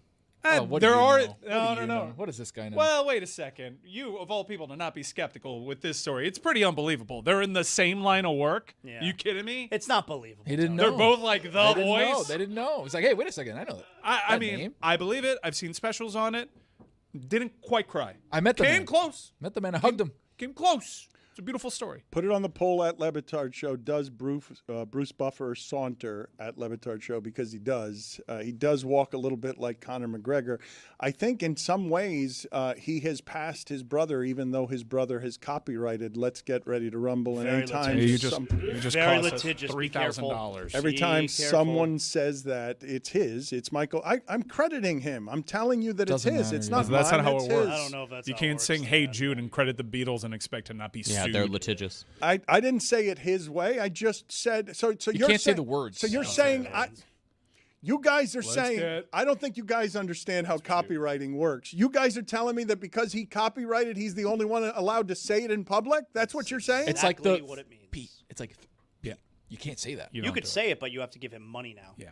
What do There you are. know? No, no. What does this guy know? Well, wait a second. You, of all people, to not be skeptical with this story. It's pretty unbelievable. They're in the same line of work. Yeah. You kidding me? It's not believable. He didn't know. They're both like the They didn't voice. know. They didn't know. It's like, hey, wait a second. I know that. I that mean, name. I believe it. I've seen specials on it. Didn't quite cry. I met the Came man. close. Met the man. I hugged him. Came close. It's a beautiful story. Put it on the poll at Le Batard Show. Does Bruce Buffer saunter at Le Batard Show? Because he does. He does walk a little bit like Conor McGregor. I think in some ways he has passed his brother, even though his brother has copyrighted "Let's Get Ready to Rumble." And Very anytime You just Very cost us litigious. Be $3,000. every Be time careful. someone says that it's his, it's Michael. I'm crediting him. I'm telling you that Doesn't it's his. matter, It's yeah. not That's mine. not how it's it works. his. I don't know if that's You how it can't works. sing "Hey Jude" and credit the Beatles and expect to not be Yeah, sued. they're litigious. I didn't say it his way. I just said so. So You you're can't say saying- the words. So you're saying you guys are Let's saying get- I don't think you guys understand how copywriting works. You guys are telling me that because he copyrighted, he's the only one allowed to say it in public. That's what you're saying. It's like Exactly the what it means. Pete. It's like, Yeah. you can't say that. You don't could do say it, but you have to give him money now. Yeah.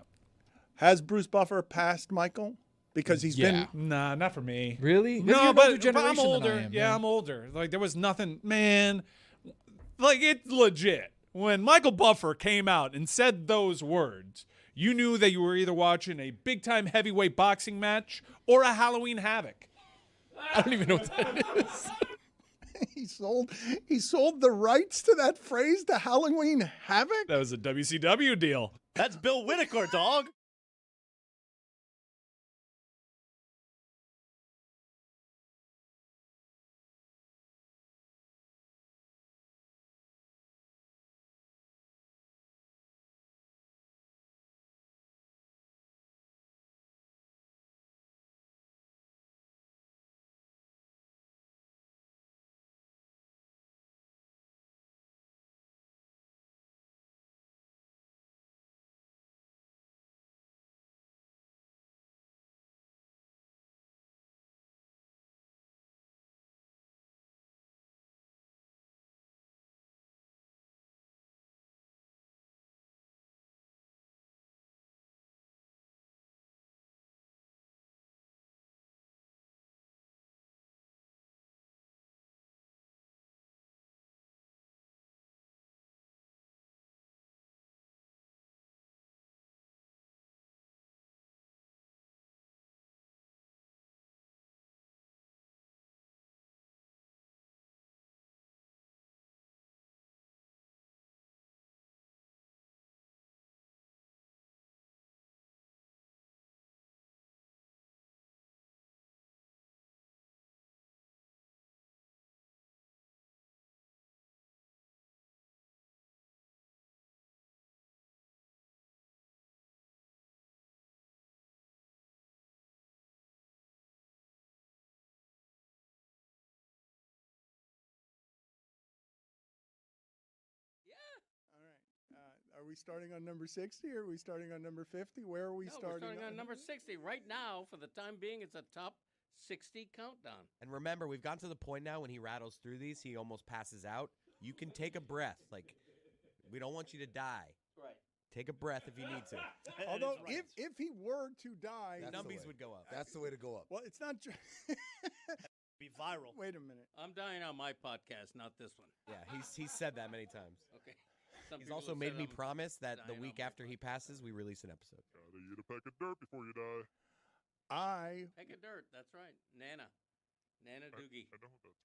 Has Bruce Buffer passed Michael? Because he's Yeah. been. Nah, not for me. Really? 'Cause No, you're an but, older but I'm generation than I older. am, Yeah, I'm older. Like there was nothing, man. Like it's legit. When Michael Buffer came out and said those words, you knew that you were either watching a big time heavyweight boxing match or a Halloween Havoc. I don't even know what that is. He sold the rights to that phrase, the Halloween Havoc. That was a WCW deal. That's Bill Whitaker, dog. Are we starting on number 60 or are we starting on number 50? Where are we starting? We're starting on number 60. Right now, for the time being, it's a top 60 countdown. And remember, we've gotten to the point now when he rattles through these, he almost passes out. You can take a breath. Like, we don't want you to die. Right. Take a breath if you need to. Although, if he were to die, Numbies would go up. That's the way to go up. Well, it's not. Be viral. Wait a minute. I'm dying on my podcast, not this one. Yeah, he's said that many times. Okay. Some He's people also have made said me I'm promise that the dying week on my after he passes, we release an episode. Gotta eat a peck of dirt before you die. Peck of dirt. That's right. Nana Doogie. I know that's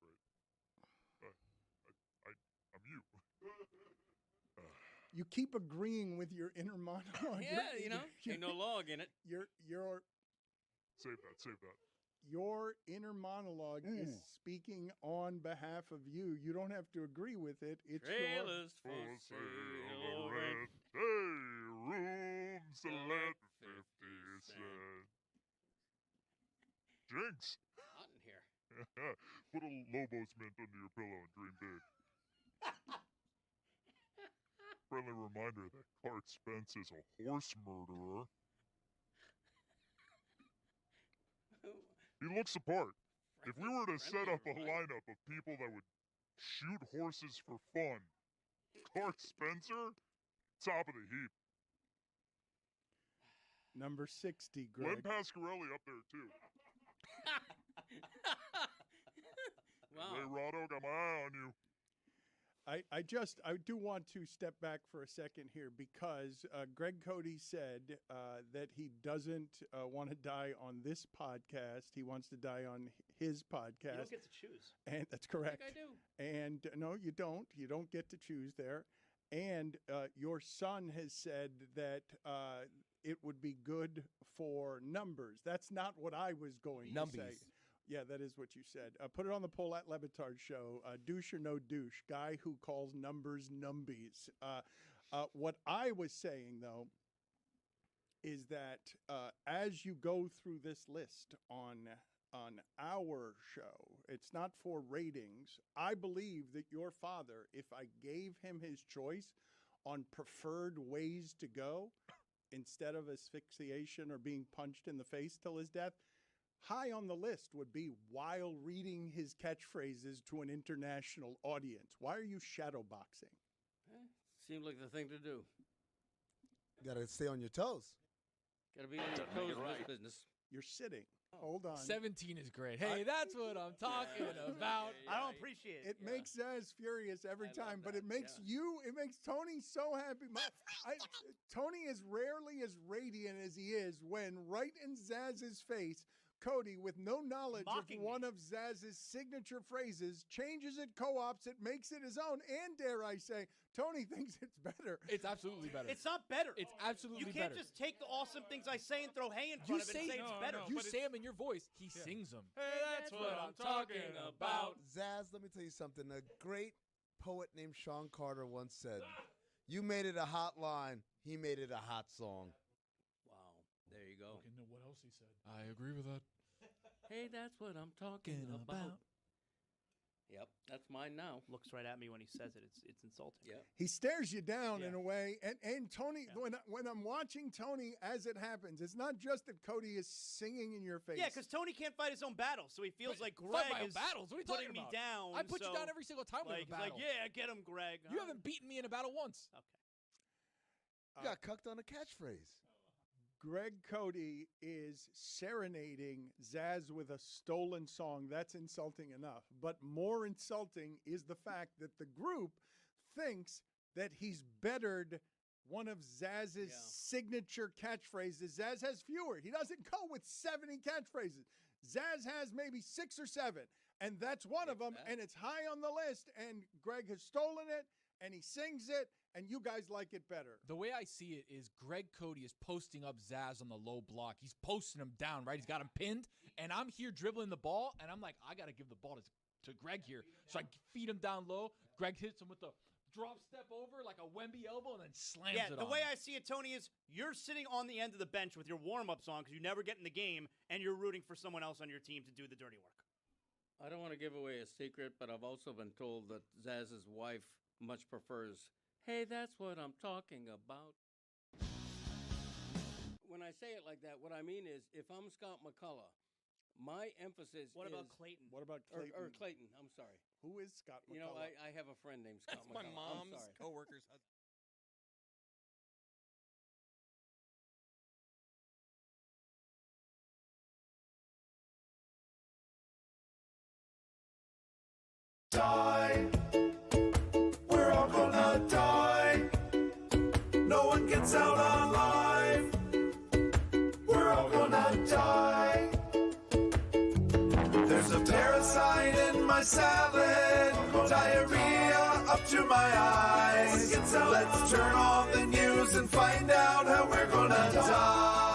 right. I'm you. You keep agreeing with your inner monologue. Yeah, ain't no log in it. Your Save that. Your inner monologue is speaking on behalf of you. You don't have to agree with it. It's Trailers For for sale, sale. rent. Hey, rooms to let 50 cents. Jinx. Hot in here. Put a Lobo's mint under your pillow and dream big. Friendly reminder that Clark Spence is a horse murderer. He looks the part. If we were to set up a lineup of people that would shoot horses for fun, Clark Spencer, top of the heap. Number 60, Greg. Len Pasquarelli up there, too. Wow. Ray Rotto, got my eye on you. I do want to step back for a second here because Greg Cody said that he doesn't want to die on this podcast. He wants to die on his podcast. You don't get to choose. And that's correct. I do. And no, you don't. You don't get to choose there. And your son has said that it would be good for numbers. That's not what I was going to say. Yeah, that is what you said. Put it on the poll at Le Batard Show. Douche or no douche? Guy who calls numbers numbies. What I was saying, though, is that as you go through this list on our show, it's not for ratings. I believe that your father, if I gave him his choice on preferred ways to go, instead of asphyxiation or being punched in the face till his death, high on the list would be while reading his catchphrases to an international audience. Why are you shadowboxing? Seems like the thing to do. Got to stay on your toes. Got to be on your toes in this business. You're sitting. Hold on. 17 is great. Hey, that's what I'm talking about. I don't appreciate it. It makes Zaz furious every time, but it makes it makes Tony so happy. Tony is rarely as radiant as he is when right in Zaz's face, Cody, with no knowledge Mocking of one of Zaz's signature phrases, changes it, co-ops it, makes it his own, and dare I say, Tony thinks it's better. It's absolutely better. It's not better. It's absolutely better. You can't just take the awesome things I say and throw hay in front of it and say it's better. You say them in your voice. He sings them. Hey, that's what I'm talking about. Zaz, let me tell you something. A great poet named Sean Carter once said, "You made it a hot line. He made it a hot song." Wow. There you go. Look into what else he said. I agree with that. Hey, that's what I'm talking about. Yep, that's mine now. Looks right at me when he says it. It's insulting. Yep. He stares you down in a way. And Tony, when I'm watching Tony as it happens, it's not just that Cody is singing in your face. Yeah, because Tony can't fight his own battles, so he feels like Greg Fight my own is battles? What are you putting talking me about? down. I put you so, down every single time we have a he's battle. like, yeah, get him, Greg. You haven't beaten me in a battle once. Okay. You got cucked on a catchphrase. Greg Cody is serenading Zaz with a stolen song. That's insulting enough. But more insulting is the fact that the group thinks that he's bettered one of Zaz's signature catchphrases. Zaz has fewer. He doesn't go with 70 catchphrases. Zaz has maybe 6 or 7, and that's one of them, and it's high on the list, and Greg has stolen it, and he sings it, and you guys like it better. The way I see it is Greg Cody is posting up Zaz on the low block. He's posting him down, right? He's got him pinned, and I'm here dribbling the ball, and I'm like, I got to give the ball to Greg here. So I feed him down low. Greg hits him with the drop step over like a Wemby elbow and then slams it on. The way I see it, Tony, is you're sitting on the end of the bench with your warm-ups on because you never get in the game, and you're rooting for someone else on your team to do the dirty work. I don't want to give away a secret, but I've also been told that Zaz's wife much prefers, hey, that's what I'm talking about. When I say it like that, what I mean is if I'm Scott McCullough, my emphasis What is... about Clayton? What about Clayton? Or Clayton, I'm sorry. Who is Scott McCullough? You know, I have a friend named Scott That's McCullough. my I'm mom's sorry. coworker's husband. Die. We're all gonna die. No one gets out alive. We're all gonna die. There's a parasite in my salad. Diarrhea up to my eyes. Let's turn on the news and find out how we're gonna die.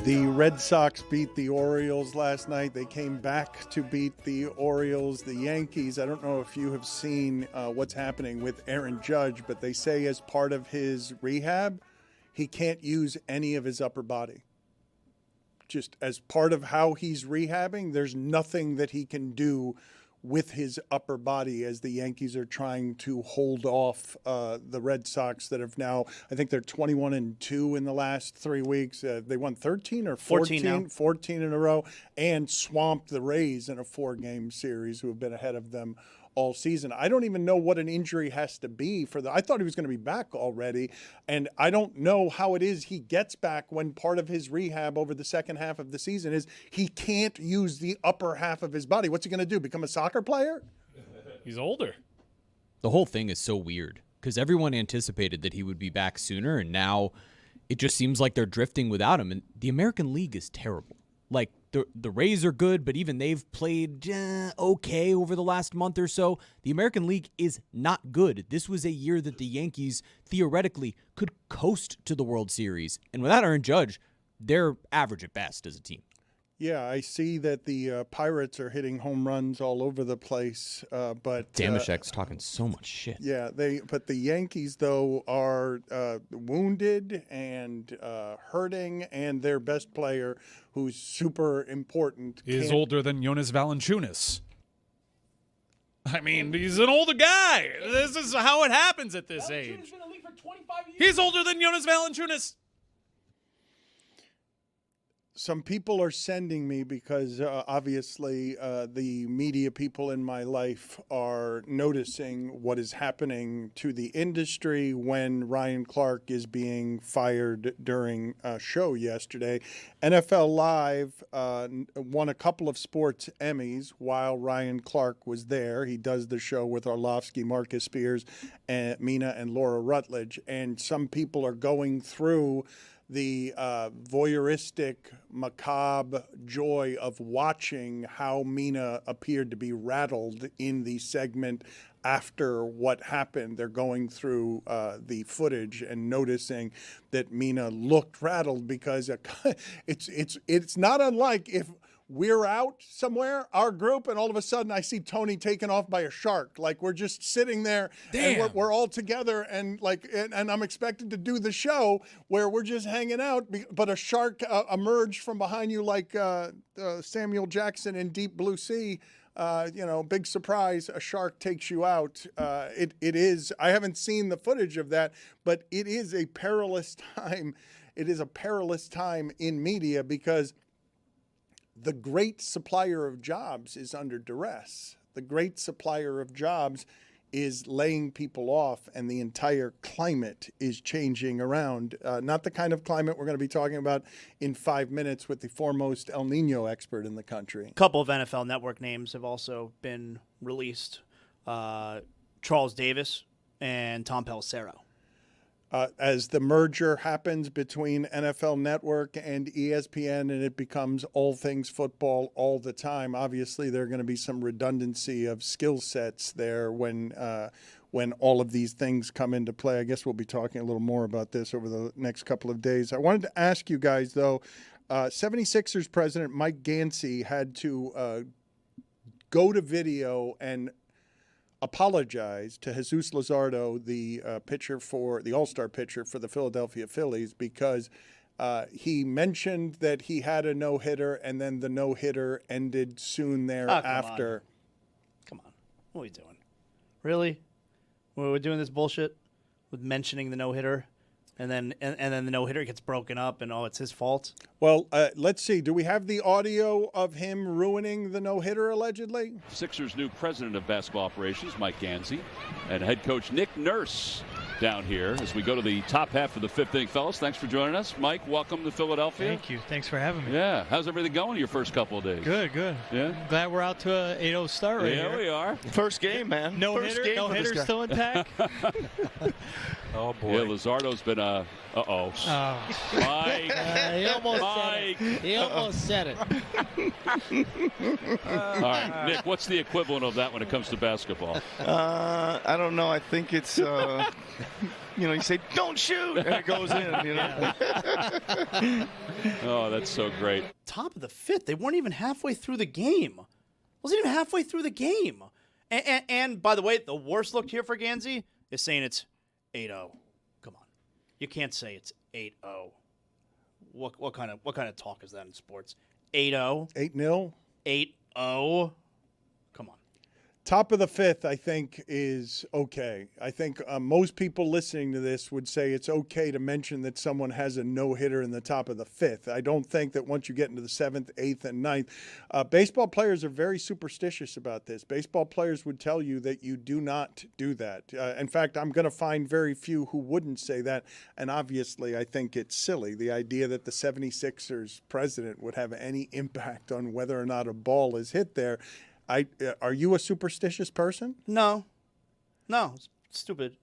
The Red Sox beat the Orioles last night. They came back to beat the Orioles. The Yankees, I don't know if you have seen what's happening with Aaron Judge, but they say as part of his rehab, he can't use any of his upper body. Just as part of how he's rehabbing, there's nothing that he can do with his upper body as the Yankees are trying to hold off the Red Sox that have now, I think they're 21-2 in the last 3 weeks. They won 13 or 14? 14 in a row, and swamped the Rays in a 4-game series who have been ahead of them all season. I don't even know what an injury has to be for I thought he was going to be back already, and I don't know how it is he gets back when part of his rehab over the second half of the season is he can't use the upper half of his body. What's he going to do, become a soccer player? He's older. The whole thing is so weird because everyone anticipated that he would be back sooner, and now it just seems like they're drifting without him, and the American League is terrible. Like, the Rays are good, but even they've played okay over the last month or so. The American League is not good. This was a year that the Yankees theoretically could coast to the World Series. And without Aaron Judge, they're average at best as a team. Yeah, I see that the Pirates are hitting home runs all over the place, but Damashek's talking so much shit. Yeah, but the Yankees though are wounded and hurting, and their best player, who's super important, is older than Jonas Valanciunas. I mean, he's an older guy. This is how it happens at this age. Been in the league for 25 years. He's older than Jonas Valanciunas. Some people are sending me because obviously the media people in my life are noticing what is happening to the industry when Ryan Clark is being fired during a show yesterday. NFL Live won a couple of sports Emmys while Ryan Clark was there. He does the show with Orlovsky, Marcus Spears, and Mina and Laura Rutledge. And some people are going through the voyeuristic, macabre joy of watching how Mina appeared to be rattled in the segment after what happened. They're going through the footage and noticing that Mina looked rattled because it's not unlike if we're out somewhere, our group, and all of a sudden I see Tony taken off by a shark. Like, we're just sitting there and we're all together and I'm expected to do the show where we're just hanging out, but a shark emerged from behind you like Samuel Jackson in Deep Blue Sea. Big surprise, a shark takes you out. It is, I haven't seen the footage of that, but it is a perilous time. It is a perilous time in media because the great supplier of jobs is under duress. The great supplier of jobs is laying people off, and the entire climate is changing around. Not the kind of climate we're going to be talking about in 5 minutes with the foremost El Nino expert in the country. A couple of NFL Network names have also been released. Charles Davis and Tom Pelissero. As the merger happens between NFL Network and ESPN and it becomes all things football all the time, obviously there are going to be some redundancy of skill sets there when all of these things come into play. I guess we'll be talking a little more about this over the next couple of days. I wanted to ask you guys, though, 76ers president Mike Gansey had to go to video and apologize to Jesus Luzardo, the pitcher for the All-Star pitcher for the Philadelphia Phillies, because he mentioned that he had a no-hitter and then the no-hitter ended soon thereafter. Come on. What are we doing? Really? We're doing this bullshit with mentioning the no-hitter? And then the no-hitter gets broken up and, it's his fault? Well, let's see. Do we have the audio of him ruining the no-hitter, allegedly? Sixers' new president of basketball operations, Mike Gansey, and head coach Nick Nurse down here as we go to the top half of the fifth inning. Fellas, thanks for joining us. Mike, welcome to Philadelphia. Thank you. Thanks for having me. Yeah. How's everything going your first couple of days? Good. Yeah? Glad we're out to a 8-0 start right here. Yeah, we are. First game, man. No hitter still intact. Oh, boy. Yeah, Luzardo's been Mike. He almost said it. All right, Nick, what's the equivalent of that when it comes to basketball? I don't know. I think it's, you say, don't shoot, and it goes in, Oh, that's so great. Top of the fifth. They weren't even halfway through the game. Wasn't even halfway through the game. And by the way, the worst look here for Gansey is saying it's 8-0. Come on. You can't say it's 8-0. What kind of talk is that in sports? 8-0? 8-0? 8-0? Come on. Top of the fifth, I think, is okay. I think most people listening to this would say it's okay to mention that someone has a no-hitter in the top of the fifth. I don't think that once you get into the seventh, eighth, and ninth, baseball players are very superstitious about this. Baseball players would tell you that you do not do that. In fact, I'm going to find very few who wouldn't say that, and obviously I think it's silly. The idea that the 76ers president would have any impact on whether or not a ball is hit there. Are you a superstitious person? No. It's stupid.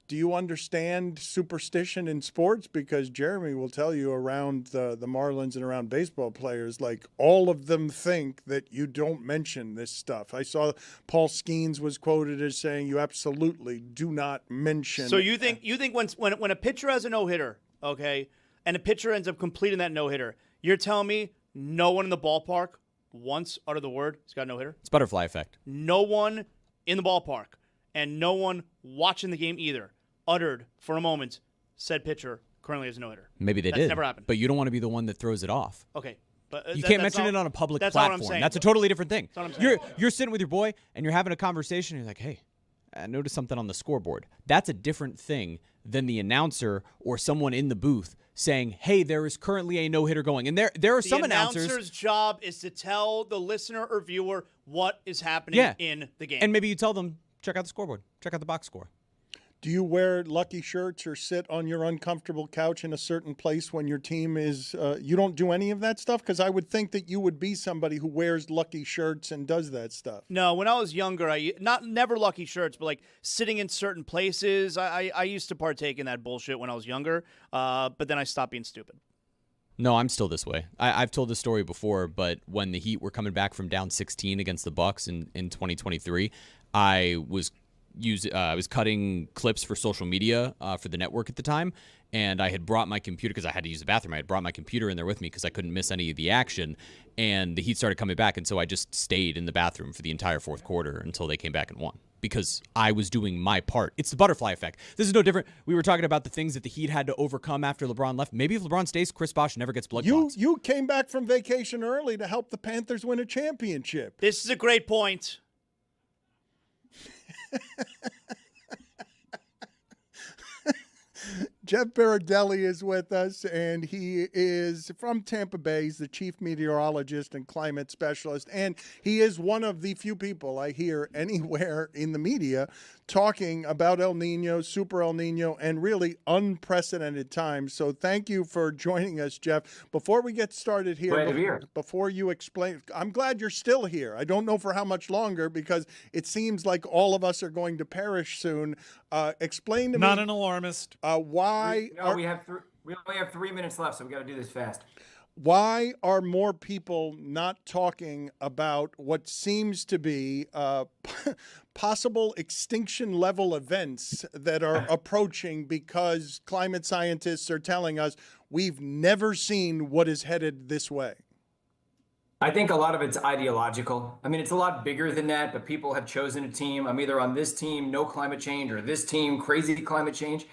Do you understand superstition in sports? Because Jeremy will tell you around the Marlins and around baseball players, like all of them think that you don't mention this stuff. I saw Paul Skeens was quoted as saying you absolutely do not mention. So you think when a pitcher has a no-hitter, okay, and a pitcher ends up completing that no-hitter, you're telling me no one in the ballpark once uttered the word he's got a no-hitter? It's butterfly effect. No one in the ballpark and no one watching the game either uttered for a moment said pitcher currently has a no-hitter. Maybe they That's did. never happened. But you don't want to be the one that throws it off. Okay. But You can't mention it on a public that's not what I'm platform. saying. That's a totally different thing. That's what I'm saying. You're sitting with your boy and you're having a conversation and you're like, hey, I noticed something on the scoreboard. That's a different thing than the announcer or someone in the booth saying, hey, there is currently a no-hitter going. And there are some announcers. The announcer's job is to tell the listener or viewer what is happening in the game. And maybe you tell them, check out the scoreboard. Check out the box score. Do you wear lucky shirts or sit on your uncomfortable couch in a certain place when your team is you don't do any of that stuff? Because I would think that you would be somebody who wears lucky shirts and does that stuff. No, when I was younger, never lucky shirts, but like sitting in certain places, I used to partake in that bullshit when I was younger, but then I stopped being stupid. No, I'm still this way. I've told this story before, but when the Heat were coming back from down 16 against the Bucks in 2023, I was cutting clips for social media for the network at the time, and I had brought my computer because I had to use the bathroom. I had brought my computer in there with me because I couldn't miss any of the action, and the Heat started coming back, and so I just stayed in the bathroom for the entire fourth quarter until they came back and won because I was doing my part. It's the butterfly effect. This is no different. We were talking about the things that the Heat had to overcome after LeBron left. Maybe if LeBron stays, Chris Bosh never gets blood clots. You came back from vacation early to help the Panthers win a championship. This is a great point. Jeff Berardelli is with us, and he is from Tampa Bay. He's the chief meteorologist and climate specialist, and he is one of the few people I hear anywhere in the media talking about El Nino, Super El Nino, and really unprecedented times. So thank you for joining us, Jeff. Before we get started here, Glad to be here. Before you explain, I'm glad you're still here. I don't know for how much longer because it seems like all of us are going to perish soon. Explain to me. Not an alarmist. Why? We only have 3 minutes left, so we got to do this fast. Why are more people not talking about what seems to be possible extinction level events that are approaching because climate scientists are telling us we've never seen what is headed this way? I think a lot of it's ideological. I mean, it's a lot bigger than that, but people have chosen a team. I'm either on this team, no climate change, or this team, crazy climate change.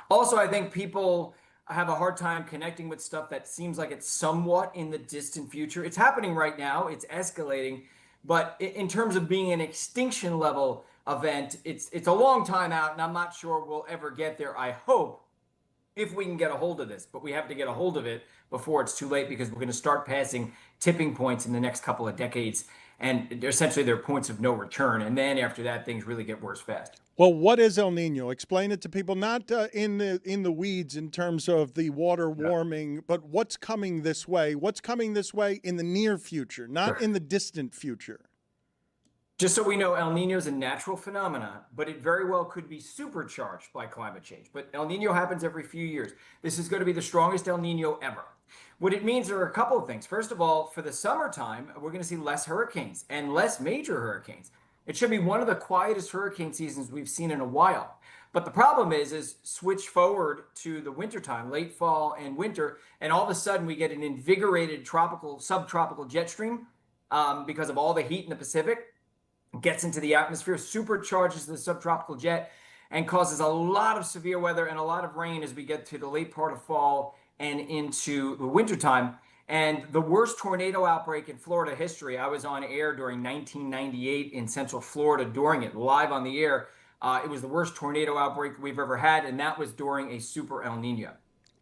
Also, I think people have a hard time connecting with stuff that seems like it's somewhat in the distant future. It's happening right now. It's escalating. But in terms of being an extinction level event, it's a long time out, and I'm not sure we'll ever get there. I hope, if we can get a hold of this. But we have to get a hold of it before it's too late because we're going to start passing tipping points in the next couple of decades. And essentially, they're points of no return. And then after that, things really get worse fast. Well, what is El Nino? Explain it to people, not in the weeds in terms of the water warming, but what's coming this way? What's coming this way in the near future, not in the distant future? Just so we know, El Nino is a natural phenomena, but it very well could be supercharged by climate change. But El Nino happens every few years. This is going to be the strongest El Nino ever. What it means are a couple of things. First of all, for the summertime, we're going to see less hurricanes and less major hurricanes. It should be one of the quietest hurricane seasons we've seen in a while. But the problem is switch forward to the wintertime, late fall and winter, and all of a sudden we get an invigorated subtropical jet stream because of all the heat in the Pacific. Gets into the atmosphere, supercharges the subtropical jet, and causes a lot of severe weather and a lot of rain as we get to the late part of fall and into the wintertime. And the worst tornado outbreak in Florida history, I was on air during 1998 in Central Florida during it, live on the air. It was the worst tornado outbreak we've ever had, and that was during a super El Nino.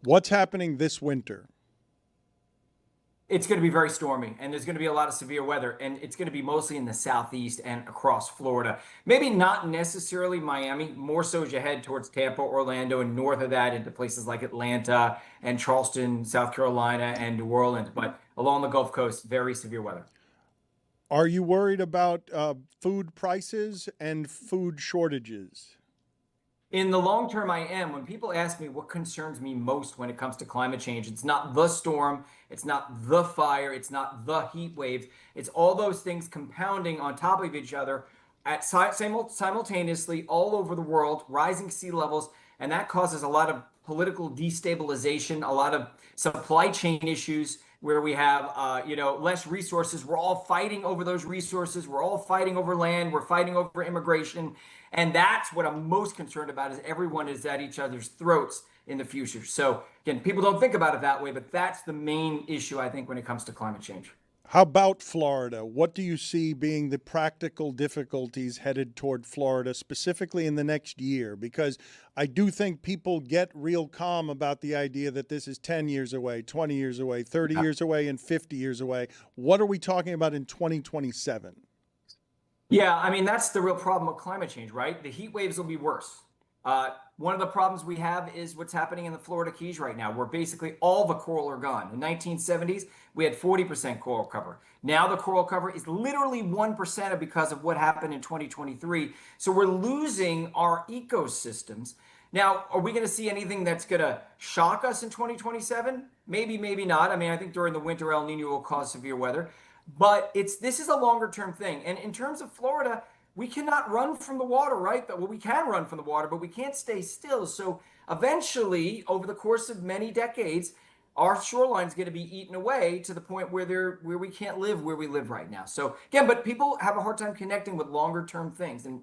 What's happening this winter? It's going to be very stormy, and there's going to be a lot of severe weather, and it's going to be mostly in the southeast and across Florida. Maybe not necessarily Miami, more so as you head towards Tampa, Orlando, and north of that into places like Atlanta and Charleston, South Carolina, and New Orleans. But along the Gulf Coast, very severe weather. Are you worried about food prices and food shortages? In the long term, I am. When people ask me what concerns me most when it comes to climate change, it's not the storm, it's not the fire, it's not the heat waves. It's all those things compounding on top of each other at simultaneously all over the world, rising sea levels, and that causes a lot of political destabilization, a lot of supply chain issues where we have less resources. We're all fighting over those resources. We're all fighting over land. We're fighting over immigration. And that's what I'm most concerned about, is everyone is at each other's throats in the future. So again, people don't think about it that way, but that's the main issue, I think, when it comes to climate change. How about Florida? What do you see being the practical difficulties headed toward Florida, specifically in the next year? Because I do think people get real calm about the idea that this is 10 years away, 20 years away, 30 years away, and 50 years away. What are we talking about in 2027? Yeah, I mean, that's the real problem with climate change, right? The heat waves will be worse. One of the problems we have is what's happening in the Florida Keys right now, where basically all the coral are gone. In the 1970s, we had 40% coral cover. Now the coral cover is literally 1% because of what happened in 2023. So we're losing our ecosystems. Now, are we going to see anything that's going to shock us in 2027? Maybe, maybe not. I mean, I think during the winter, El Nino will cause severe weather. But this is a longer term thing. And in terms of Florida, we cannot run from the water, right? Well, we can run from the water, but we can't stay still. So eventually, over the course of many decades, our shoreline is going to be eaten away to the point where we can't live where we live right now. So again, but people have a hard time connecting with longer term things. And,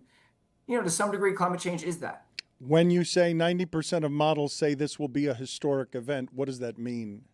to some degree, climate change is that. When you say 90% of models say this will be a historic event, what does that mean?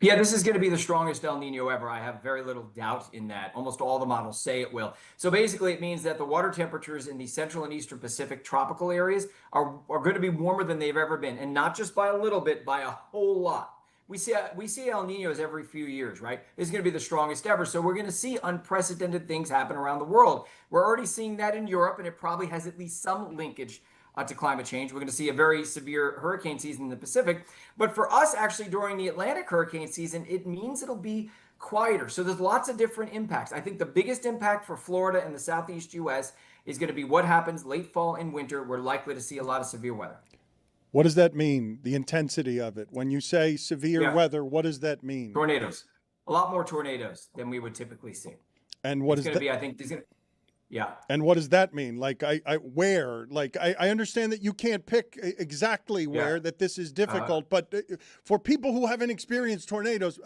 Yeah, this is going to be the strongest El Nino ever. I have very little doubt in that. Almost all the models say it will. So basically, it means that the water temperatures in the central and eastern Pacific tropical areas are going to be warmer than they've ever been. And not just by a little bit, by a whole lot. We see El Ninos every few years, right? This is going to be the strongest ever. So we're going to see unprecedented things happen around the world. We're already seeing that in Europe, and it probably has at least some linkage to climate change. We're going to see a very severe hurricane season in the Pacific. But for us, actually, during the Atlantic hurricane season, it means it'll be quieter. So there's lots of different impacts. I think the biggest impact for Florida and the Southeast U.S. is going to be what happens late fall and winter. We're likely to see a lot of severe weather. What does that mean, the intensity of it? When you say severe weather, what does that mean? Tornadoes. A lot more tornadoes than we would typically see. And what it's is going to be, I think, yeah. And what does that mean? Like, where? Like, I understand that you can't pick exactly where, that this is difficult, but for people who haven't experienced tornadoes,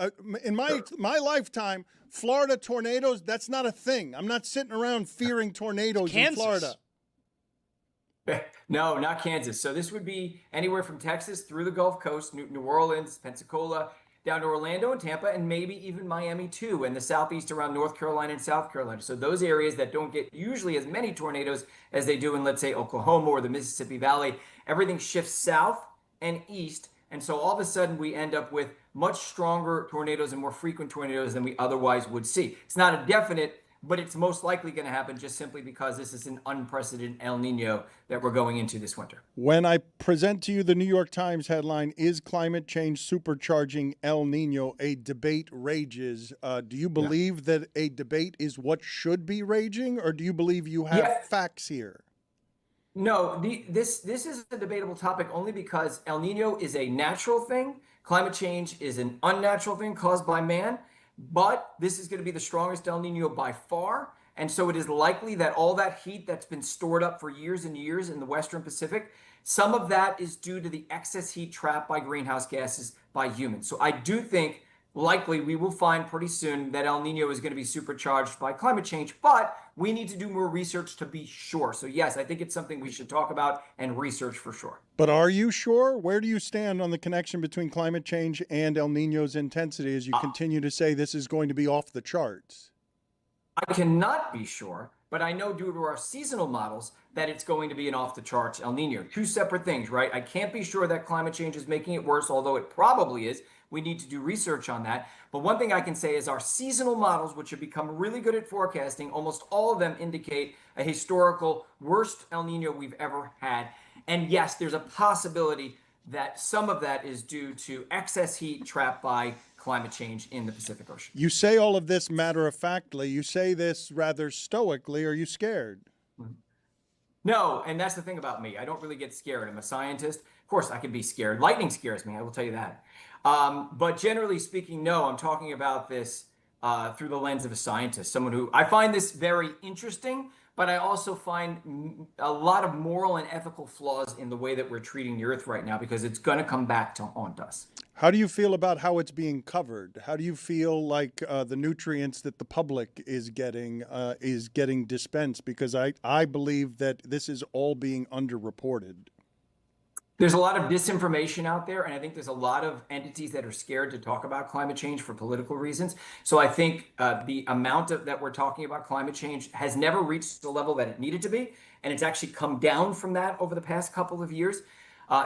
in my lifetime, Florida tornadoes, that's not a thing. I'm not sitting around fearing tornadoes in Florida. No, not Kansas. So this would be anywhere from Texas through the Gulf Coast, New Orleans, Pensacola, down to Orlando and Tampa, and maybe even Miami too, and the southeast around North Carolina and South Carolina. So those areas that don't get usually as many tornadoes as they do in, let's say, Oklahoma or the Mississippi Valley, everything shifts south and east. And so all of a sudden we end up with much stronger tornadoes and more frequent tornadoes than we otherwise would see. It's not a definite, but it's most likely going to happen just simply because this is an unprecedented El Nino that we're going into this winter. When I present to you the New York Times headline, "Is climate change supercharging El Nino? A debate rages." Do you believe that a debate is what should be raging, or do you believe you have facts here? No, this is a debatable topic only because El Nino is a natural thing. Climate change is an unnatural thing caused by man. But this is going to be the strongest El Nino by far. And so it is likely that all that heat that's been stored up for years and years in the Western Pacific, some of that is due to the excess heat trapped by greenhouse gases by humans. So I do think likely we will find pretty soon that El Nino is going to be supercharged by climate change, but we need to do more research to be sure. So yes, I think it's something we should talk about and research for sure. But are you sure? Where do you stand on the connection between climate change and El Nino's intensity as you continue to say this is going to be off the charts? I cannot be sure, but I know due to our seasonal models that it's going to be an off-the-charts El Nino. Two separate things, right? I can't be sure that climate change is making it worse, although it probably is. We need to do research on that. But one thing I can say is our seasonal models, which have become really good at forecasting, almost all of them indicate a historical worst El Nino we've ever had. And yes, there's a possibility that some of that is due to excess heat trapped by climate change in the Pacific Ocean. You say all of this matter-of-factly. You say this rather stoically. Are you scared? No, and that's the thing about me. I don't really get scared. I'm a scientist. Of course, I can be scared. Lightning scares me, I will tell you that. But generally speaking, no, I'm talking about this through the lens of a scientist, someone who I find this very interesting, but I also find a lot of moral and ethical flaws in the way that we're treating the Earth right now, because it's going to come back to haunt us. How do you feel about how it's being covered? How do you feel like the nutrients that the public is getting dispensed? Because I believe that this is all being underreported. There's a lot of disinformation out there, and I think there's a lot of entities that are scared to talk about climate change for political reasons. So I think the amount that we're talking about climate change has never reached the level that it needed to be, and it's actually come down from that over the past couple of years.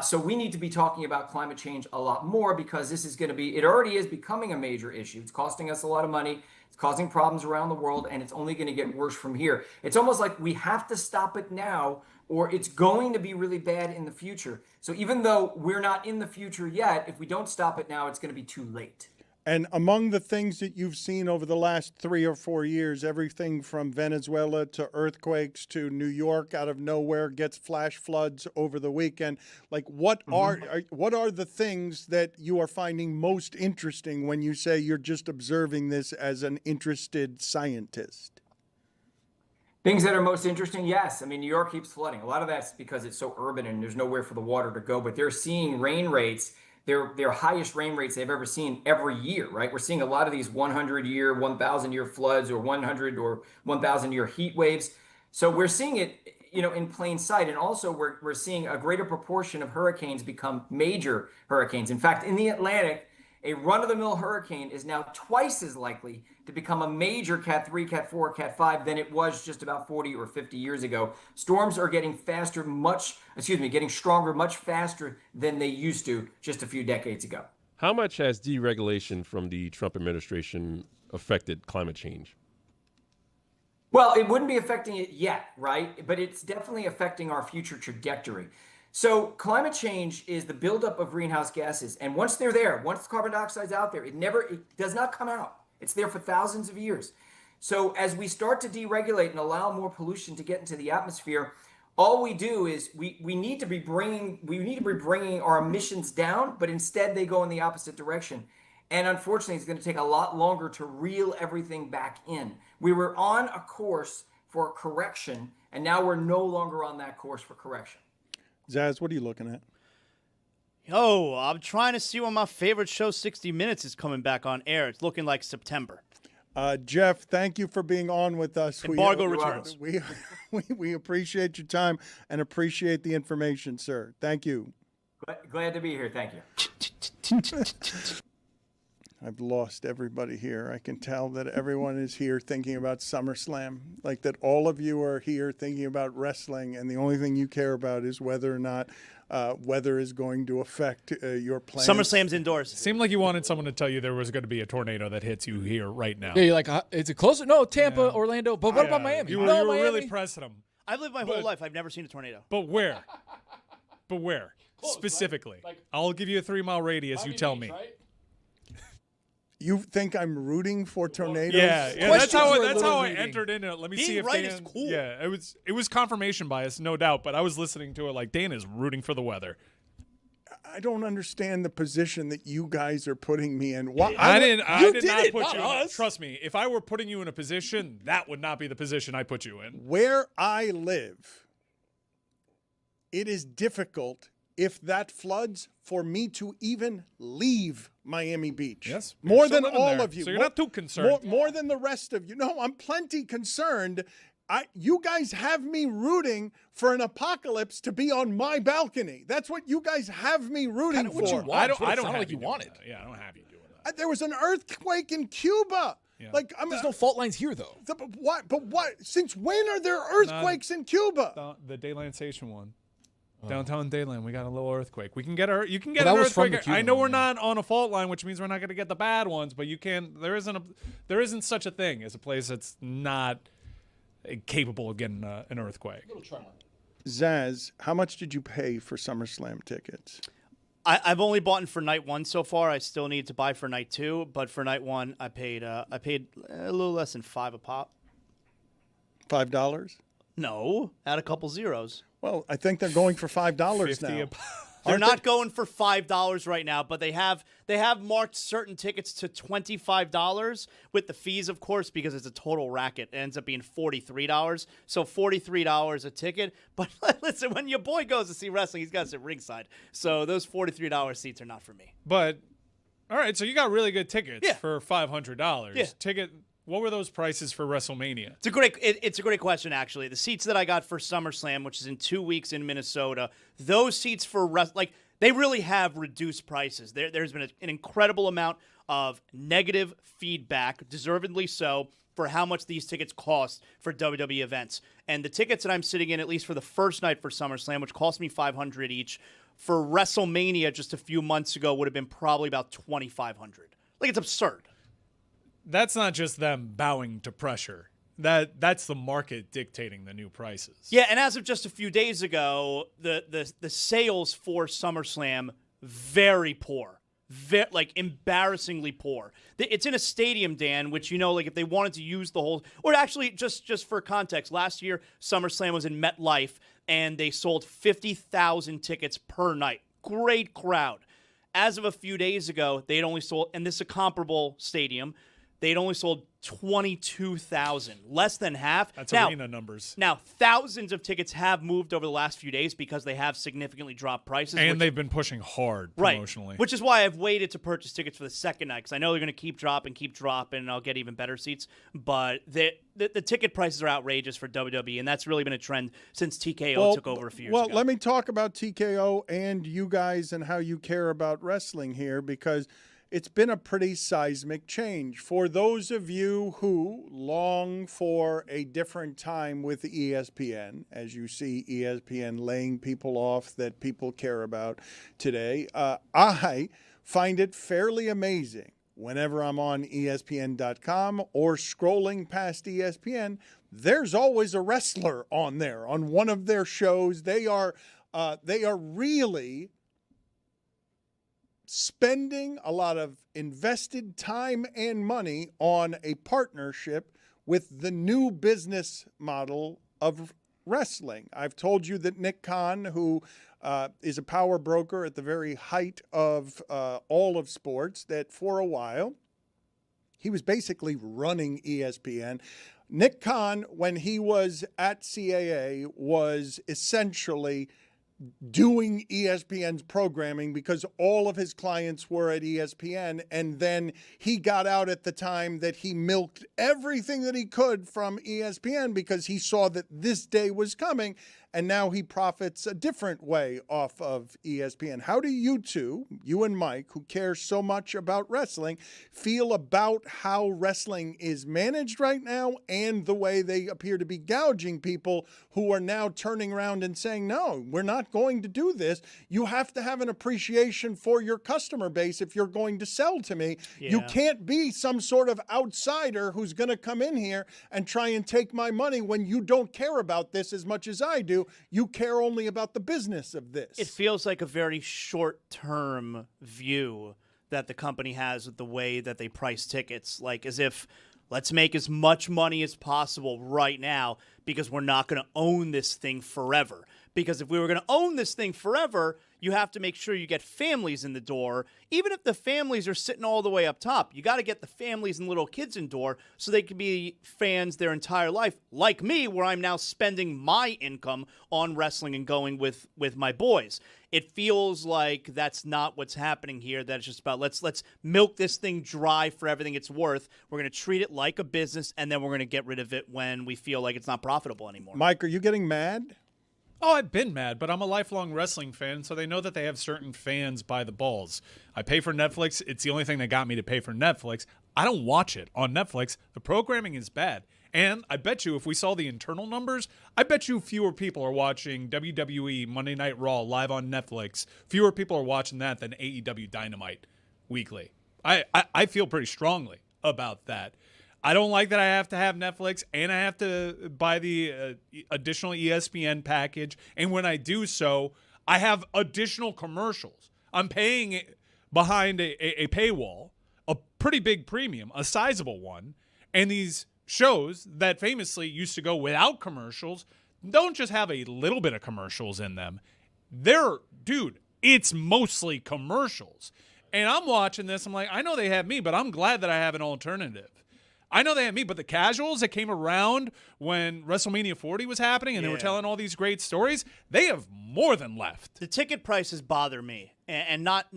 So we need to be talking about climate change a lot more, because this is going to be, it already is becoming a major issue. It's costing us a lot of money. It's causing problems around the world, and it's only going to get worse from here. It's almost like we have to stop it now, or it's going to be really bad in the future. So even though we're not in the future yet, if we don't stop it now, it's going to be too late. And among the things that you've seen over the last 3 or 4 years, everything from Venezuela to earthquakes to New York out of nowhere gets flash floods over the weekend. Like, what are the things that you are finding most interesting when you say you're just observing this as an interested scientist? Things that are most interesting, yes. I mean, New York keeps flooding. A lot of that's because it's so urban and there's nowhere for the water to go. But they're seeing rain rates, their highest rain rates they've ever seen every year, right? We're seeing a lot of these 100-year, 1,000-year floods, or 100 or 1,000-year heat waves. So we're seeing it, in plain sight. And also we're seeing a greater proportion of hurricanes become major hurricanes. In fact, in the Atlantic, a run-of-the-mill hurricane is now twice as likely to become a major Cat 3, Cat 4, Cat 5 than it was just about 40 or 50 years ago. Storms are getting getting stronger much faster than they used to just a few decades ago. How much has deregulation from the Trump administration affected climate change? Well, it wouldn't be affecting it yet, right? But it's definitely affecting our future trajectory. So climate change is the buildup of greenhouse gases. And once they're there, once carbon dioxide's out there, it does not come out. It's there for thousands of years. So as we start to deregulate and allow more pollution to get into the atmosphere, all we do is we need to be bringing our emissions down, but instead they go in the opposite direction. And unfortunately, it's going to take a lot longer to reel everything back in. We were on a course for correction, and now we're no longer on that course for correction. Zaz, what are you looking at? Yo, I'm trying to see when my favorite show, 60 Minutes, is coming back on air. It's looking like September. Jeff, thank you for being on with us. Embargo returns. We appreciate your time and appreciate the information, sir. Thank you. Glad to be here. Thank you. I've lost everybody here. I can tell that everyone is here thinking about SummerSlam, like that all of you are here thinking about wrestling, and the only thing you care about is whether or not weather is going to affect your plans. SummerSlam's indoors. Seemed like you wanted someone to tell you there was going to be a tornado that hits you here right now. Yeah, you're like, is it closer? No, Tampa, Orlando. But what about Miami? You were Miami. really pressing them. I've lived my whole life. I've never seen a tornado. But where? Specifically. Like I'll give you a 3-mile radius. Miami You tell Beach, me. right? You think I'm rooting for tornadoes? Yeah, that's how I entered into it. Let me see if right Dan, is cool. Yeah, it was confirmation bias, no doubt. But I was listening to it like Dan is rooting for the weather. I don't understand the position that you guys are putting me in. I did not put you in. Trust me, if I were putting you in a position, that would not be the position I put you in. Where I live, it is difficult if that floods, for me to even leave Miami Beach. Yes, More you're still than living all there, of you. so you're not too concerned. More than the rest of you. No, I'm plenty concerned. You guys have me rooting for an apocalypse to be on my balcony. That's what you guys have me rooting for. What you want. I don't like you wanted. Yeah, I don't have you doing that. There was an earthquake in Cuba. Yeah. Like, there's no fault lines here, though. But what? Since when are there earthquakes in Cuba? The Dayland Station one. Downtown Dayland, we got a little earthquake. You can get an that was from earthquake. the I know Cuban we're one, not on a fault line, which means we're not going to get the bad ones. But you can. There isn't such a thing as a place that's not capable of getting an earthquake. Zaz, how much did you pay for SummerSlam tickets? I've only bought for night one so far. I still need to buy for night two, but for night one, I paid a little less than $5 a pop. $5? No, add a couple zeros. Well, I think they're going for $5 now. They're not going for $5 right now, but they have marked certain tickets to $25 with the fees, of course, because it's a total racket. It ends up being $43. So $43 a ticket. But listen, when your boy goes to see wrestling, he's got to sit ringside. So those $43 seats are not for me. But all right, so you got really good tickets Yeah. for $500. Yeah. What were those prices for WrestleMania? It's a great question, actually. The seats that I got for SummerSlam, which is in 2 weeks in Minnesota, those seats for they really have reduced prices. There's been an incredible amount of negative feedback, deservedly so, for how much these tickets cost for WWE events. And the tickets that I'm sitting in, at least for the first night for SummerSlam, which cost me $500 each, for WrestleMania just a few months ago would have been probably about $2,500. Like, it's absurd. That's not just them bowing to pressure. That's the market dictating the new prices. Yeah, and as of just a few days ago, the sales for SummerSlam, very poor. Embarrassingly poor. It's in a stadium, Dan, which, if they wanted to use the whole... Or actually, just for context, last year, SummerSlam was in MetLife, and they sold 50,000 tickets per night. Great crowd. As of a few days ago, they'd only sold... And this is a comparable stadium... They'd only sold 22,000, less than half. That's arena numbers. Now, thousands of tickets have moved over the last few days because they have significantly dropped prices. And they've been pushing hard promotionally. Right, which is why I've waited to purchase tickets for the second night, because I know they're going to keep dropping, and I'll get even better seats. But the ticket prices are outrageous for WWE, and that's really been a trend since TKO took over a few years ago. Well, let me talk about TKO and you guys and how you care about wrestling here, because it's been a pretty seismic change. For those of you who long for a different time with ESPN, as you see ESPN laying people off that people care about today, I find it fairly amazing whenever I'm on ESPN.com or scrolling past ESPN, there's always a wrestler on there on one of their shows. They are really spending a lot of invested time and money on a partnership with the new business model of wrestling. I've told you that Nick Khan, who is a power broker at the very height of all of sports, that for a while he was basically running ESPN. Nick Khan, when he was at CAA, was essentially doing ESPN's programming because all of his clients were at ESPN, and then he got out at the time that he milked everything that he could from ESPN because he saw that this day was coming, and now he profits a different way off of ESPN. How do you two, you and Mike, who care so much about wrestling, feel about how wrestling is managed right now and the way they appear to be gouging people who are now turning around and saying, no, we're not going to do this. You have to have an appreciation for your customer base if you're going to sell to me. Yeah. You can't be some sort of outsider who's going to come in here and try and take my money when you don't care about this as much as I do. You care only about the business of this. It feels like a very short-term view that the company has with the way that they price tickets, like as if let's make as much money as possible right now, because we're not going to own this thing forever. Because if we were going to own this thing forever, you have to make sure you get families in the door. Even if the families are sitting all the way up top, you got to get the families and little kids in door so they can be fans their entire life, like me, where I'm now spending my income on wrestling and going with my boys. It feels like that's not what's happening here. That it's just about let's milk this thing dry for everything it's worth. We're going to treat it like a business, and then we're going to get rid of it when we feel like it's not profitable anymore. Mike, are you getting mad? Oh, I've been mad, but I'm a lifelong wrestling fan, so they know that they have certain fans by the balls. I pay for Netflix. It's the only thing that got me to pay for Netflix. I don't watch it on Netflix. The programming is bad. And I bet you if we saw the internal numbers, I bet you fewer people are watching WWE Monday Night Raw live on Netflix. Fewer people are watching that than AEW Dynamite weekly. I feel pretty strongly about that. I don't like that I have to have Netflix and I have to buy the additional ESPN package. And when I do so, I have additional commercials. I'm paying behind a paywall, a pretty big premium, a sizable one. And these shows that famously used to go without commercials don't just have a little bit of commercials in them. It's mostly commercials. And I'm watching this. I'm like, I know they have me, but I'm glad that I have an alternative. I know they have me, but the casuals that came around when WrestleMania 40 was happening and they were telling all these great stories, they have more than left. The ticket prices bother me, and not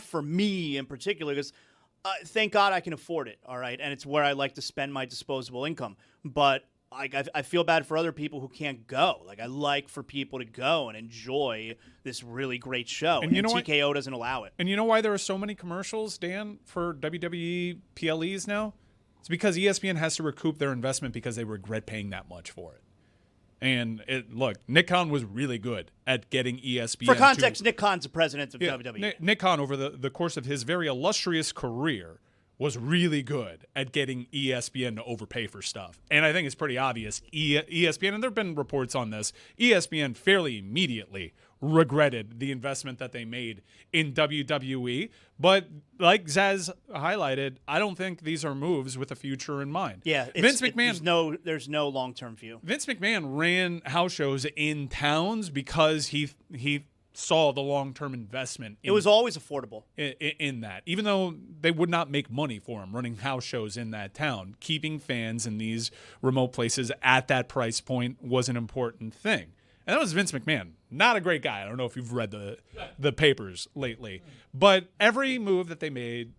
for me in particular, because thank God I can afford it, all right? And it's where I like to spend my disposable income. But I feel bad for other people who can't go. Like, I like for people to go and enjoy this really great show, and TKO doesn't allow it. And you know why there are so many commercials, Dan, for WWE PLEs now? It's because ESPN has to recoup their investment because they regret paying that much for it. And look, Nick Khan was really good at getting ESPN. For context, Nick Khan's the president of WWE. Nick Khan, over the course of his very illustrious career, was really good at getting ESPN to overpay for stuff. And I think it's pretty obvious. ESPN, and there have been reports on this, ESPN fairly immediately regretted the investment that they made in WWE. But like Zaz highlighted, I don't think these are moves with a future in mind. Yeah, Vince McMahon. There's no long-term view. Vince McMahon ran house shows in towns because he saw the long-term investment. It was always affordable in that, even though they would not make money for him running house shows in that town. Keeping fans in these remote places at that price point was an important thing. And that was Vince McMahon. Not a great guy. I don't know if you've read the papers lately. But every move that they made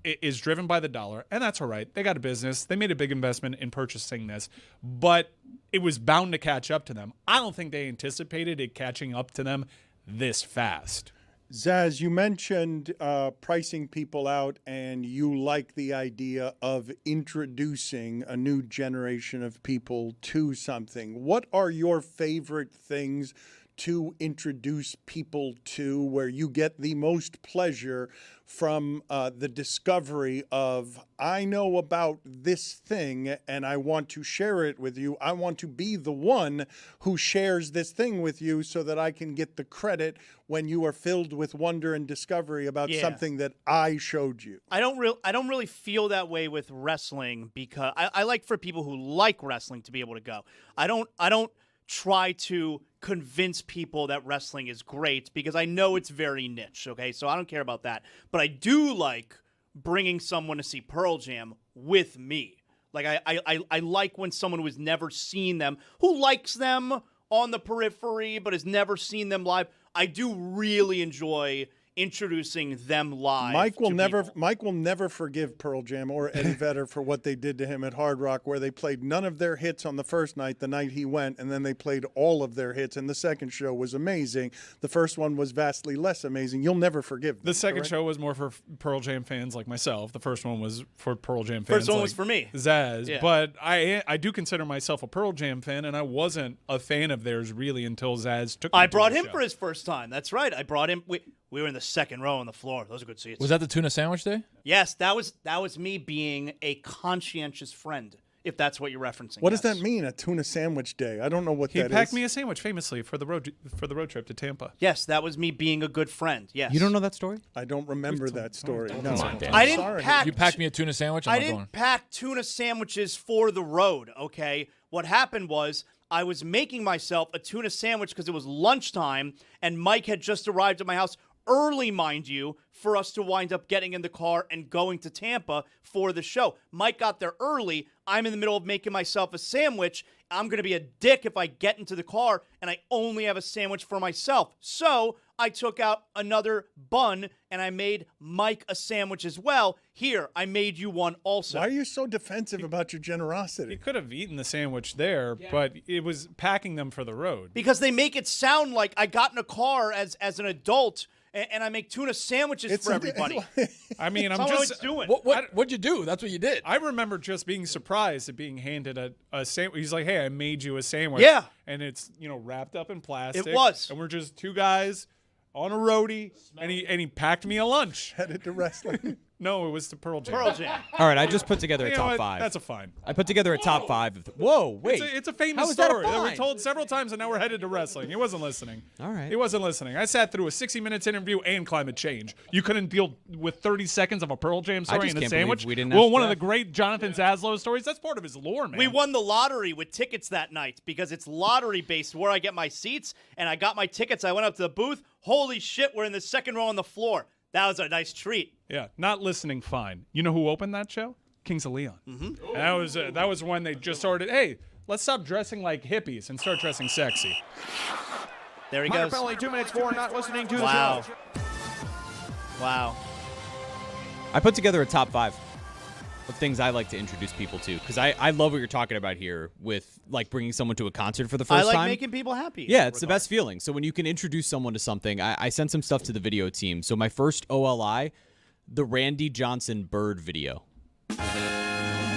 is driven by the dollar, and that's all right. They got a business. They made a big investment in purchasing this, but it was bound to catch up to them. I don't think they anticipated it catching up to them this fast. Zaz, you mentioned pricing people out, and you like the idea of introducing a new generation of people to something. What are your favorite things to introduce people to, where you get the most pleasure from the discovery of, I know about this thing and I want to share it with you. I want to be the one who shares this thing with you so that I can get the credit when you are filled with wonder and discovery about something that I showed you. I don't really feel that way with wrestling, because I like for people who like wrestling to be able to go. I don't try to convince people that wrestling is great, because I know it's very niche, okay? So I don't care about that. But I do like bringing someone to see Pearl Jam with me. Like, I like when someone who has never seen them, who likes them on the periphery but has never seen them live, I do really enjoy introducing them live. Mike will never forgive Pearl Jam or Eddie Vedder for what they did to him at Hard Rock, where they played none of their hits on the first night, the night he went, and then they played all of their hits, and the second show was amazing. The first one was vastly less amazing. You'll never forgive them. The second show was more for Pearl Jam fans like myself. The first one was for Pearl Jam fans. First one like was for me. Zaz. Yeah. But I do consider myself a Pearl Jam fan, and I wasn't a fan of theirs really until Zaz took me I to brought the him show. for his first time. That's right. I brought him. We were in the second row on the floor. Those are good seats. Was that the tuna sandwich day? Yes, that was me being a conscientious friend, if that's what you're referencing. What does that mean, a tuna sandwich day? I don't know what that is. He packed me a sandwich famously for the road trip to Tampa. Yes, that was me being a good friend. Yes. You don't know that story? I don't remember that story. No. Come on, Dan. I didn't pack. You packed me a tuna sandwich. I didn't pack tuna sandwiches for the road. Okay, What happened was I was making myself a tuna sandwich because it was lunchtime, and Mike had just arrived at my house early, mind you, for us to wind up getting in the car and going to Tampa for the show. Mike got there early. I'm in the middle of making myself a sandwich. I'm going to be a dick if I get into the car and I only have a sandwich for myself. So I took out another bun and I made Mike a sandwich as well. Here, I made you one also. Why are you so defensive about your generosity? You could have eaten the sandwich there, but it was packing them for the road. Because they make it sound like I got in a car as an adult and I make tuna sandwiches for everybody. I mean, I'm That's all just it's doing. What'd you do? That's what you did. I remember just being surprised at being handed a sandwich. He's like, "Hey, I made you a sandwich." Yeah. And it's, wrapped up in plastic. It was. And we're just two guys on a roadie, and he packed me a lunch. Headed to wrestling. No, it was to Pearl Jam. Pearl Jam. All right, I just put together a You know top what? 5. That's a fine. I put together a top 5 of whoa, wait. It's a famous How is that a story that we fine? told several times, and now we're headed to wrestling. He wasn't listening. All right. He wasn't listening. I sat through a 60 minutes interview and climate change. You couldn't deal with 30 seconds of a Pearl Jam story just and a can't believe sandwich? we didn't Well, ask one of the Jeff. great Jonathan Zaslow stories. That's part of his lore, man. We won the lottery with tickets that night because it's lottery-based where I get my seats, and I got my tickets. I went up to the booth. Holy shit, we're in the second row on the floor. That was a nice treat. Yeah, not listening, fine. You know who opened that show? Kings of Leon. Mm-hmm. And that was when they just started, hey, let's stop dressing like hippies and start dressing sexy. There he Hunter goes. Penalty, 2 minutes 4, not listening to Wow. the show. Wow. I put together a top 5 of things I like to introduce people to, because I love what you're talking about here with like bringing someone to a concert for the first I like time. making people happy. Yeah, it's the best feeling. So when you can introduce someone to something, I sent some stuff to the video team. So my first OLI, the Randy Johnson bird video.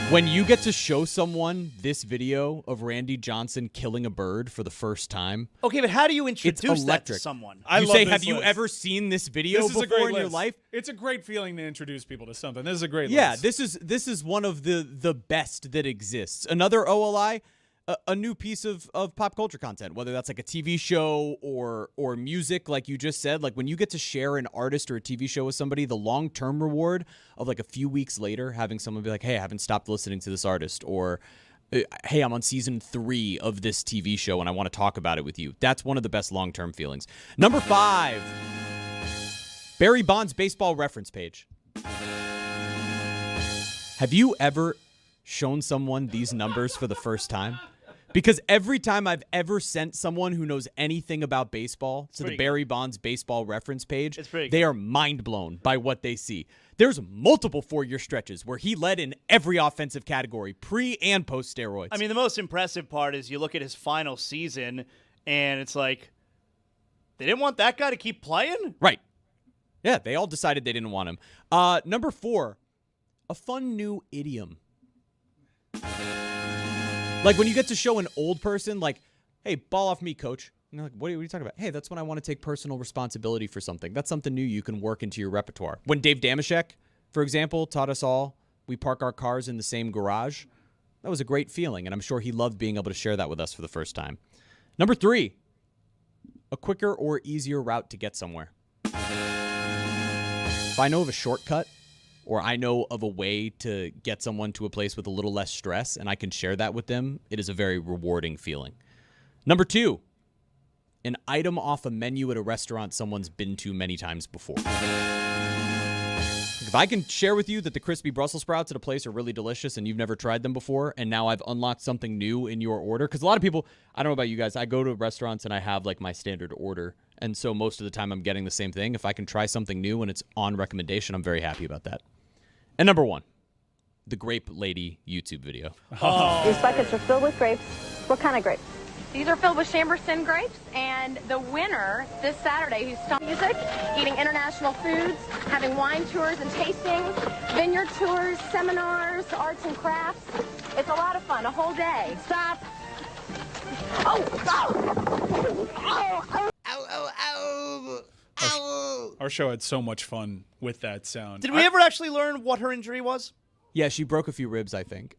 When you get to show someone this video of Randy Johnson killing a bird for the first time. Okay, but how do you It's introduce that to electric. someone? You say, have you ever seen this video This is a before great in your list. life? It's a great feeling to introduce people to something. This is a great Yeah, list. this is one of the best that exists. Another OLI, a new piece of pop culture content, whether that's like a TV show or music, like you just said. Like when you get to share an artist or a TV show with somebody, the long-term reward of like a few weeks later having someone be like, hey, I haven't stopped listening to this artist, or hey, I'm on season 3 of this TV show and I want to talk about it with you. That's one of the best long-term feelings. Number 5, Barry Bonds baseball reference page. Have you ever shown someone these numbers for the first time? Because every time I've ever sent someone who knows anything about baseball to the pretty Barry Bonds baseball reference page, pretty they are mind blown by what they see. There's multiple 4-year stretches where he led in every offensive category, pre and post steroids. I mean, the most impressive part is you look at his final season, and it's like, they didn't want that guy to keep playing? Right. Yeah, they all decided they didn't want him. Number 4, a fun new idiom. Like when you get to show an old person, like, hey, ball off me, coach. And they're like, what are you talking about? Hey, that's when I want to take personal responsibility for something. That's something new you can work into your repertoire. When Dave Damashek, for example, taught us all we park our cars in the same garage, that was a great feeling, and I'm sure he loved being able to share that with us for the first time. Number 3, a quicker or easier route to get somewhere. If I know of a shortcut, or I know of a way to get someone to a place with a little less stress and I can share that with them, it is a very rewarding feeling. Number 2, an item off a menu at a restaurant someone's been to many times before. If I can share with you that the crispy Brussels sprouts at a place are really delicious and you've never tried them before, and now I've unlocked something new in your order, because a lot of people, I don't know about you guys, I go to restaurants and I have like my standard order, and so most of the time I'm getting the same thing. If I can try something new and it's on recommendation, I'm very happy about that. And number 1, the Grape Lady YouTube video. These buckets are filled with grapes. What kind of grapes? These are filled with Chamberson grapes, and the winner this Saturday, who's studying music, eating international foods, having wine tours and tastings, vineyard tours, seminars, arts and crafts. It's a lot of fun, a whole day. Stop. Oh, Our show had so much fun with that sound. Did we ever actually learn what her injury was? Yeah, she broke a few ribs, I think.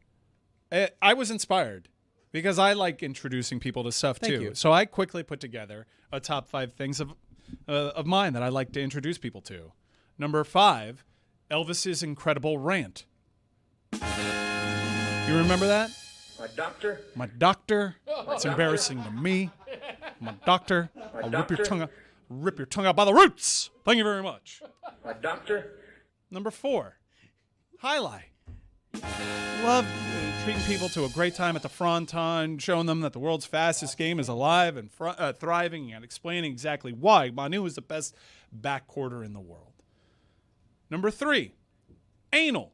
I was inspired because I like introducing people to stuff Thank too. you. So I quickly put together a top 5 things of mine that I like to introduce people to. Number 5, Elvis's incredible rant. You remember that? My doctor. My doctor. It's embarrassing to me. My doctor. I'll rip your tongue out by the roots. Thank you very much. My doctor. Number 4, highlight. Love treating people to a great time at the Fronton, showing them that the world's fastest game is alive and thriving, and explaining exactly why Manu is the best backcourter in the world. Number 3, anal.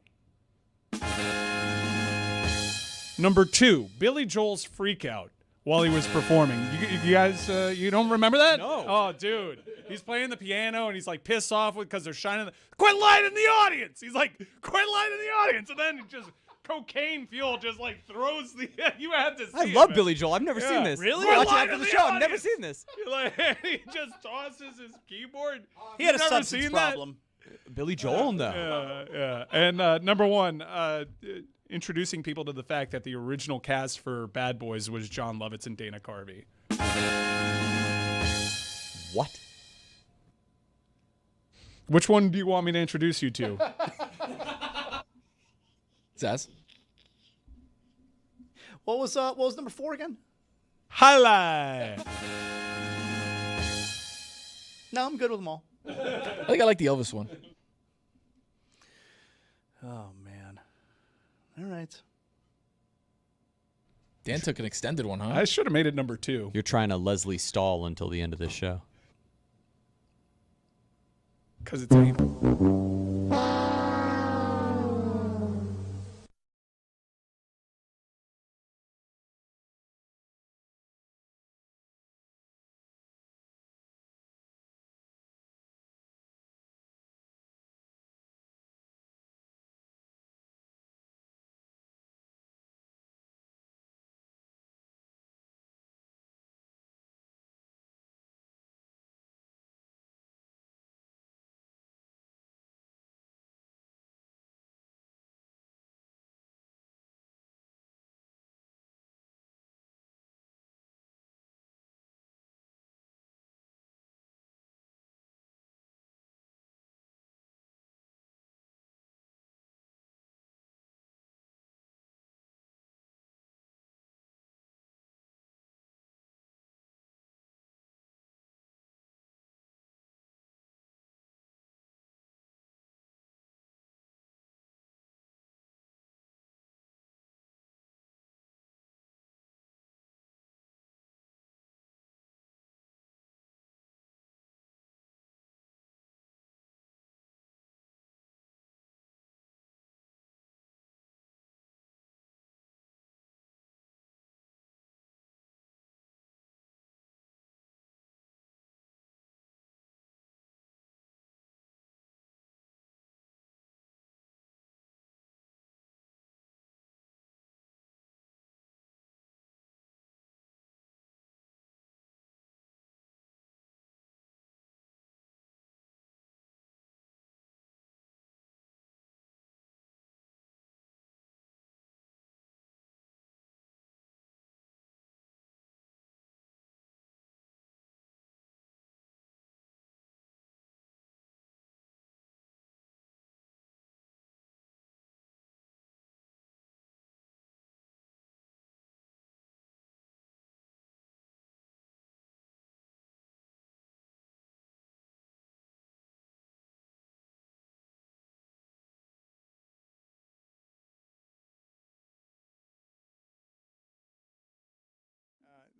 Number 2, Billy Joel's freak out while he was performing. You guys, you don't remember that? No. Oh, dude. He's playing the piano and he's like pissed off because they're shining. Quit lighting the audience. He's like, quit lighting the audience. And then it just cocaine fuel just like throws the. You have to see I it, love man. Billy Joel. I've never seen this. Really? Watch it after the show. I've never seen this. Like, he just tosses his keyboard. He had a You've never substance seen that? problem. Billy Joel, no. Yeah. And number 1, introducing people to the fact that the original cast for Bad Boys was John Lovitz and Dana Carvey. What? Which one do you want me to introduce you to? Zaz? What was number 4 again? Highlight. No, I'm good with them all. I think I like the Elvis one. Oh man. All right. Dan took an extended one, huh? I should have made it number 2. You're trying to Leslie Stahl until the end of this show. Because it's me.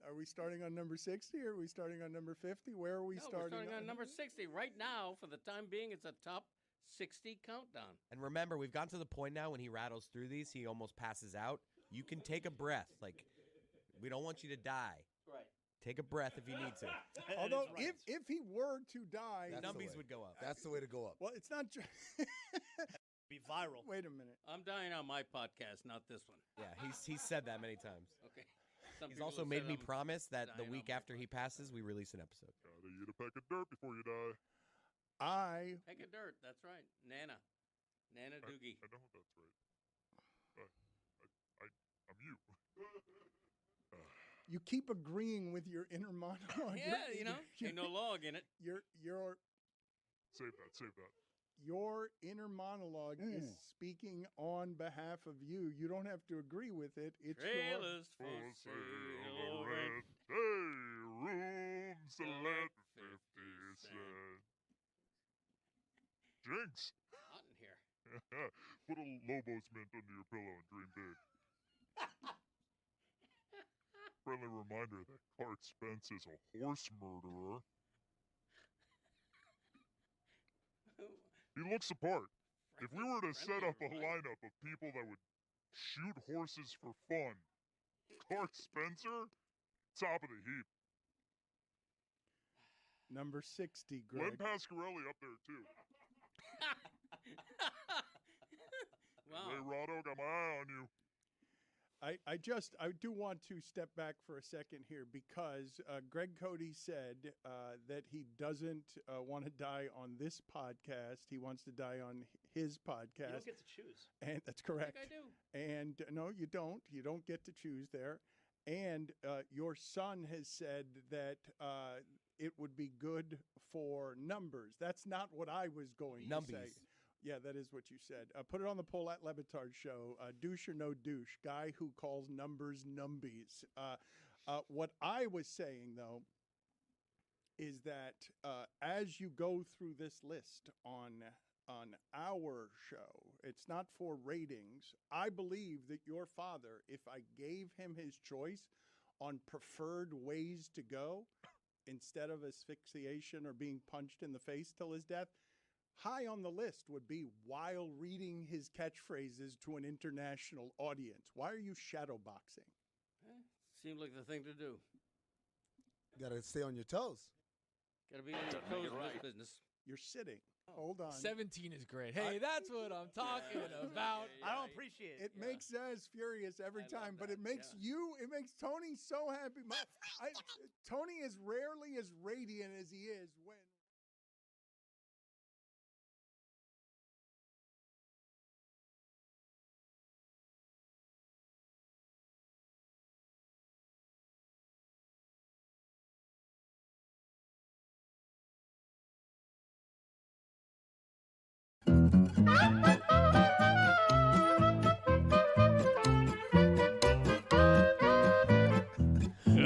Are we starting on number 60 or are we starting on number 50? Where are we starting? We're starting on number 60. Right now, for the time being, it's a top 60 countdown. And remember, we've gotten to the point now when he rattles through these, he almost passes out. You can take a breath. Like, we don't want you to die. Right. Take a breath if you need to. Although, if he were to die, the numbies would go up. That's the way to go up. Well, it's not just be viral. Wait a minute. I'm dying on my podcast, not this one. Yeah, he's said that many times. Okay. He's also made me promise that the week after he passes, we release an episode. Gotta eat a peck of dirt before you die. Peck of dirt, that's right. Nana Doogie. I know that's right. I'm you. You keep agreeing with your inner monologue. Yeah, ain't no log in it. You're Save that. Your inner monologue is speaking on behalf of you. You don't have to agree with it. It's Trailers your... for sale. Rooms to let 50 cents. Jinx. Hot in here. Put a Lobo's mint under your pillow and dream big. Friendly reminder that Clark Spence is a horse murderer. He looks the part. If we were to set up a lineup of people that would shoot horses for fun, Clark Spencer, top of the heap. Number 60, Greg. Len Pasquarelli up there, too. Wow. Ray Rotto, got my eye on you. I do want to step back for a second here because Greg Cody said that he doesn't want to die on this podcast. He wants to die on his podcast. You don't get to choose. And that's correct. I think I do. And no, you don't. You don't get to choose there. And your son has said that it would be good for numbers. That's not what I was going to say. Yeah, that is what you said. Put it on the poll at Le Batard Show. Douche or no douche? Guy who calls numbers numbies. What I was saying, though, is that as you go through this list on our show, it's not for ratings. I believe that your father, if I gave him his choice on preferred ways to go, instead of asphyxiation or being punched in the face till his death, high on the list would be while reading his catchphrases to an international audience. Why are you shadowboxing? Seems like the thing to do. Got to stay on your toes. Got to be on your toes in this business. You're sitting. Hold on. 17 is great. Hey, that's what I'm talking about. I don't appreciate it. It makes Zaz furious every time, but it makes it makes Tony so happy. Tony is rarely as radiant as he is when.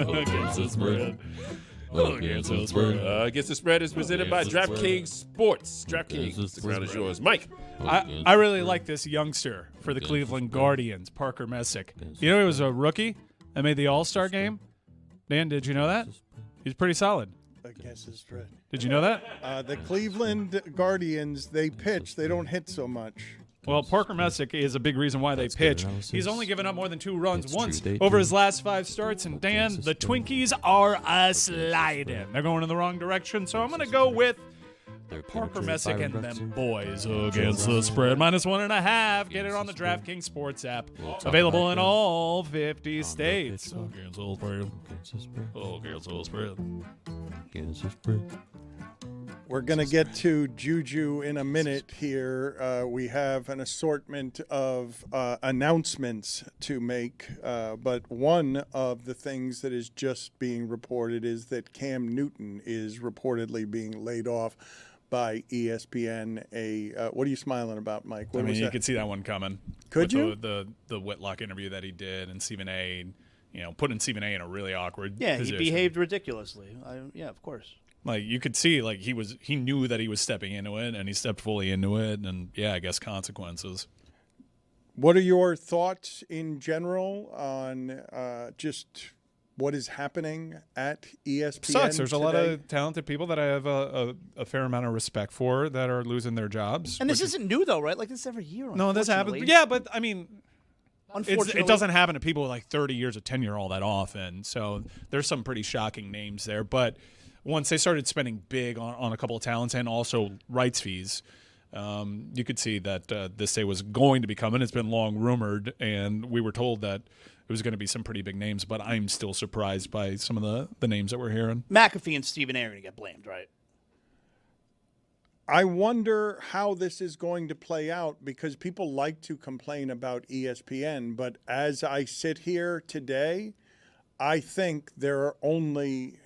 Against the spread. Against the spread. Against the spread is presented by DraftKings Sports. DraftKings, the ground is yours. Mike. I really like this youngster for the Cleveland Guardians, Parker Messick. You know he was a rookie that made the All-Star game? Dan, did you know that? He's pretty solid. Against the spread. Did you know that? The Cleveland Guardians, they pitch. They don't hit so much. Well, Parker Messick is a big reason why they pitch. He's only given up more than 2 runs once over his last 5 starts. And Dan, the Twinkies are a-sliding. They're going in the wrong direction, so I'm going to go with Parker Messick and them boys against the spread. -1.5. Get it on the DraftKings Sports app. Available in all 50 states. Against the spread. Against the spread. Against the spread. We're going to get to Juju in a minute here. We have an assortment of announcements to make, but one of the things that is just being reported is that Cam Newton is reportedly being laid off by ESPN. What are you smiling about, Mike? What I mean, you that? could see that one coming. Could you? The Whitlock interview that he did and Stephen A., putting Stephen A. in a really awkward position. He behaved ridiculously. Yeah, of course. Like you could see, like he knew that he was stepping into it, and he stepped fully into it, and I guess consequences. What are your thoughts in general on just what is happening at ESPN? Sucks. There's today? a lot of talented people that I have a fair amount of respect for that are losing their jobs. And this isn't new though, right? Like this every year. No, this happens. Yeah, but I mean, it doesn't happen to people with like 30 years of tenure all that often. So there's some pretty shocking names there, but. Once they started spending big on a couple of talents and also rights fees, you could see that this day was going to be coming. It's been long rumored, and we were told that it was going to be some pretty big names, but I'm still surprised by some of the names that we're hearing. McAfee and Stephen A. are going to get blamed, right? I wonder how this is going to play out because people like to complain about ESPN, but as I sit here today, I think there are only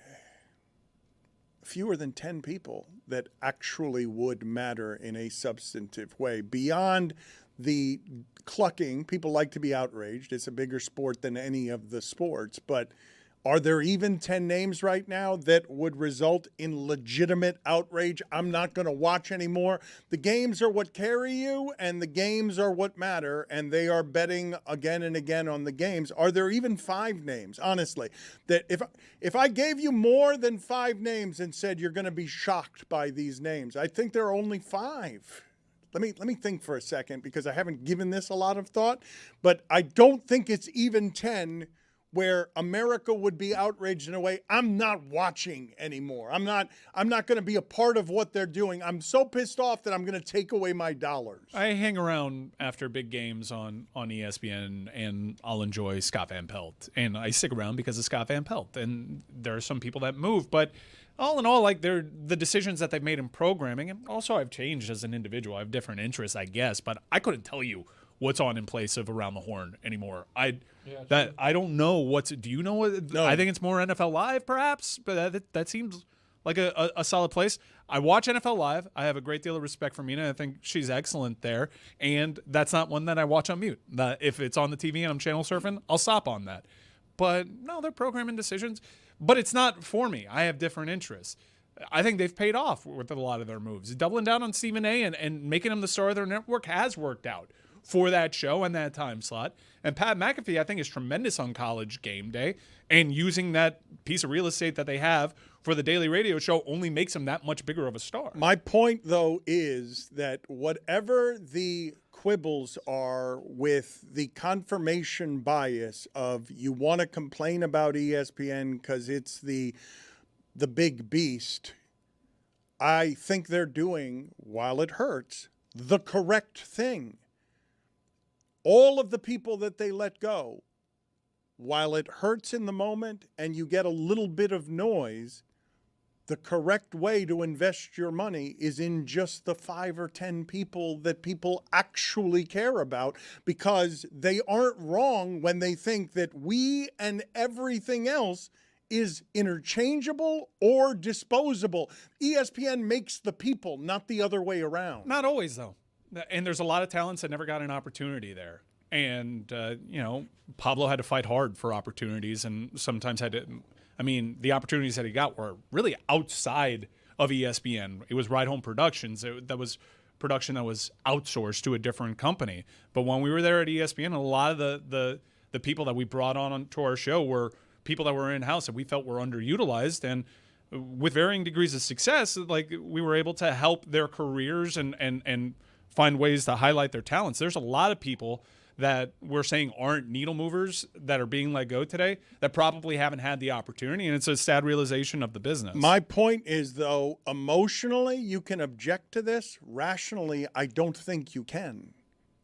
fewer than 10 people that actually would matter in a substantive way. Beyond the clucking, people like to be outraged. It's a bigger sport than any of the sports. But are there even 10 names right now that would result in legitimate outrage? I'm not going to watch anymore. The games are what carry you, and the games are what matter, and they are betting again and again on the games. Are there even 5 names, honestly, that if I gave you more than 5 names and said you're going to be shocked by these names, I think there are only 5. Let me think for a second, because I haven't given this a lot of thought, but I don't think it's even 10 where America would be outraged in a way I'm not watching anymore. I'm not going to be a part of what they're doing. I'm so pissed off that I'm going to take away my dollars. I hang around after big games on ESPN, and I'll enjoy Scott Van Pelt. And I stick around because of Scott Van Pelt. And there are some people that move, but all in all, like, they're the decisions that they've made in programming. And also, I've changed as an individual. I have different interests, I guess, but I couldn't tell you what's on in place of Around the Horn anymore. I don't know what's. Do you know what? No. I think it's more NFL Live, perhaps, but that seems like a solid place. I watch NFL Live. I have a great deal of respect for Mina. I think she's excellent there, and that's not one that I watch on mute. If it's on the TV and I'm channel surfing, I'll stop on that. But no, they're programming decisions. But it's not for me. I have different interests. I think they've paid off with a lot of their moves. Doubling down on Stephen A. and making him the star of their network has worked out for that show and that time slot. And Pat McAfee, I think, is tremendous on College Game Day, and using that piece of real estate that they have for the daily radio show only makes him that much bigger of a star. My point, though, is that whatever the quibbles are with the confirmation bias of you want to complain about ESPN because it's the big beast, I think they're doing, while it hurts, the correct thing. All of the people that they let go, while it hurts in the moment and you get a little bit of noise, the correct way to invest your money is in just the 5 or 10 people that people actually care about, because they aren't wrong when they think that we and everything else is interchangeable or disposable. ESPN makes the people, not the other way around. Not always, though. And there's a lot of talents that never got an opportunity there. And, Pablo had to fight hard for opportunities, and sometimes had to. I mean, the opportunities that he got were really outside of ESPN. It was Ride Home Productions. That was production that was outsourced to a different company. But when we were there at ESPN, a lot of the people that we brought on to our show were people that were in-house that we felt were underutilized, and with varying degrees of success, like, we were able to help their careers and find ways to highlight their talents. There's a lot of people that we're saying aren't needle movers that are being let go today that probably haven't had the opportunity, and it's a sad realization of the business. My point is, though, emotionally you can object to this. Rationally, I don't think you can.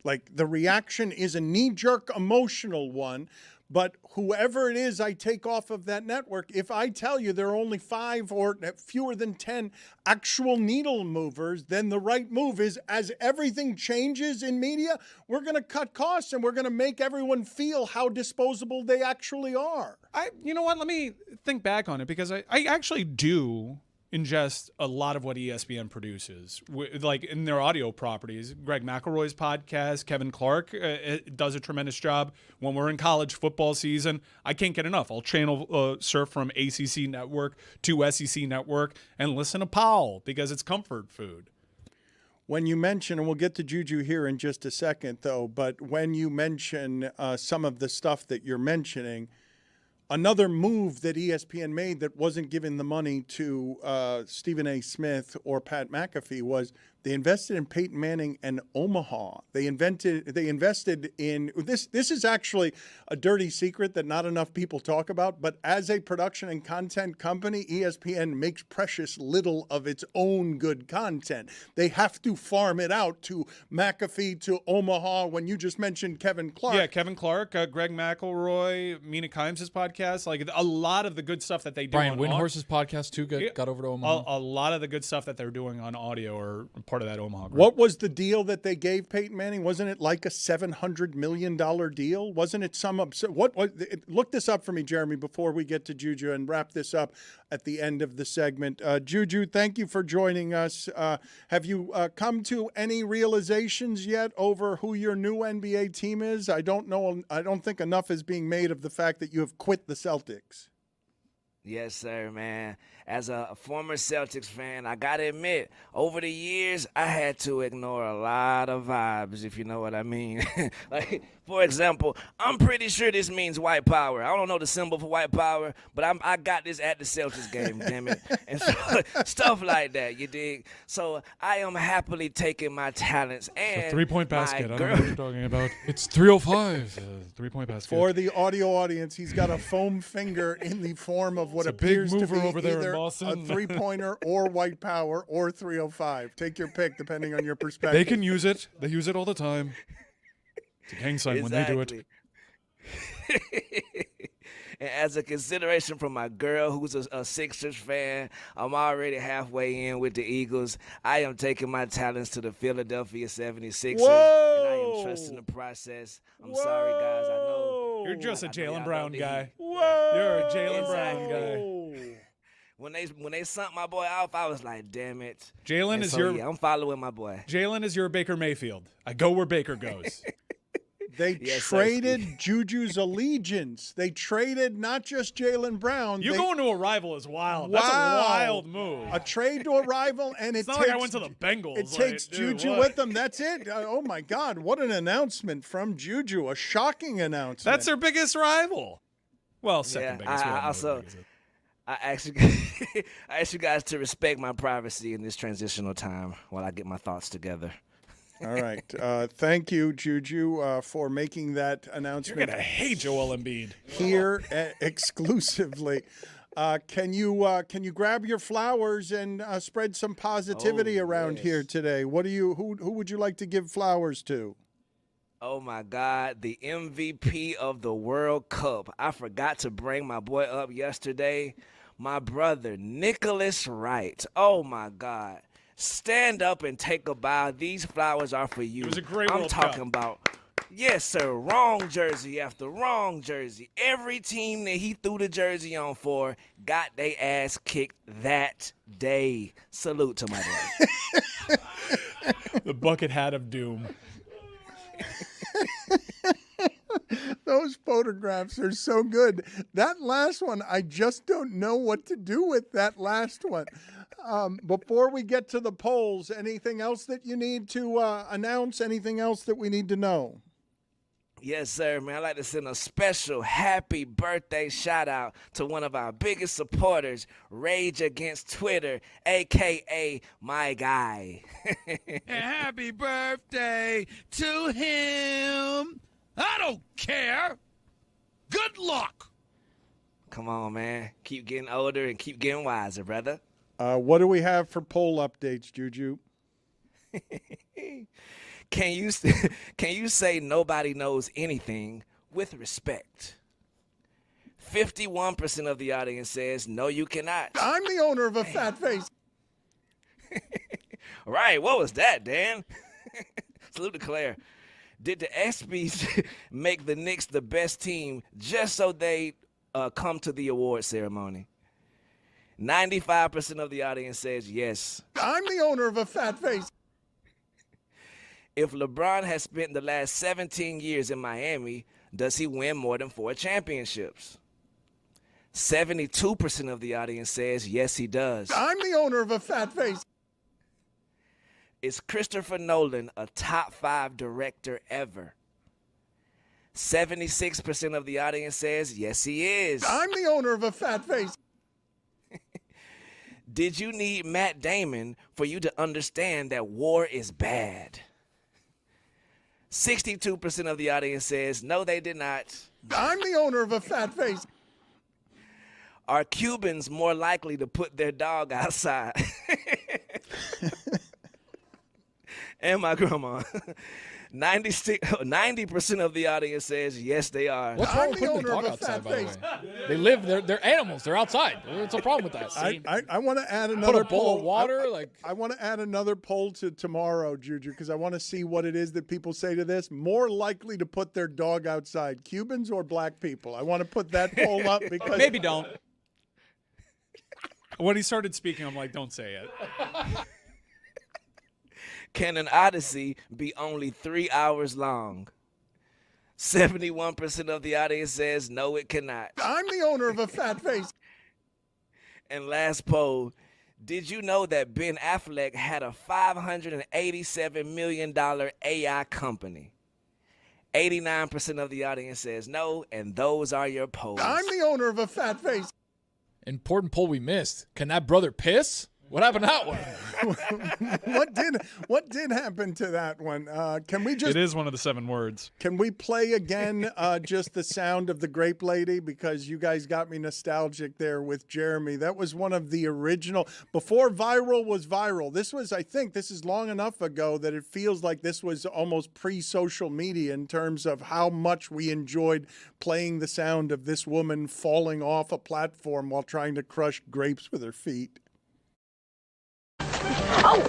Like, the reaction is a knee-jerk emotional one, but whoever it is I take off of that network, if I tell you there are only 5 or fewer than 10 actual needle movers, then the right move is, as everything changes in media, we're going to cut costs and we're going to make everyone feel how disposable they actually are. You know what? Let me think back on it, because I actually do ingest a lot of what ESPN produces, like in their audio properties. Greg McElroy's podcast, Kevin Clark does a tremendous job. When we're in college football season, I can't get enough. I'll channel surf from ACC Network to SEC Network and listen to Powell, because it's comfort food. When you mention, and we'll get to Juju here in just a second, though, but when you mention some of the stuff that you're mentioning, another move that ESPN made that wasn't giving the money to Stephen A. Smith or Pat McAfee was they invested in Peyton Manning and Omaha. They invested in this. This is actually a dirty secret that not enough people talk about. But as a production and content company, ESPN makes precious little of its own good content. They have to farm it out to McAfee, to Omaha. When you just mentioned Kevin Clark, yeah, Kevin Clark, Greg McElroy, Mina Kimes' podcast, like a lot of the good stuff that they do. Brian Windhorse's podcast too got over to Omaha. A lot of the good stuff that they're doing on audio are part of that Omaha group. What was the deal that they gave Peyton Manning? Wasn't it like a $700 million deal? Wasn't it some look this up for me, Jeremy, before we get to Juju and wrap this up at the end of the segment. Juju, thank you for joining us. Have you come to any realizations yet over who your new NBA team is? I don't know. I don't think enough is being made of the fact that you have quit the Celtics. Yes, sir, man. As a former Celtics fan, I got to admit, over the years, I had to ignore a lot of vibes, if you know what I mean. Like, for example, I'm pretty sure this means white power. I don't know the symbol for white power, but I got this at the Celtics game, damn it. And so, stuff like that, you dig? So I am happily taking my talents and three-point basket. I don't know girl. what you're talking about. It's 305. Three-point basket. For the audio audience, he's got a foam finger in the form of what It's a big appears to mover be over there in either a Boston. three-pointer or white power or 305. Take your pick, depending on your perspective. They can use it. They use it all the time. It's a gang sign when they do it. And as a consideration from my girl who's a Sixers fan, I'm already halfway in with the Eagles. I am taking my talents to the Philadelphia 76ers, and I am trusting the process. I'm sorry, guys. I know. You're just a Jaylen Brown guy. Whoa! You're a Jaylen Brown guy. When they sunk my boy off, I was like, damn it. Jaylen And is so, your. yeah, I'm following my boy. Jaylen is your Baker Mayfield. I go where Baker goes. They traded Juju's allegiance. They traded not just Jaylen Brown. You going to a rival is wild. Wow. That's a wild move. A trade to a rival, and It's it not takes, like I went to the Bengals. It takes Juju with them. That's it. Oh, my God. What an announcement from Juju. A shocking announcement. That's their biggest rival. Well, second biggest. I ask you guys to respect my privacy in this transitional time while I get my thoughts together. All right. Thank you, Juju, for making that announcement. You're going to hate Joel Embiid. Here exclusively. Can you grab your flowers and spread some positivity around here today? Who would you like to give flowers to? Oh, my God, the MVP of the World Cup. I forgot to bring my boy up yesterday. My brother, Nicholas Wright. Oh, my God. Stand up and take a bow. These flowers are for you. It was a great I'm World talking Cup. about, yes, sir, wrong jersey after wrong jersey. Every team that he threw the jersey on for got their ass kicked that day. Salute to my boy. The bucket hat of doom. Those photographs are so good. That last one, I just don't know what to do with that last one. Before we get to the polls, anything else that you need to announce? Anything else that we need to know? Yes, sir, man. I'd like to send a special happy birthday shout out to one of our biggest supporters, Rage Against Twitter, a.k.a. my guy. Happy birthday to him. I don't care. Good luck. Come on, man. Keep getting older and keep getting wiser, brother. What do we have for poll updates, Juju? Can you say nobody knows anything with respect? 51% of the audience says no, you cannot. I'm the owner of a fat face. Right, what was that, Dan? Salute to Claire. Did the ESPYs make the Knicks the best team just so they come to the award ceremony? 95% of the audience says yes. I'm the owner of a fat face. If LeBron has spent the last 17 years in Miami, does he win more than 4 championships? 72% of the audience says yes, he does. I'm the owner of a fat face. Is Christopher Nolan a top 5 director ever? 76% of the audience says yes, he is. I'm the owner of a fat face. Did you need Matt Damon for you to understand that war is bad? 62% of the audience says no, they did not. I'm the owner of a fat face. Are Cubans more likely to put their dog outside? and my grandma. 90% of the audience says yes, they are. What's wrong with putting the dog outside, by the way? They live. They're animals. They're outside. What's the problem with that? I want to add another Put a bowl poll. of water. I want to add another poll to tomorrow, Juju, because I want to see what it is that people say to this. More likely to put their dog outside, Cubans or black people? I want to put that poll up because maybe don't. When he started speaking, I'm like, don't say it. Can an Odyssey be only 3 hours long? 71% of the audience says no, it cannot. I'm the owner of a fat face. And last poll, did you know that Ben Affleck had a $587 million AI company? 89% of the audience says no, and those are your polls. I'm the owner of a fat face. Important poll we missed. Can that brother piss? What happened to that one? What did happen to that one? Can we just? It is one of the 7 words. Can we play again just the sound of the grape lady, because you guys got me nostalgic there with Jeremy. That was one of the original before viral was viral. I think this is long enough ago that it feels like this was almost pre-social media in terms of how much we enjoyed playing the sound of this woman falling off a platform while trying to crush grapes with her feet. Oh,